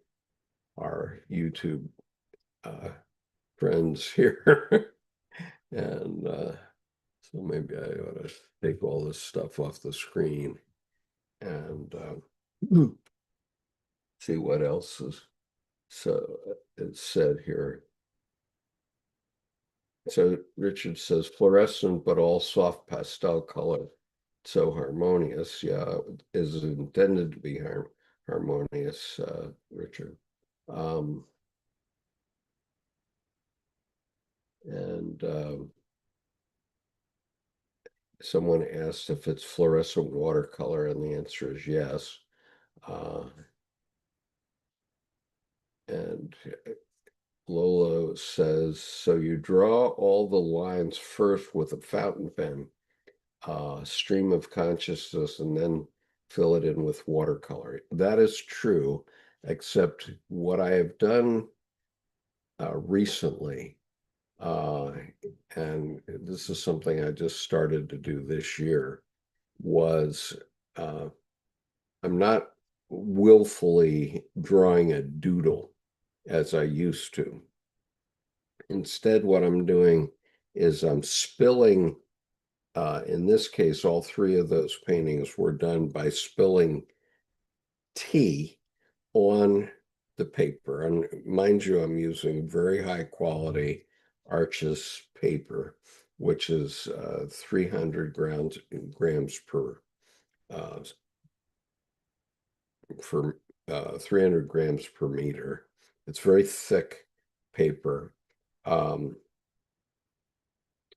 our YouTube uh, friends here, and so maybe I ought to take all this stuff off the screen and see what else is. So it's said here. So Richard says fluorescent, but all soft pastel color. So harmonious. Yeah, is intended to be harmonious, Richard. Um, and someone asked if it's fluorescent watercolor, and the answer is yes. And Lola says, so you draw all the lines first with a fountain pen, stream of consciousness, and then fill it in with watercolor. That is true, except what I have done recently, and this is something I just started to do this year, was I'm not willfully drawing a doodle as I used to. Instead, what I'm doing is I'm spilling, in this case, all three of those paintings were done by spilling tea on the paper. And mind you, I'm using very high quality Arches paper, which is 300 grams per uh, for 300 grams per meter. It's very thick paper. Um,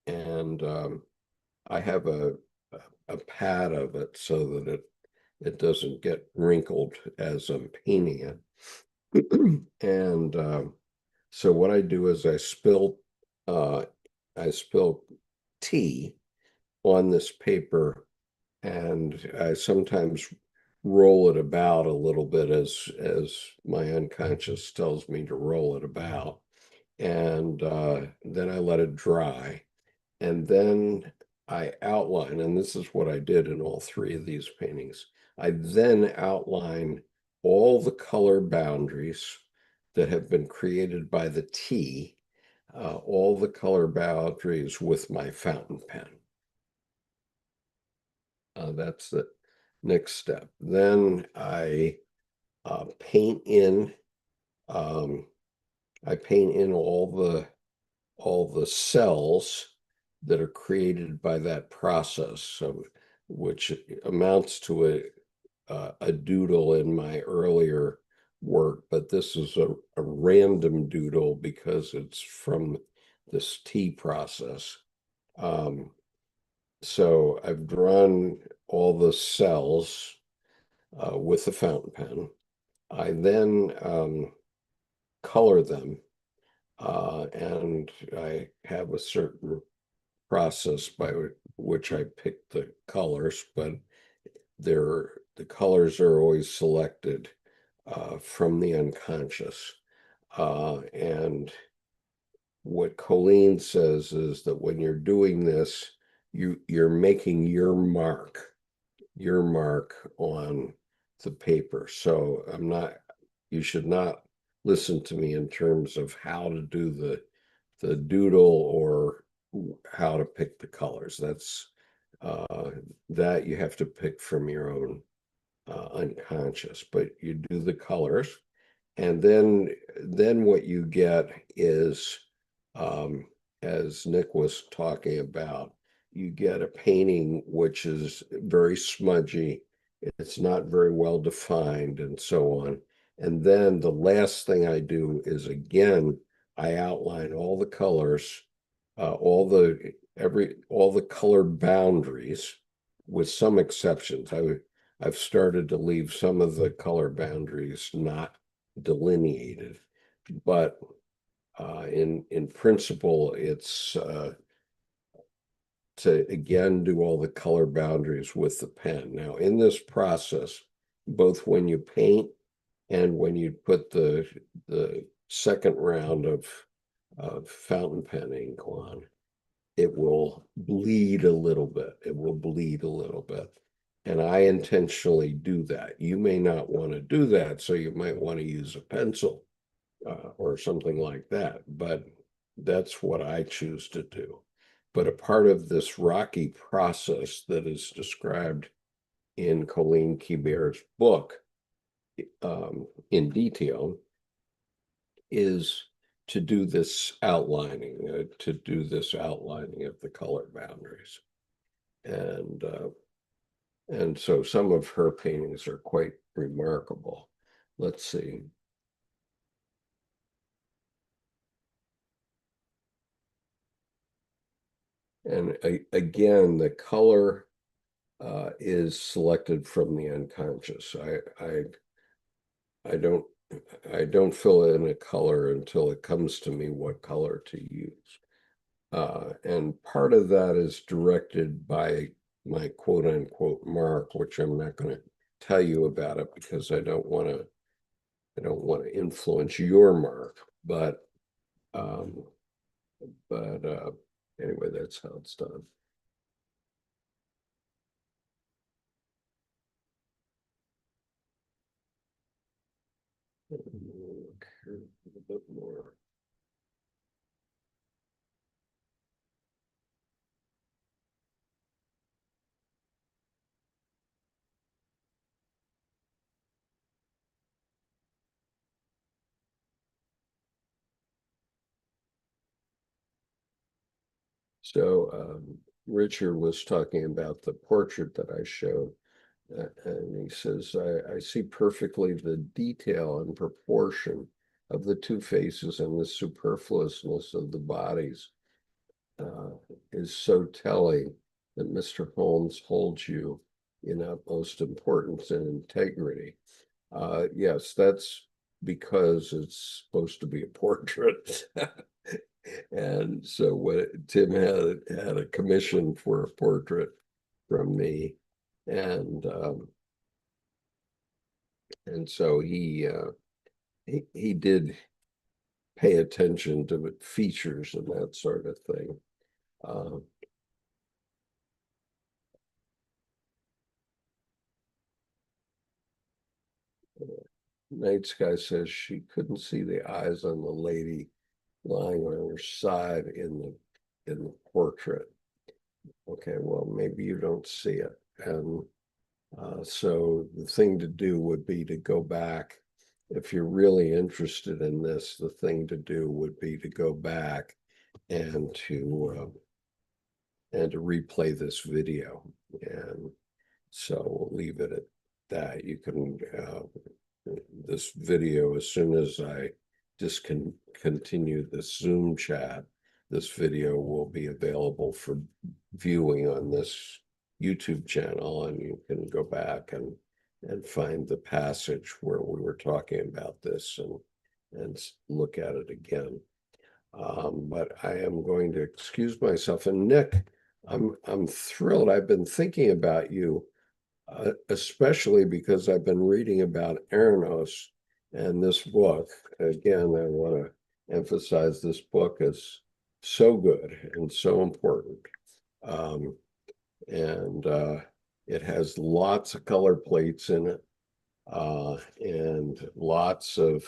and I have a pad of it so that it doesn't get wrinkled as I'm painting it. And so what I do is I spill tea on this paper, and I sometimes roll it about a little bit as my unconscious tells me to roll it about. And then I let it dry. And then I outline, and this is what I did in all three of these paintings. I then outline all the color boundaries that have been created by the tea, all the color boundaries with my fountain pen. That's the next step. Then I paint in. I paint in all the cells that are created by that process, so which amounts to a doodle in my earlier work, but this is a random doodle because it's from this tea process. So I've drawn all the cells with the fountain pen. I then color them, and I have a certain process by which I pick the colors, but the colors are always selected from the unconscious. And what Colleen says is that when you're doing this, you're making your mark on the paper. So you should not listen to me in terms of how to do the doodle or how to pick the colors. That's that you have to pick from your own unconscious, but you do the colors, and then what you get is, as Nick was talking about, you get a painting which is very smudgy. It's not very well defined, and so on. And then the last thing I do is, again, I outline all the colors, all the color boundaries, with some exceptions. I've started to leave some of the color boundaries not delineated, but in principle, it's to again do all the color boundaries with the pen. Now, in this process, both when you paint and when you put the second round of fountain pen ink on, it will bleed a little bit. It will bleed a little bit. And I intentionally do that. You may not want to do that, so you might want to use a pencil or something like that. But that's what I choose to do. But a part of this rocky process that is described in Colleen Kibert's book in detail is to do this outlining, of the color boundaries. And so some of her paintings are quite remarkable. Let's see. And again, the color is selected from the unconscious. I don't I don't fill in a color until it comes to me what color to use. And part of that is directed by my quote unquote mark, which I'm not going to tell you about it because I don't want to influence your mark, but anyway, that's how it's done. Look here a little bit more. So Richard was talking about the portrait that I showed, and he says, I see perfectly the detail and proportion of the two faces, and the superfluousness of the bodies is so telling that Mr. Holmes holds you in utmost importance and integrity. Yes, that's because it's supposed to be a portrait. And so what Tim had a commission for a portrait from me, and so he did pay attention to features and that sort of thing. Night Sky says she couldn't see the eyes on the lady lying on her side in the portrait. Okay, well, maybe you don't see it. And so the thing to do would be to go back. If you're really interested in this, the thing to do would be to go back and to replay this video. And so we'll leave it at that. You can this video, as soon as I discontinue the Zoom chat, this video will be available for viewing on this YouTube channel, and you can go back and find the passage where we were talking about this and look at it again. But I am going to excuse myself. And Nick, I'm thrilled. I've been thinking about you, especially because I've been reading about Eranos and this book. Again, I want to emphasize this book is so good and so important. And it has lots of color plates in it, and lots of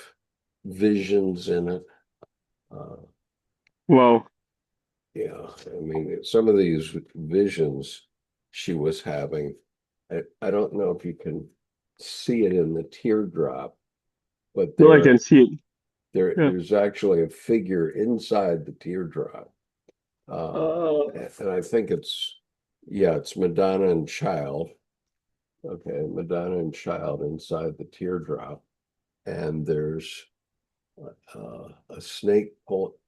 visions in it. Wow. Yeah, I mean, some of these visions she was having, I don't know if you can see it in the teardrop, but No, I can see it. Yeah. there's actually a figure inside the teardrop. And I think it's Madonna and Child. Okay, Madonna and Child inside the teardrop. And there's a snake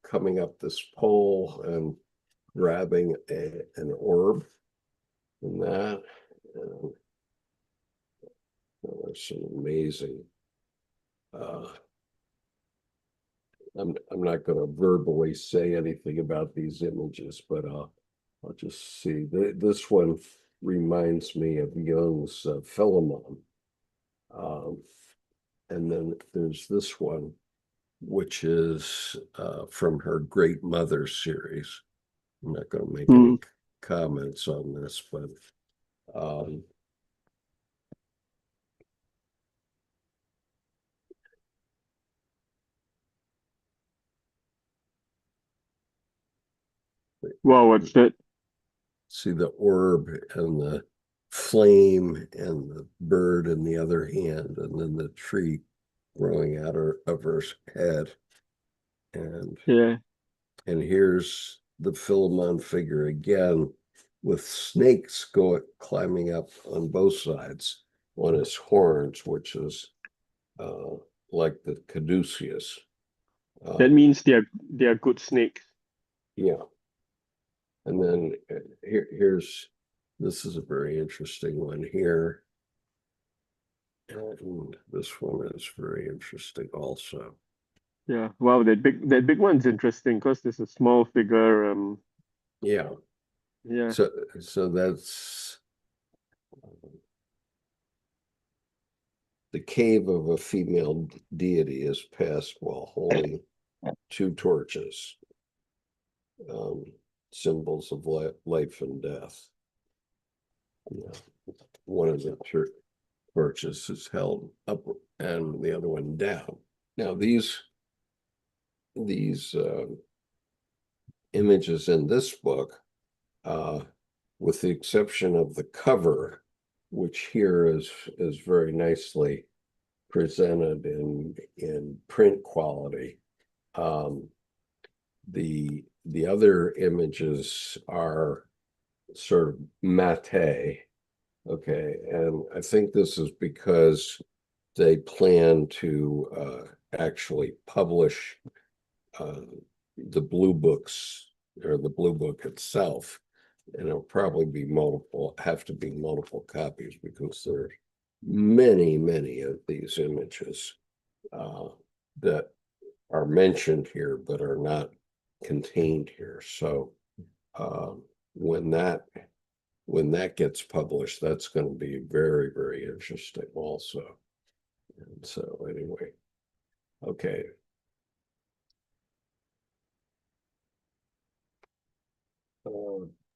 coming up this pole and grabbing an orb in that. And there's some amazing. I'm not going to verbally say anything about these images, but I'll just see. This one reminds me of Jung's Philemon. And then there's this one, which is from her Great Mother series. I'm not going to make any comments on this, but wow, what's that? see the orb and the flame and the bird in the other hand, and then the tree growing out of her head. And Yeah. And here's the Philemon figure again, with snakes climbing up on both sides on his horns, which is like the caduceus. That means they are good snakes. Yeah. And then this is a very interesting one here. And this one is very interesting also. Yeah. Wow, that big one's interesting because there's a small figure. Yeah. Yeah. So that's the cave of a female deity is passed while holding two torches, um, symbols of life and death. Yeah. One of the torches is held up and the other one down. Now these images in this book, with the exception of the cover, which here is very nicely presented in print quality. The other images are sort of matte, okay, and I think this is because they plan to actually publish the blue books or the blue book itself, and it'll probably be have to be multiple copies because there are many of these images that are mentioned here but are not contained here. So when that gets published, that's going to be very interesting also. And so anyway, okay.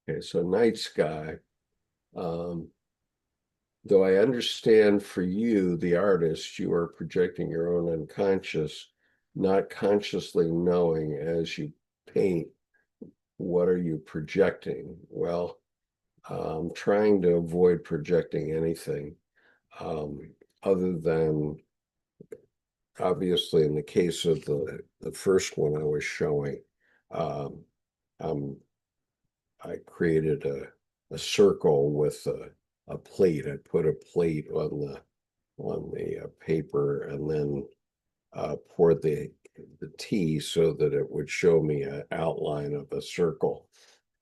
Okay, so night sky. Though I understand for you, the artist, you are projecting your own unconscious, not consciously knowing as you paint, what are you projecting? Well, I'm trying to avoid projecting anything other than, obviously, in the case of the first one I was showing, um, I created a circle with a plate. I put a plate on the paper and then poured the tea so that it would show me an outline of a circle.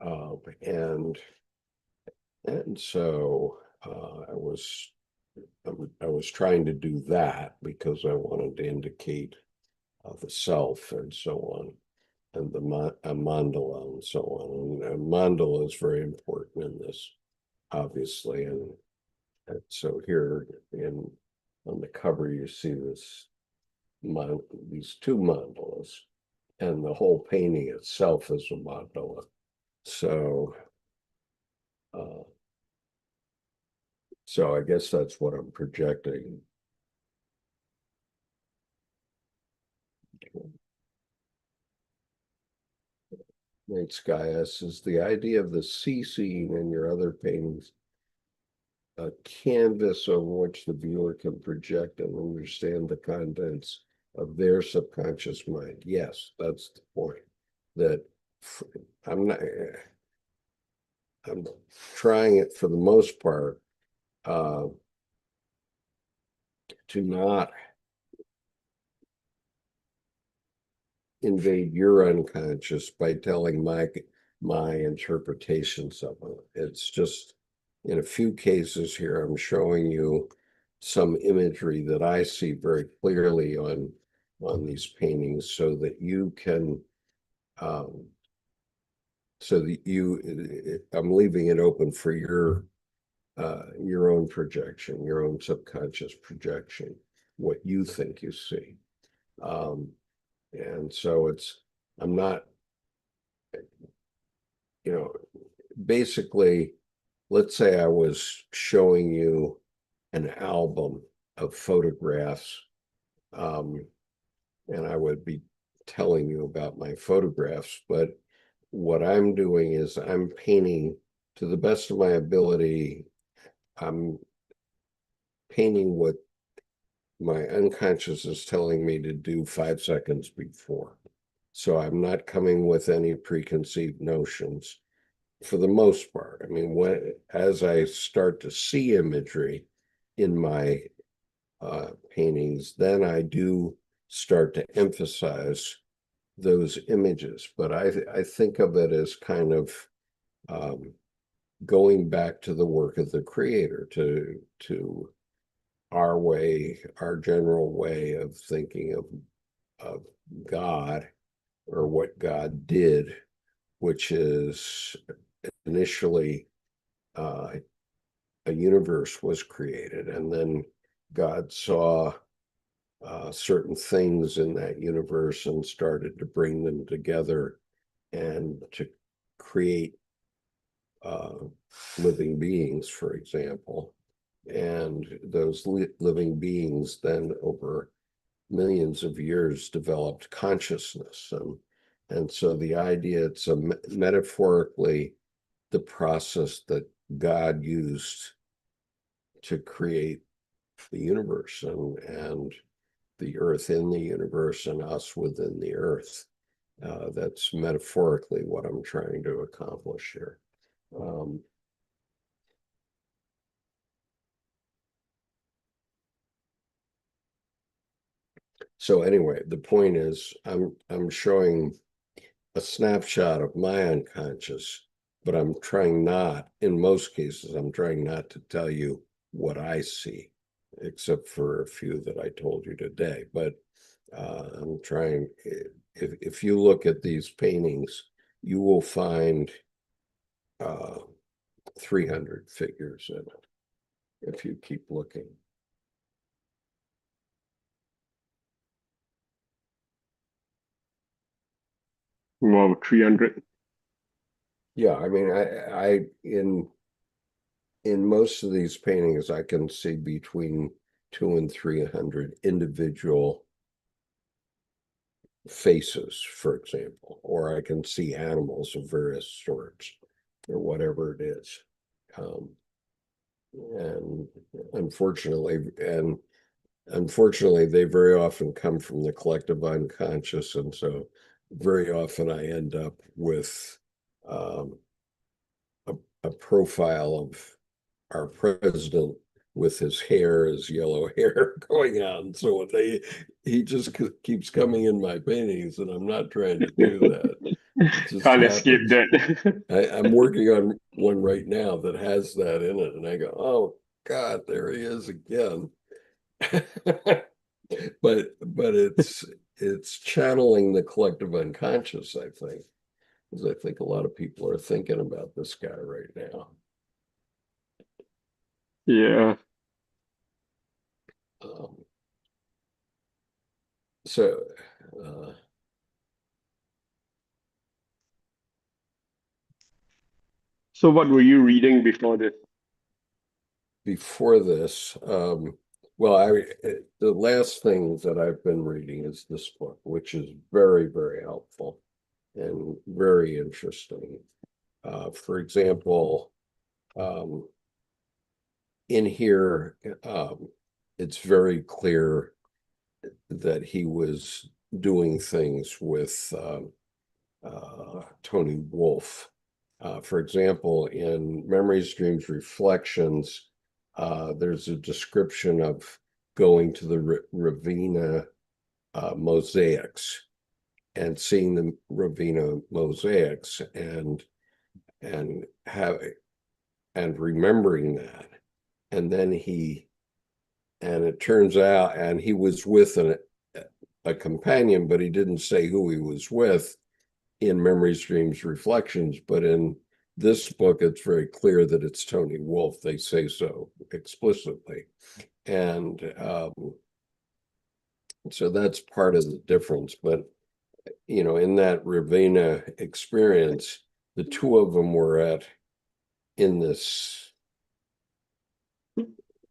And so I was trying to do that because I wanted to indicate the self and so on, and a mandala and so on. And a mandala is very important in this, obviously. And so here on the cover, you see these two mandalas, and the whole painting itself is a mandala. So, so I guess that's what I'm projecting. Night Sky is the idea of the sea scene in your other paintings, a canvas on which the viewer can project and understand the contents of their subconscious mind. Yes, that's the point. That I'm not. I'm trying it for the most part to not invade your unconscious by telling my interpretations of it. It's just in a few cases here, I'm showing you some imagery that I see very clearly on these paintings, so that you can, I'm leaving it open for your own projection, your own subconscious projection, what you think you see. And so I'm not, basically, let's say I was showing you an album of photographs, and I would be telling you about my photographs, but what I'm doing is I'm painting to the best of my ability. I'm painting what my unconscious is telling me to do 5 seconds before. So I'm not coming with any preconceived notions for the most part. I mean, as I start to see imagery in my paintings, then I do start to emphasize those images. But I think of it as kind of going back to the work of the creator to our way, our general way of thinking of God or what God did, which is initially a universe was created, and then God saw certain things in that universe and started to bring them together and to create living beings, for example. And those living beings then over millions of years developed consciousness. And so the idea, it's metaphorically the process that God used to create the universe and the earth in the universe and us within the earth. That's metaphorically what I'm trying to accomplish here. So anyway, the point is I'm showing a snapshot of my unconscious, but I'm trying not, in most cases, I'm trying not to tell you what I see, except for a few that I told you today. But I'm trying, if you look at these paintings, you will find 300 figures in it, if you keep looking. Wow, 300. Yeah, I mean, I in most of these paintings, I can see between 200 and 300 individual faces, for example, or I can see animals of various sorts, or whatever it is. And unfortunately, they very often come from the collective unconscious, and so very often I end up with um, a profile of our president with his hair, his yellow hair going on. So he just keeps coming in my paintings, and I'm not trying to do that. It just Can't escape happens. that. I'm working on one right now that has that in it, and I go, oh God, there he is again. But it's channeling the collective unconscious, I think, because I think a lot of people are thinking about this guy right now. Yeah. Um, so uh, So what were you reading before this? before this, well, the last thing that I've been reading is this book, which is very, very helpful and very interesting. For example, in here, it's very clear that he was doing things with Tony Wolff. For example, in Memories, Dreams, Reflections, there's a description of going to the Ravenna mosaics and seeing the Ravenna mosaics and having and remembering that. And then it turns out, and he was with a companion, but he didn't say who he was with in Memories, Dreams, Reflections. But in this book, it's very clear that it's Tony Wolff. They say so explicitly. And so that's part of the difference. But, in that Ravenna experience, the two of them were in this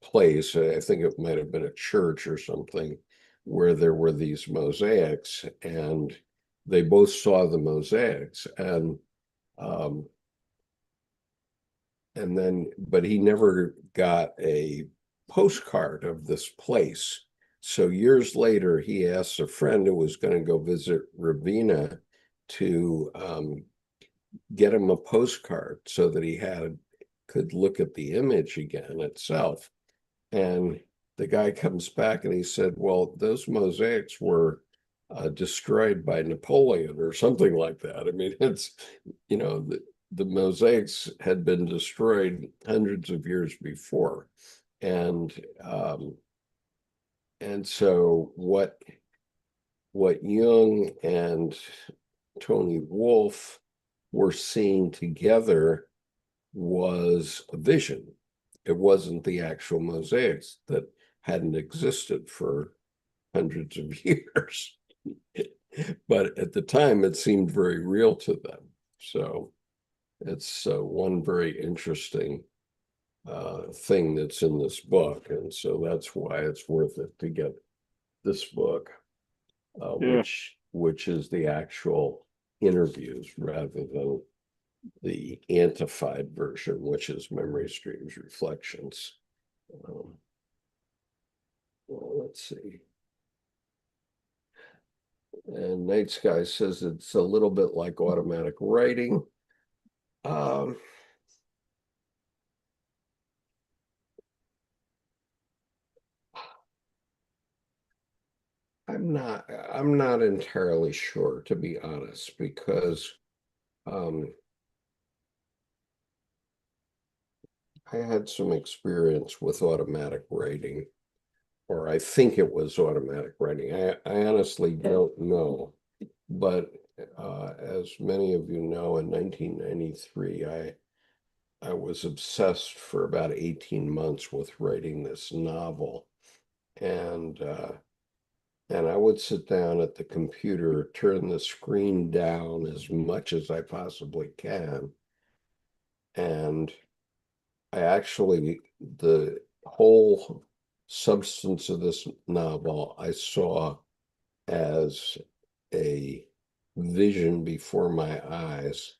place, I think it might have been a church or something, where there were these mosaics, and they both saw the mosaics, um, and then, but he never got a postcard of this place. So years later, he asked a friend who was going to go visit Ravenna to get him a postcard so that he could look at the image again itself. And the guy comes back and he said, well, those mosaics were destroyed by Napoleon or something like that. I mean, it's, the mosaics had been destroyed hundreds of years before. And and so what Jung and Tony Wolfe were seeing together was a vision. It wasn't the actual mosaics that hadn't existed for hundreds of years. But at the time, it seemed very real to them. So it's one very interesting thing that's in this book. And so that's why it's worth it to get this book, Yeah. which is the actual interviews rather than the amplified version, which is Memory Streams Reflections. Well, let's see. And Night Sky says it's a little bit like automatic writing. I'm not entirely sure, to be honest, because I had some experience with automatic writing, or I think it was automatic writing. I honestly don't know. But as many of you know, in 1993, I was obsessed for about 18 months with writing this novel. And I would sit down at the computer, turn the screen down as much as I possibly can. And the whole substance of this novel I saw as a vision before my eyes.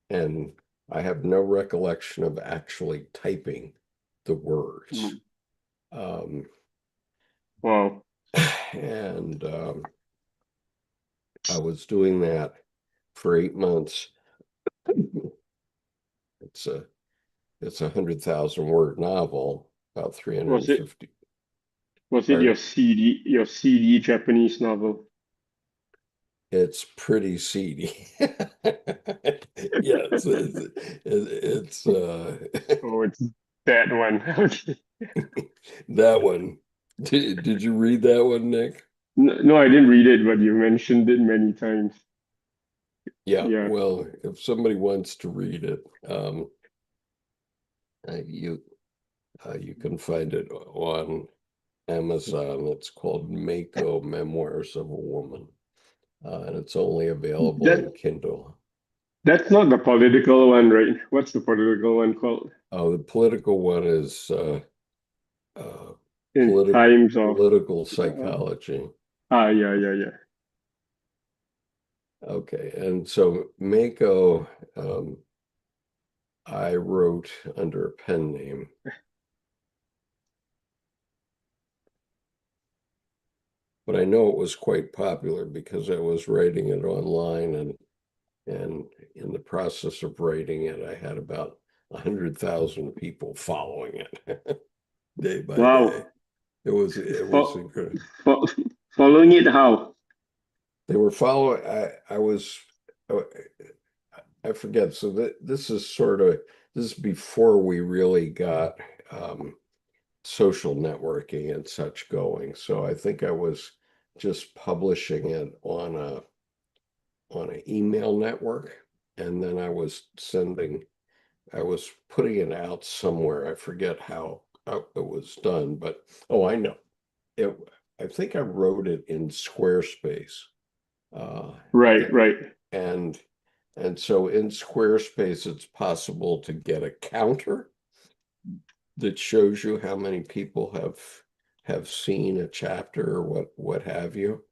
And I have no recollection of actually typing the words. Wow. And I was doing that for 8 months. It's a 100,000 word novel, about Was it 350. your Pardon? CD Japanese novel? It's pretty seedy. Yes, it's Oh, it's that one. Okay. that one. Did you read that one, Nick? No, I didn't read it, but you mentioned it many times. Yeah, Yeah. well, if somebody wants to read it, you can find it on Amazon. It's called Mako Memoirs of a Woman, and it's only available in That Kindle. that's not the political one, right? What's the political one called? Oh, the political one is uh, In times of political uh, psychology. yeah. Okay, and so Mako, I wrote under a pen name. But I know it was quite popular because I was writing it online, and in the process of writing it, I had about 100,000 people following it day by day. Wow. It was Fo incredible. fo Following it how? They were following. uh, I forget. So this is this is before we really got social networking and such going. So I think I was just publishing it on an email network, and then I was putting it out somewhere. I forget how it was done, but oh, I know it. I think I wrote it in Squarespace, uh, Right, right. and so in Squarespace, it's possible to get a counter that shows you how many people have seen a chapter or what have you.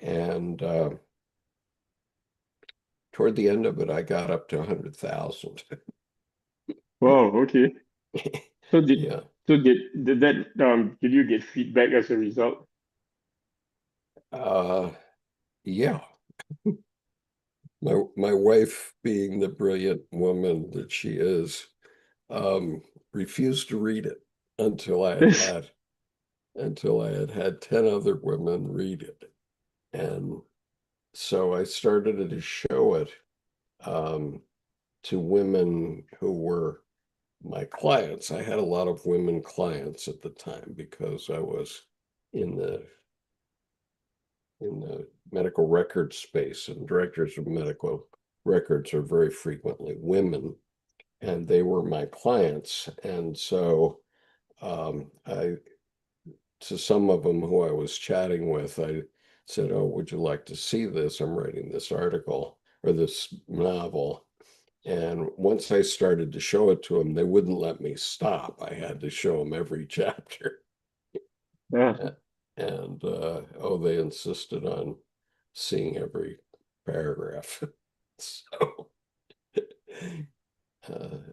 And toward the end of it, I got up to 100,000. Wow, okay. So Yeah. did you get feedback as a result? Uh, yeah. My wife, being the brilliant woman that she is, um, refused to read it until I had 10 other women read it. And so I started to show it um, to women who were my clients. I had a lot of women clients at the time because I was in the medical record space, and directors of medical records are very frequently women, and they were my clients. And so I, to some of them who I was chatting with, I said, "Oh, would you like to see this? I'm writing this article or this novel." And once I started to show it to them, they wouldn't let me stop. I had to show them every chapter. Yeah. And oh, they insisted on seeing every paragraph. So,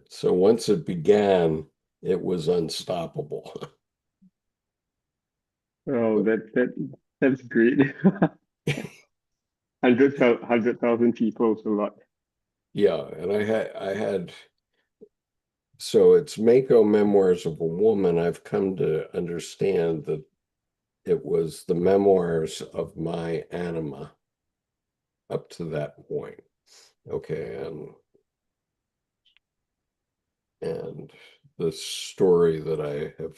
so once it began, it was unstoppable. Oh, that's great. 100,000 people is a lot. Yeah, and I had so it's Mako Memoirs of a Woman. I've come to understand that it was the memoirs of my anima up to that point. Okay, and the story that I have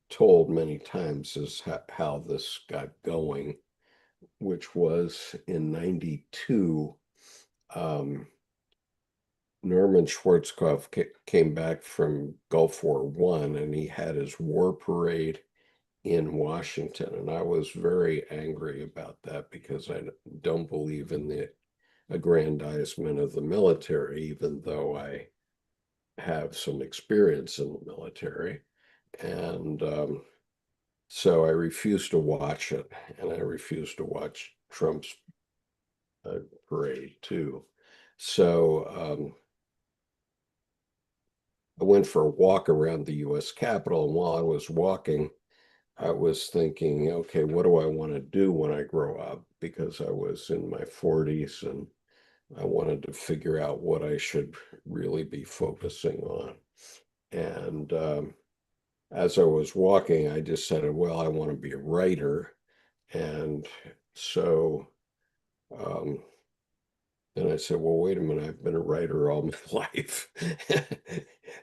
told many times is how this got going, which was in 92. Norman Schwarzkopf came back from Gulf War One, and he had his war parade in Washington. And I was very angry about that because I don't believe in the aggrandizement of the military, even though I have some experience in the military. And so I refused to watch it, and I refused to watch Trump's parade too. So I went for a walk around the U.S. Capitol, and while I was walking, I was thinking, okay, what do I want to do when I grow up? Because I was in my 40s and I wanted to figure out what I should really be focusing on. And as I was walking, I decided, well, I want to be a writer. And so um, then I said, well, wait a minute, I've been a writer all my life,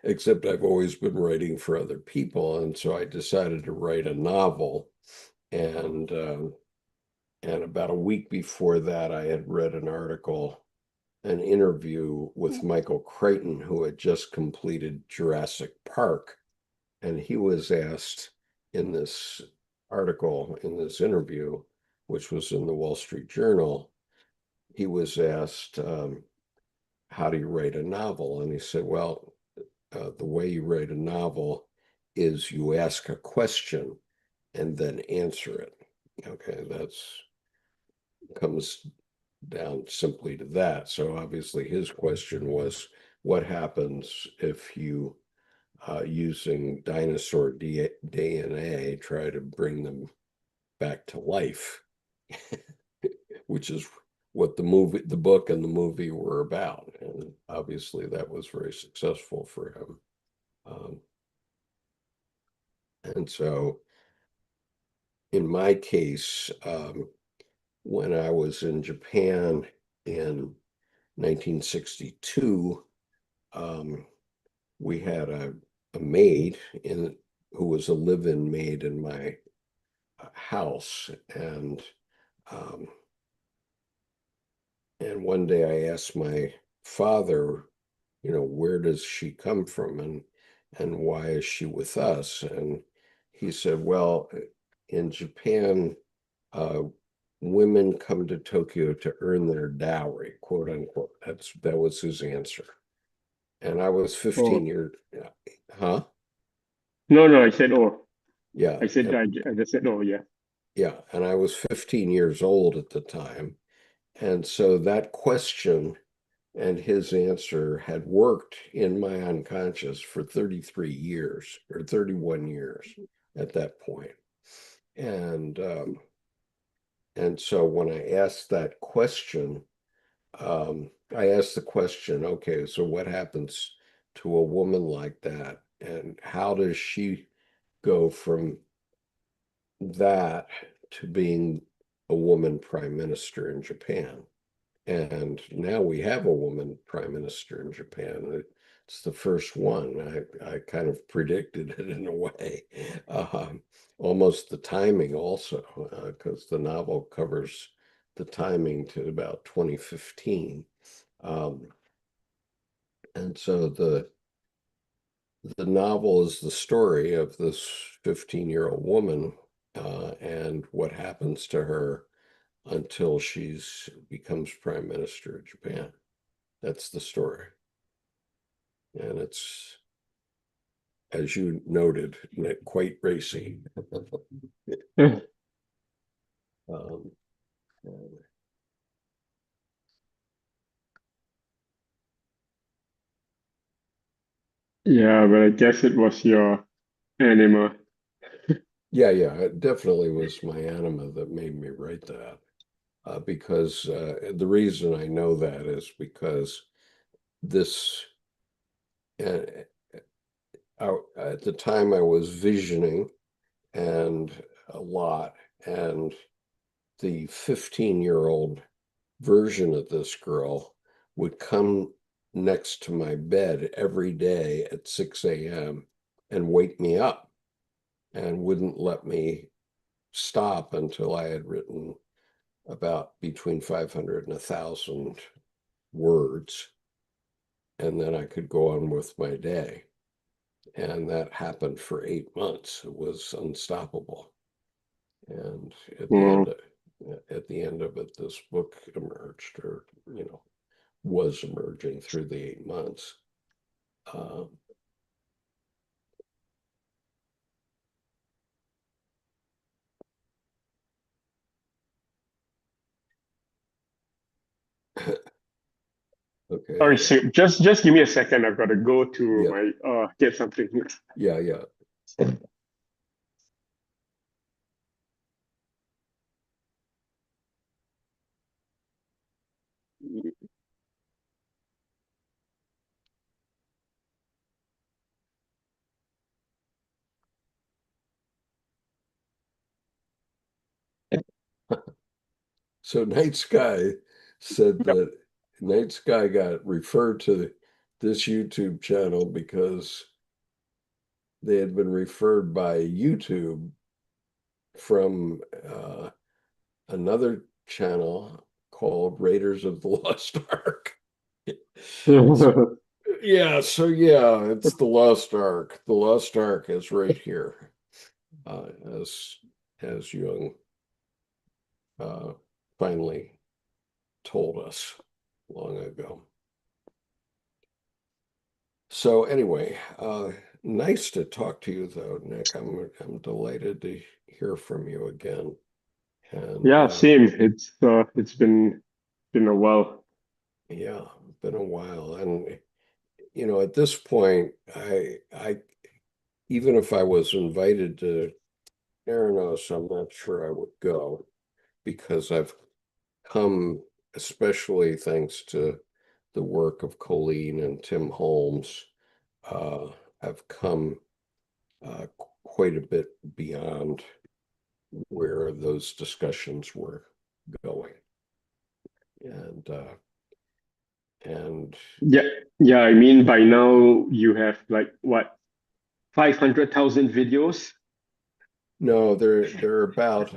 except I've always been writing for other people. And so I decided to write a novel. And and about a week before that, I had read an article, an interview with Michael Crichton, who had just completed Jurassic Park. And he was asked in this article, in this interview, which was in the Wall Street Journal, he was asked, how do you write a novel? And he said, well, the way you write a novel is you ask a question and then answer it. Okay, that's comes down simply to that. So obviously his question was, what happens if you, using dinosaur DNA, try to bring them back to life, which is what the book and the movie were about. And obviously that was very successful for him. And so in my case, when I was in Japan in 1962, we had a maid who was a live-in maid in my house, um, and one day I asked my father, where does she come from, and why is she with us? And he said, well, in Japan, uh, women come to Tokyo to earn their dowry, quote unquote. That was his answer. And I was 15 Oh, years, huh? no, I said, oh, Yeah, I just said, oh, yeah. yeah. And I was 15 years old at the time. And so that question and his answer had worked in my unconscious for 33 years or 31 years at that point. And so when I asked that question, I asked the question, okay, so what happens to a woman like that? And how does she go from that to being a woman prime minister in Japan? And now we have a woman prime minister in Japan. It's the first one. I kind of predicted it in a way. almost the timing also, because the novel covers the timing to about 2015. And so the novel is the story of this 15-year-old woman and what happens to her until she's becomes Prime Minister of Japan. That's the story. And it's, as you noted, quite racy. um, Yeah, but I guess it was your anima. yeah, it definitely was my anima that made me write that. Because the reason I know that is because this, uh, at the time I was visioning and a lot, and the 15-year-old version of this girl would come next to my bed every day at 6 a.m. and wake me up and wouldn't let me stop until I had written about between 500 and 1,000 words. And then I could go on with my day. And that happened for 8 months. It was unstoppable. And Mm. at the end of it, this book emerged, or was emerging through the 8 months. Um, Sorry, okay. so just give me a second. I've got to go to Yeah. my get something. Yeah. So Night Sky said that Night Sky got referred to this YouTube channel because they had been referred by YouTube from another channel called Raiders of the Lost Ark. Yeah, it's the Lost Ark. The Lost Ark is right here, uh, as as Jung finally told us long ago. So anyway, nice to talk to you though, Nick. I'm delighted to hear from you again. And Yeah, same. It's been a while. yeah, been a while. And at this point, I even if I was invited to Theranos, I'm not sure I would go because I've come, especially thanks to the work of Colleen and Tim Holmes, uh, I've come quite a bit beyond where those discussions were going. And Yeah, yeah. I mean, by now you have like what 500,000 videos. no, they're about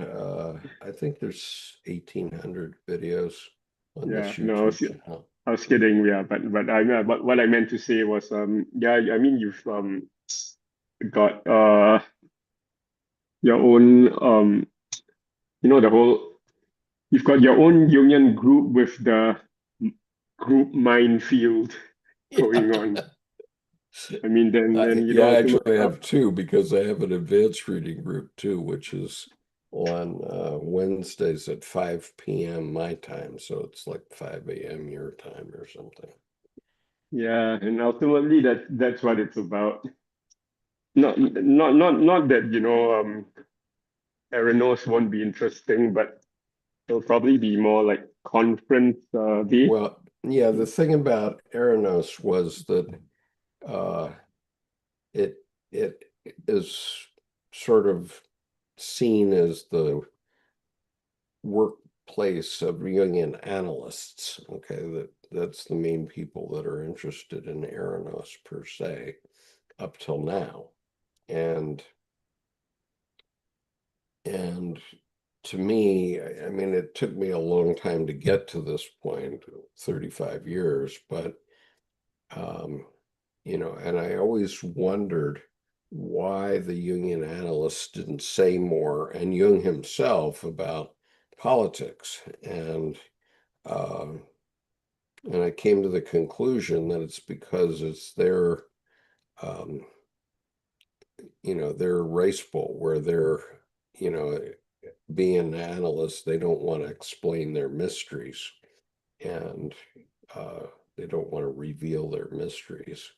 I think there's 1,800 videos on this Yeah, no, YouTube channel. I was kidding. Yeah, but but what I meant to say was yeah. I mean, you've got your own the whole you've got your own Jungian group with the group minefield going Yeah. on. I mean, then Actually, I ultimately, have two because I have an advanced reading group too, which is on Wednesdays at 5 p.m. my time. So it's like 5 a.m. your time or something. yeah, and ultimately that's what it's about. Not that Theranos won't be interesting, but it'll probably be more like conference day. Well, yeah, the thing about Aranos was that uh, it it is sort of seen as the workplace of Jungian analysts. Okay, that's the main people that are interested in Aranos per se up till now. And And to me, I mean, it took me a long time to get to this point, 35 years, but you know, and I always wondered why the Jungian analysts didn't say more, and Jung himself, about politics. Uh, and I came to the conclusion that it's because it's their, um, you know, their race bowl where they're, you know, being analysts, they don't want to explain their mysteries, and uh, they don't want to reveal their mysteries.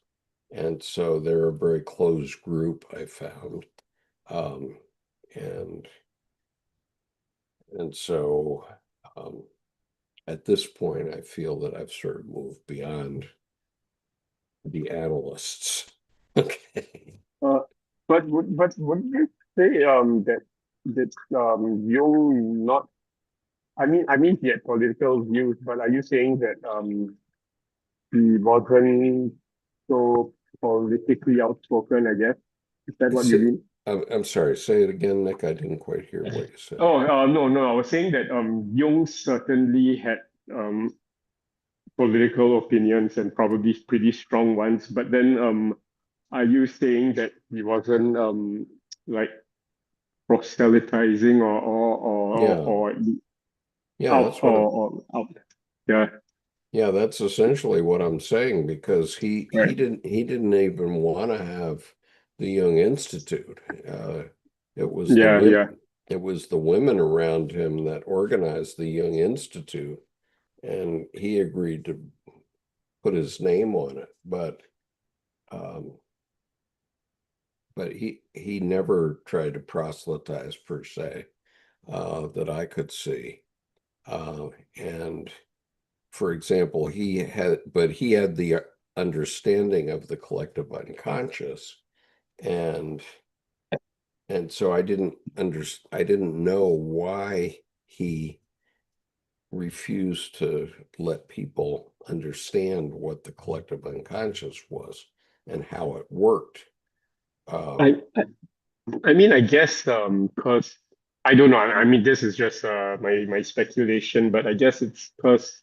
And so they're a very closed group, I found. Um, and and so at this point, I feel that I've sort of moved beyond the analysts. Okay. Uh, but wouldn't you say that Jung not, I mean he had political views, but are you saying that he wasn't so politically outspoken, I guess? Is that what you Say, mean? I'm sorry, say it again, Nick. I didn't quite hear what you said. Oh, no, I was saying that Jung certainly had political opinions and probably pretty strong ones, but then are you saying that he wasn't like proselytizing Yeah, or yeah, out that's what I'm, or out? Yeah, yeah, that's essentially what I'm saying, because right. he didn't even want to have the Young Institute. It was the Yeah, yeah. women, it was the women around him that organized the Young Institute, and he agreed to put his name on it. Um, but he never tried to proselytize per se, that I could see. And for example, he had the understanding of the collective unconscious, and so I didn't know why he refused to let people understand what the collective unconscious was and how it worked. I Um, I I mean, I guess because I don't know. I mean, this is just my speculation, but I guess it's because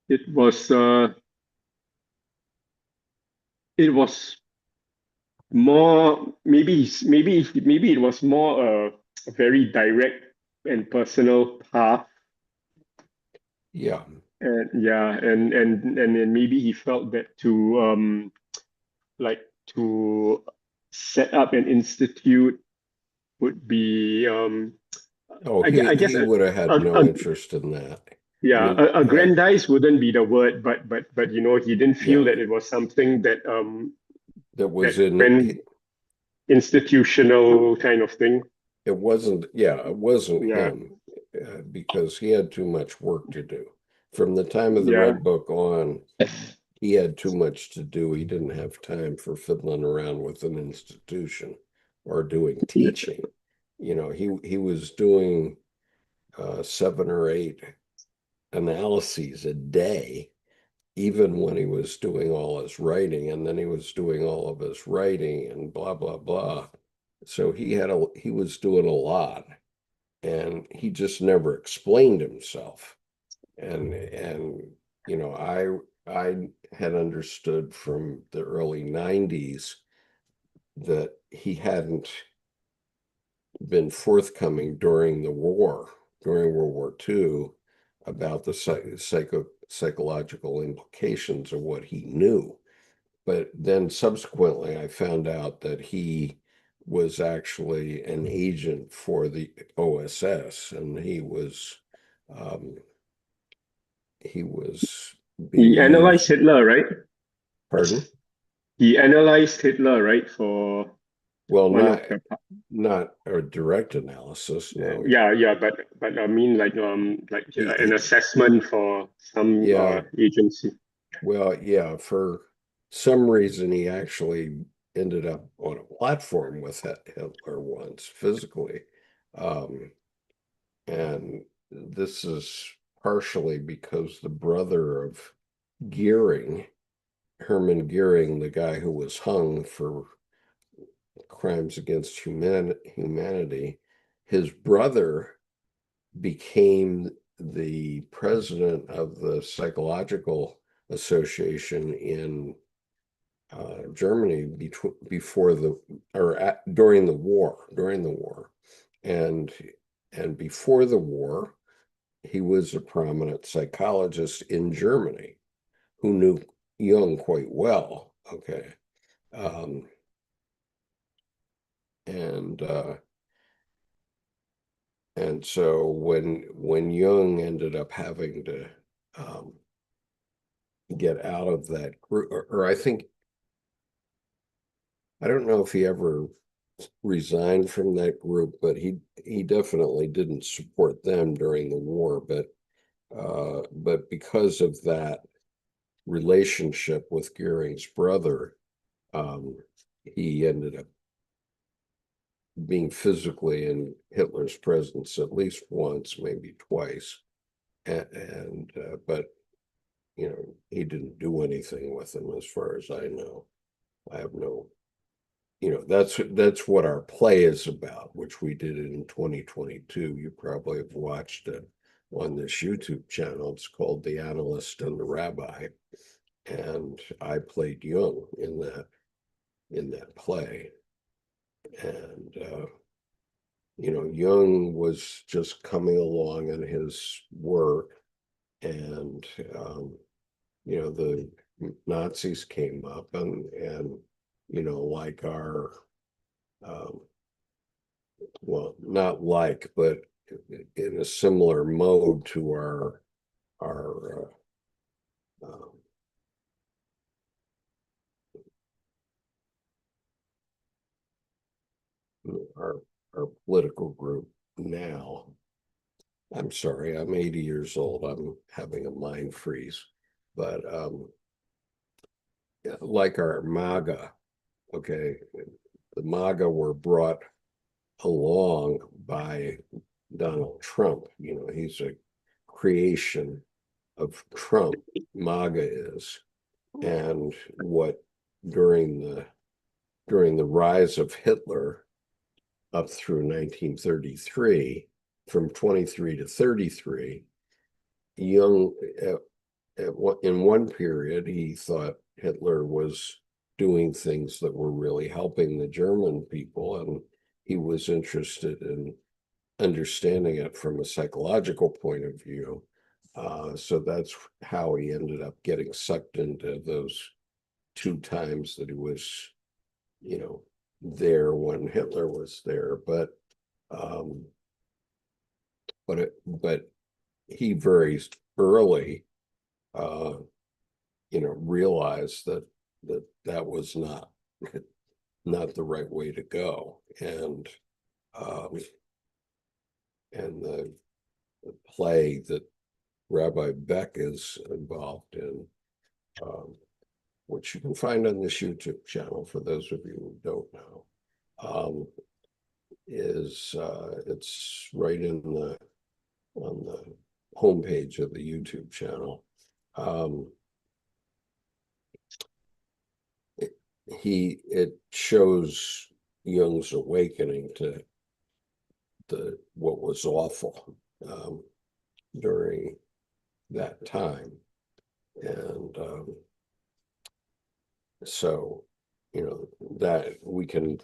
it was uh it was more, maybe it was more a very direct and personal path, yeah. and yeah, and then maybe he felt that to like to set up an institute would be Oh, I guess he would have had no a interest in that. I yeah, mean, aggrandize wouldn't be the word, but you know, he didn't feel yeah, that it was something that that was in went institutional kind of thing. it wasn't, yeah, it wasn't Yeah, him, because he had too much work to do. From the time of the yeah. Red Book on, he had too much to do. He didn't have time for fiddling around with an institution or doing teaching. You know, he was doing 7 or 8 analyses a day, even when he was doing all his writing, and then he was doing all of his writing and blah blah blah. So he was doing a lot, and he just never explained himself. And you know, I had understood from the early 90s that he hadn't been forthcoming during the war, during World War II, about the psychological implications of what he knew. But then subsequently, I found out that he was actually an agent for the OSS, and um, he was being He analyzed used. Hitler, right? Pardon? He analyzed Hitler, right, for Well, one of the not a direct analysis. No, yeah, but I mean like an he assessment for some yeah. agency. Well, yeah, for some reason, he actually ended up on a platform with Hitler once physically. Um, and this is partially because the brother of Gearing, Hermann Gearing, the guy who was hung for crimes against humanity, his brother became the president of the Psychological Association in Germany before the during the war, and before the war, he was a prominent psychologist in Germany who knew Jung quite well. Okay, um, and so when Jung ended up having to get out of that group, or I think, I don't know if he ever resigned from that group, but he definitely didn't support them during the war. But because of that relationship with Goering's brother, he ended up being physically in Hitler's presence at least once, maybe twice, and but you know, he didn't do anything with him as far as I know. I have no, you know, that's what our play is about, which we did in 2022. You probably have watched it on this YouTube channel. It's called The Analyst and the Rabbi, and I played Jung in that play. And you know, Jung was just coming along in his work, and you know, the Nazis came up, and you know, like our well, not like, but in a similar mode to our our our political group now. I'm sorry, I'm 80 years old. I'm having a mind freeze, but like our MAGA, okay, the MAGA were brought along by Donald Trump. You know, he's a creation of Trump, MAGA is. And what during the rise of Hitler up through 1933, from 23 to 33, Jung, in one period, he thought Hitler was doing things that were really helping the German people, and he was interested in understanding it from a psychological point of view. So that's how he ended up getting sucked into those 2 times that he was, you know, there when Hitler was there. But he very early, you know, realized that was not the right way to go, and the play that Rabbi Beck is involved in, which you can find on this YouTube channel for those of you who don't know, is it's right on the homepage of the YouTube channel. It shows Jung's awakening to what was awful during that time, and so, you know, that we can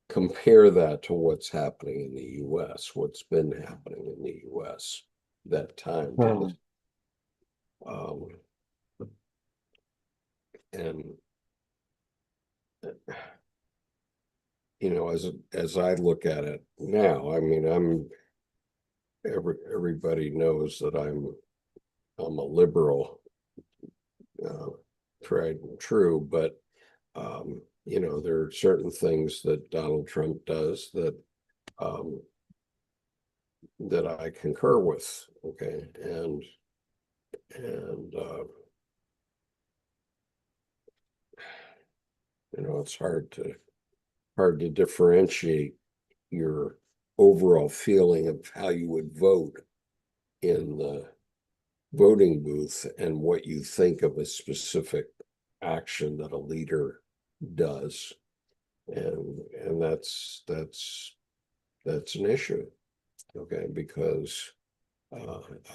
compare that to what's happening in the U.S., what's been happening in the U.S. that time. And you know, as I look at it now, I mean, everybody knows that I'm a liberal, tried and true, but you know, there are certain things that Donald Trump does that I concur with. Okay, and you know, it's hard to differentiate your overall feeling of how you would vote in the voting booth and what you think of a specific action that a leader does. And that's that's an issue. Okay, because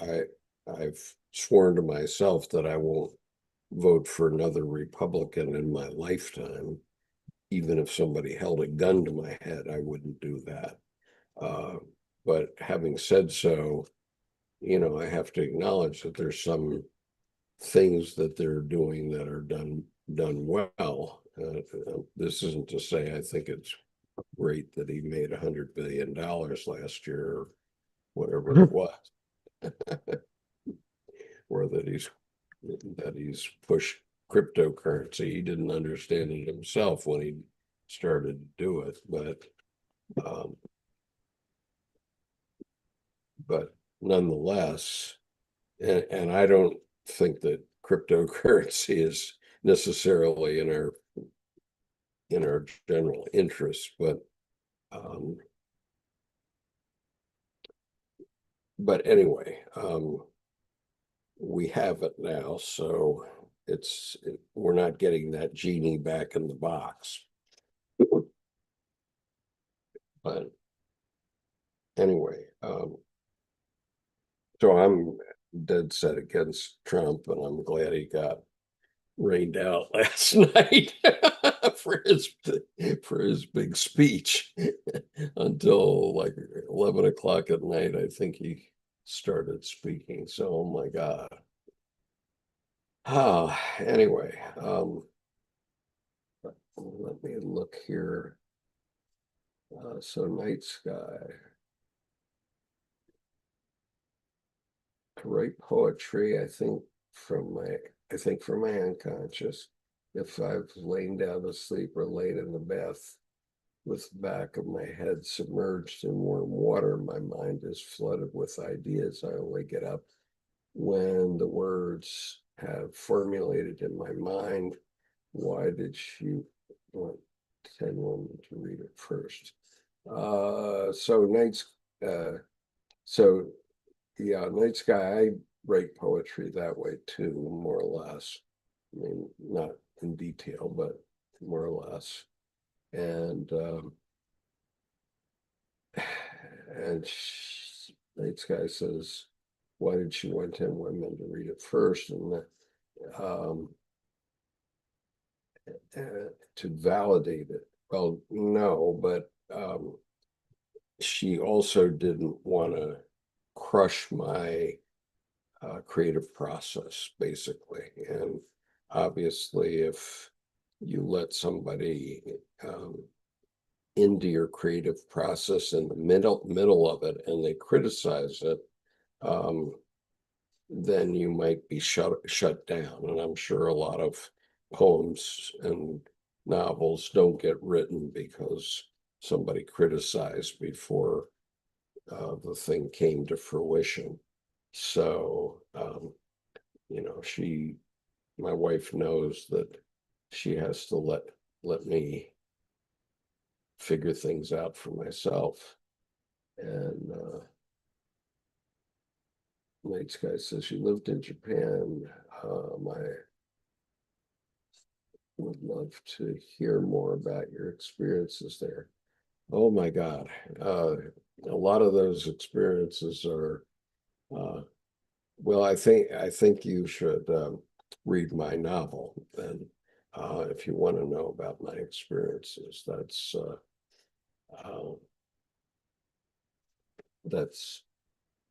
I I've sworn to myself that I won't vote for another Republican in my lifetime. Even if somebody held a gun to my head, I wouldn't do that. But having said so, I have to acknowledge that there's some things that they're doing that are done well. This isn't to say I think it's great that he made $100 billion last year, or whatever it was, or that he's pushed cryptocurrency. He didn't understand it himself when he started to do it, um, but nonetheless, and I don't think that cryptocurrency is necessarily in our general interest, um, but anyway, we have it now, so we're not getting that genie back in the box. But anyway, so I'm dead set against Trump, and I'm glad he got rained out last night for his big speech until like 11 o'clock at night. I think he started speaking. So, oh my God. Anyway, let me look here. So night sky. To write poetry, I think from my unconscious. If I've lain down to sleep or laid in the bath with the back of my head submerged in warm water, my mind is flooded with ideas. I only get up when the words have formulated in my mind. Why did she want 10 women to read it first? So nights, so yeah, night sky, I write poetry that way too, more or less. I mean, not in detail, but more or less. And night sky says, why did she want 10 women to read it first? And um, to validate it. Well, no, but she also didn't want to crush my creative process, basically. And obviously, if you let somebody into your creative process in the middle of it and they criticize it, then you might be shut down. And I'm sure a lot of poems and novels don't get written because somebody criticized before the thing came to fruition. So, my wife knows that she has to let me figure things out for myself. And Night Sky says she lived in Japan. I would love to hear more about your experiences there. Oh my God. A lot of those experiences are, well, I think you should read my novel then, if you want to know about my experiences. That's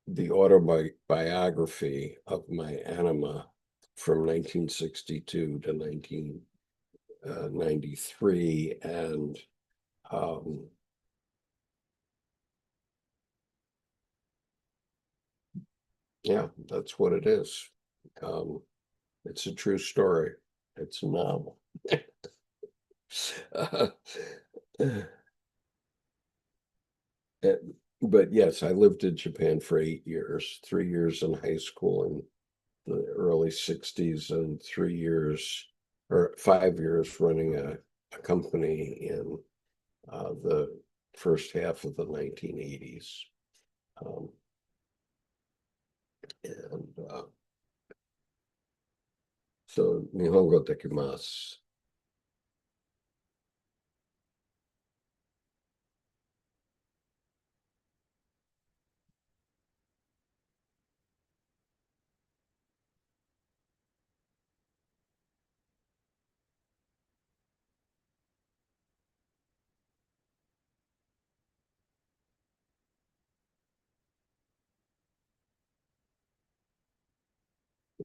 the autobiography of my anima from 1962 to 1993, and yeah, that's what it is. It's a true story. It's a novel. uh, but yes, I lived in Japan for 8 years, 3 years in high school in the early 60s, and 3 years or 5 years running a company in the first half of the 1980s. And so, Nihongo dekimasu.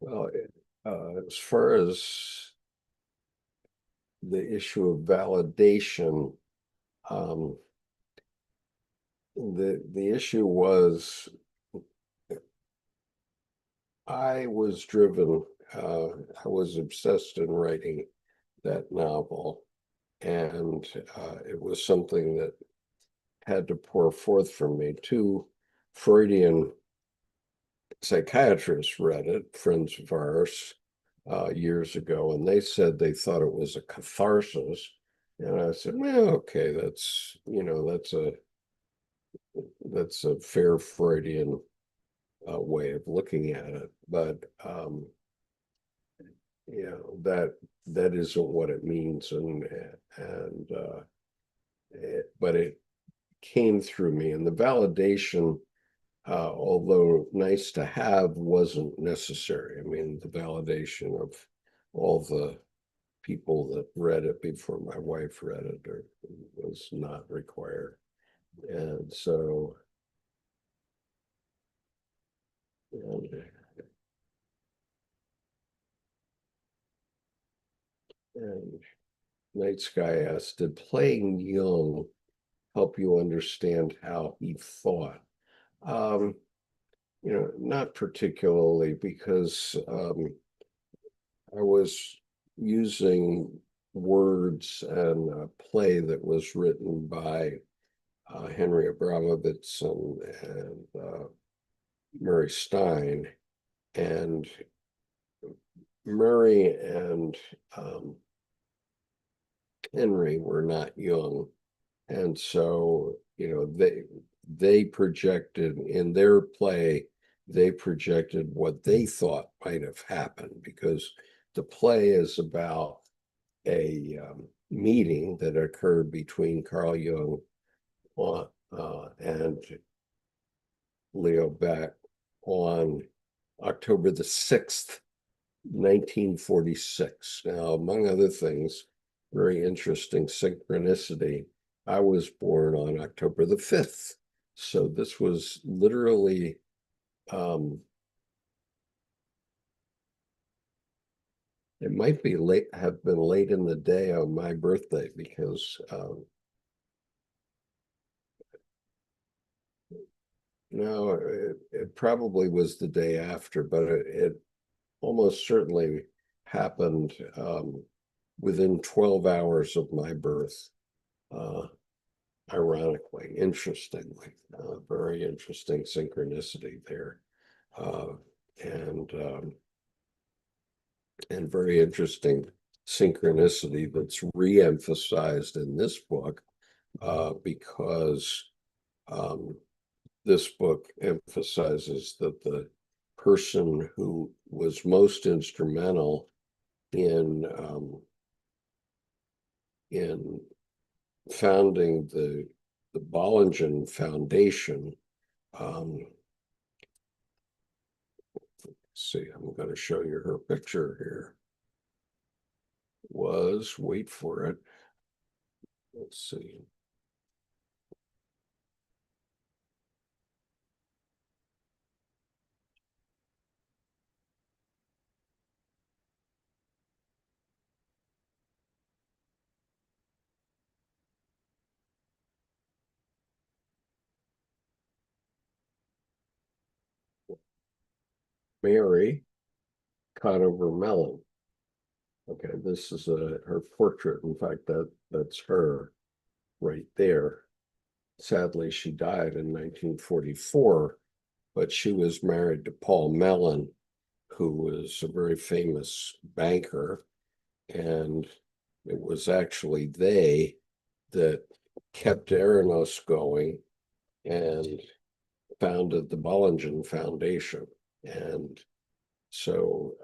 Well, as far as the issue of validation, the issue was I was driven, I was obsessed in writing that novel, and it was something that had to pour forth from me. Two Freudian psychiatrists read it, friends of ours, years ago, and they said they thought it was a catharsis. And I said, well, okay, that's a fair Freudian way of looking at it, but that isn't what it means, but it came through me, and the validation, although nice to have, wasn't necessary. I mean, the validation of all the people that read it before my wife read it was not required. And so, and Night Sky asked, did playing Jung help you understand how he thought? Not particularly, because I was using words and a play that was written by Henry Abramovitz and Murray Stein, and Murray and Henry were not Jung, and so they projected in their play, they projected what they thought might have happened, because the play is about a meeting that occurred between Carl Jung and Leo Baeck on October the 6th, 1946. Now, among other things, very interesting synchronicity, I was born on October the 5th. So this was literally it might be late, have been late in the day on my birthday, because no, it probably was the day after, but it almost certainly happened within 12 hours of my birth. Ironically, interestingly, very interesting synchronicity there, and very interesting synchronicity that's re-emphasized in this book, because this book emphasizes that the person who was most instrumental in founding the Bollingen Foundation. See, I'm going to show you her picture here. Wait for it. Let's see. Mary Conover Mellon. Okay, this is her portrait. In fact, that's her right there. Sadly, she died in 1944, but she was married to Paul Mellon, who was a very famous banker, and it was actually they that kept Aranos going and founded the Bollingen Foundation. And so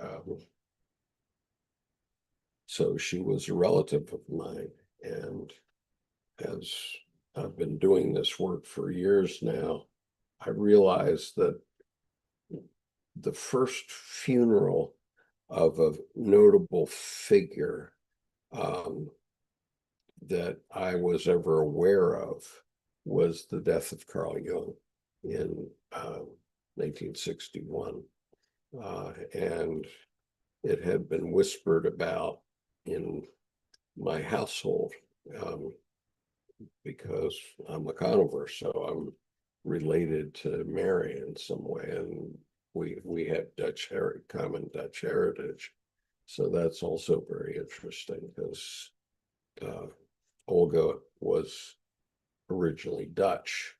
she was a relative of mine, and as I've been doing this work for years now, I realized that the first funeral of a notable figure that I was ever aware of was the death of Carl Jung in 1961. and it had been whispered about in my household, because I'm a Conover, so I'm related to Mary in some way, and we have common Dutch heritage. So that's also very interesting because Olga was originally Dutch.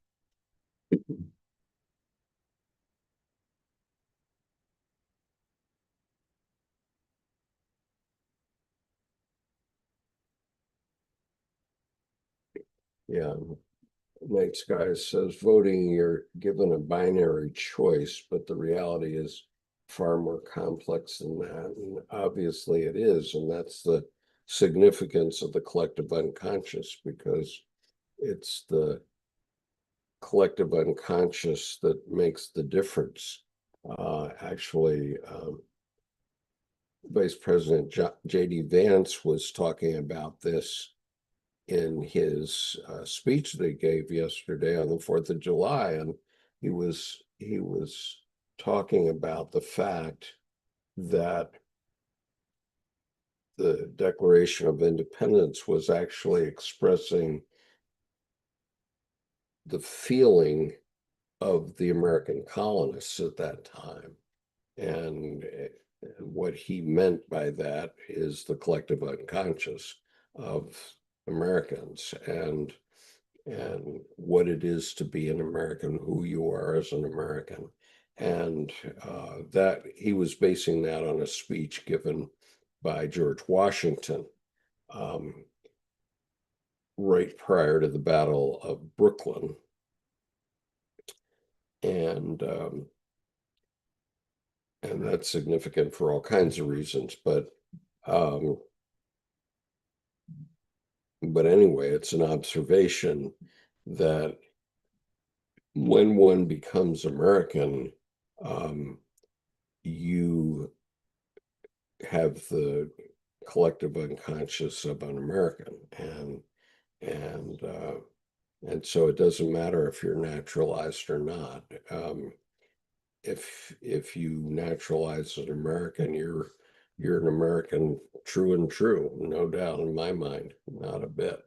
Yeah. Night Sky says voting, you're given a binary choice, but the reality is far more complex than that. And obviously it is. And that's the significance of the collective unconscious, because it's the collective unconscious that makes the difference. Actually, Vice President J.D. Vance was talking about this in his speech that he gave yesterday on the 4th of July, and he was talking about the fact that the Declaration of Independence was actually expressing the feeling of the American colonists at that time. And what he meant by that is the collective unconscious of Americans, and what it is to be an American, who you are as an American. And that he was basing that on a speech given by George Washington right prior to the Battle of Brooklyn. And that's significant for all kinds of reasons, but anyway, it's an observation that when one becomes American, you have the collective unconscious of an American, and so it doesn't matter if you're naturalized or not. If you naturalize an American, you're an American true and true, no doubt in my mind, not a bit.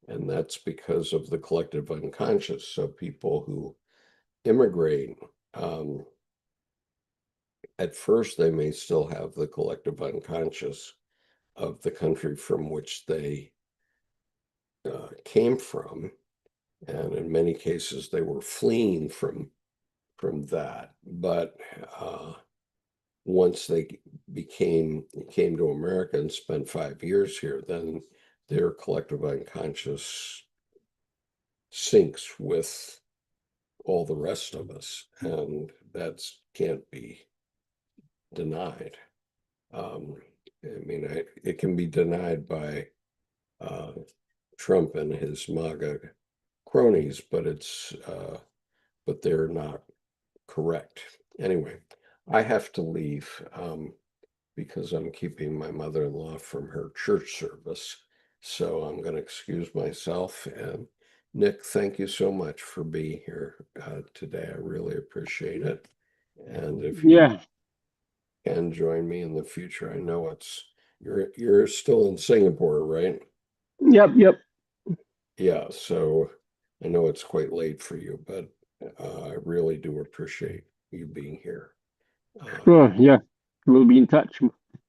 And that's because of the collective unconscious. So people who immigrate, at first they may still have the collective unconscious of the country from which they came from, and in many cases they were fleeing from that. But once they came to America and spent 5 years here, then their collective unconscious syncs with all the rest of us, and that can't be denied. I mean, it can be denied by Trump and his MAGA cronies, but they're not correct. Anyway, I have to leave because I'm keeping my mother-in-law from her church service. So I'm going to excuse myself. And Nick, thank you so much for being here today. I really appreciate it. And if you can join me in the future, I know you're still in Singapore, right? Yep. Yeah, so I know it's quite late for you, but I really do appreciate you being here. Sure, yeah. We'll be in touch.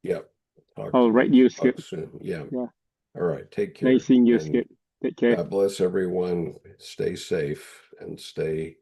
Yep. Talk I'll write you a talk script. soon. Yeah. Yeah. All right. Take care. Nice seeing you, And Skip. Take care. God bless everyone. Stay safe and stay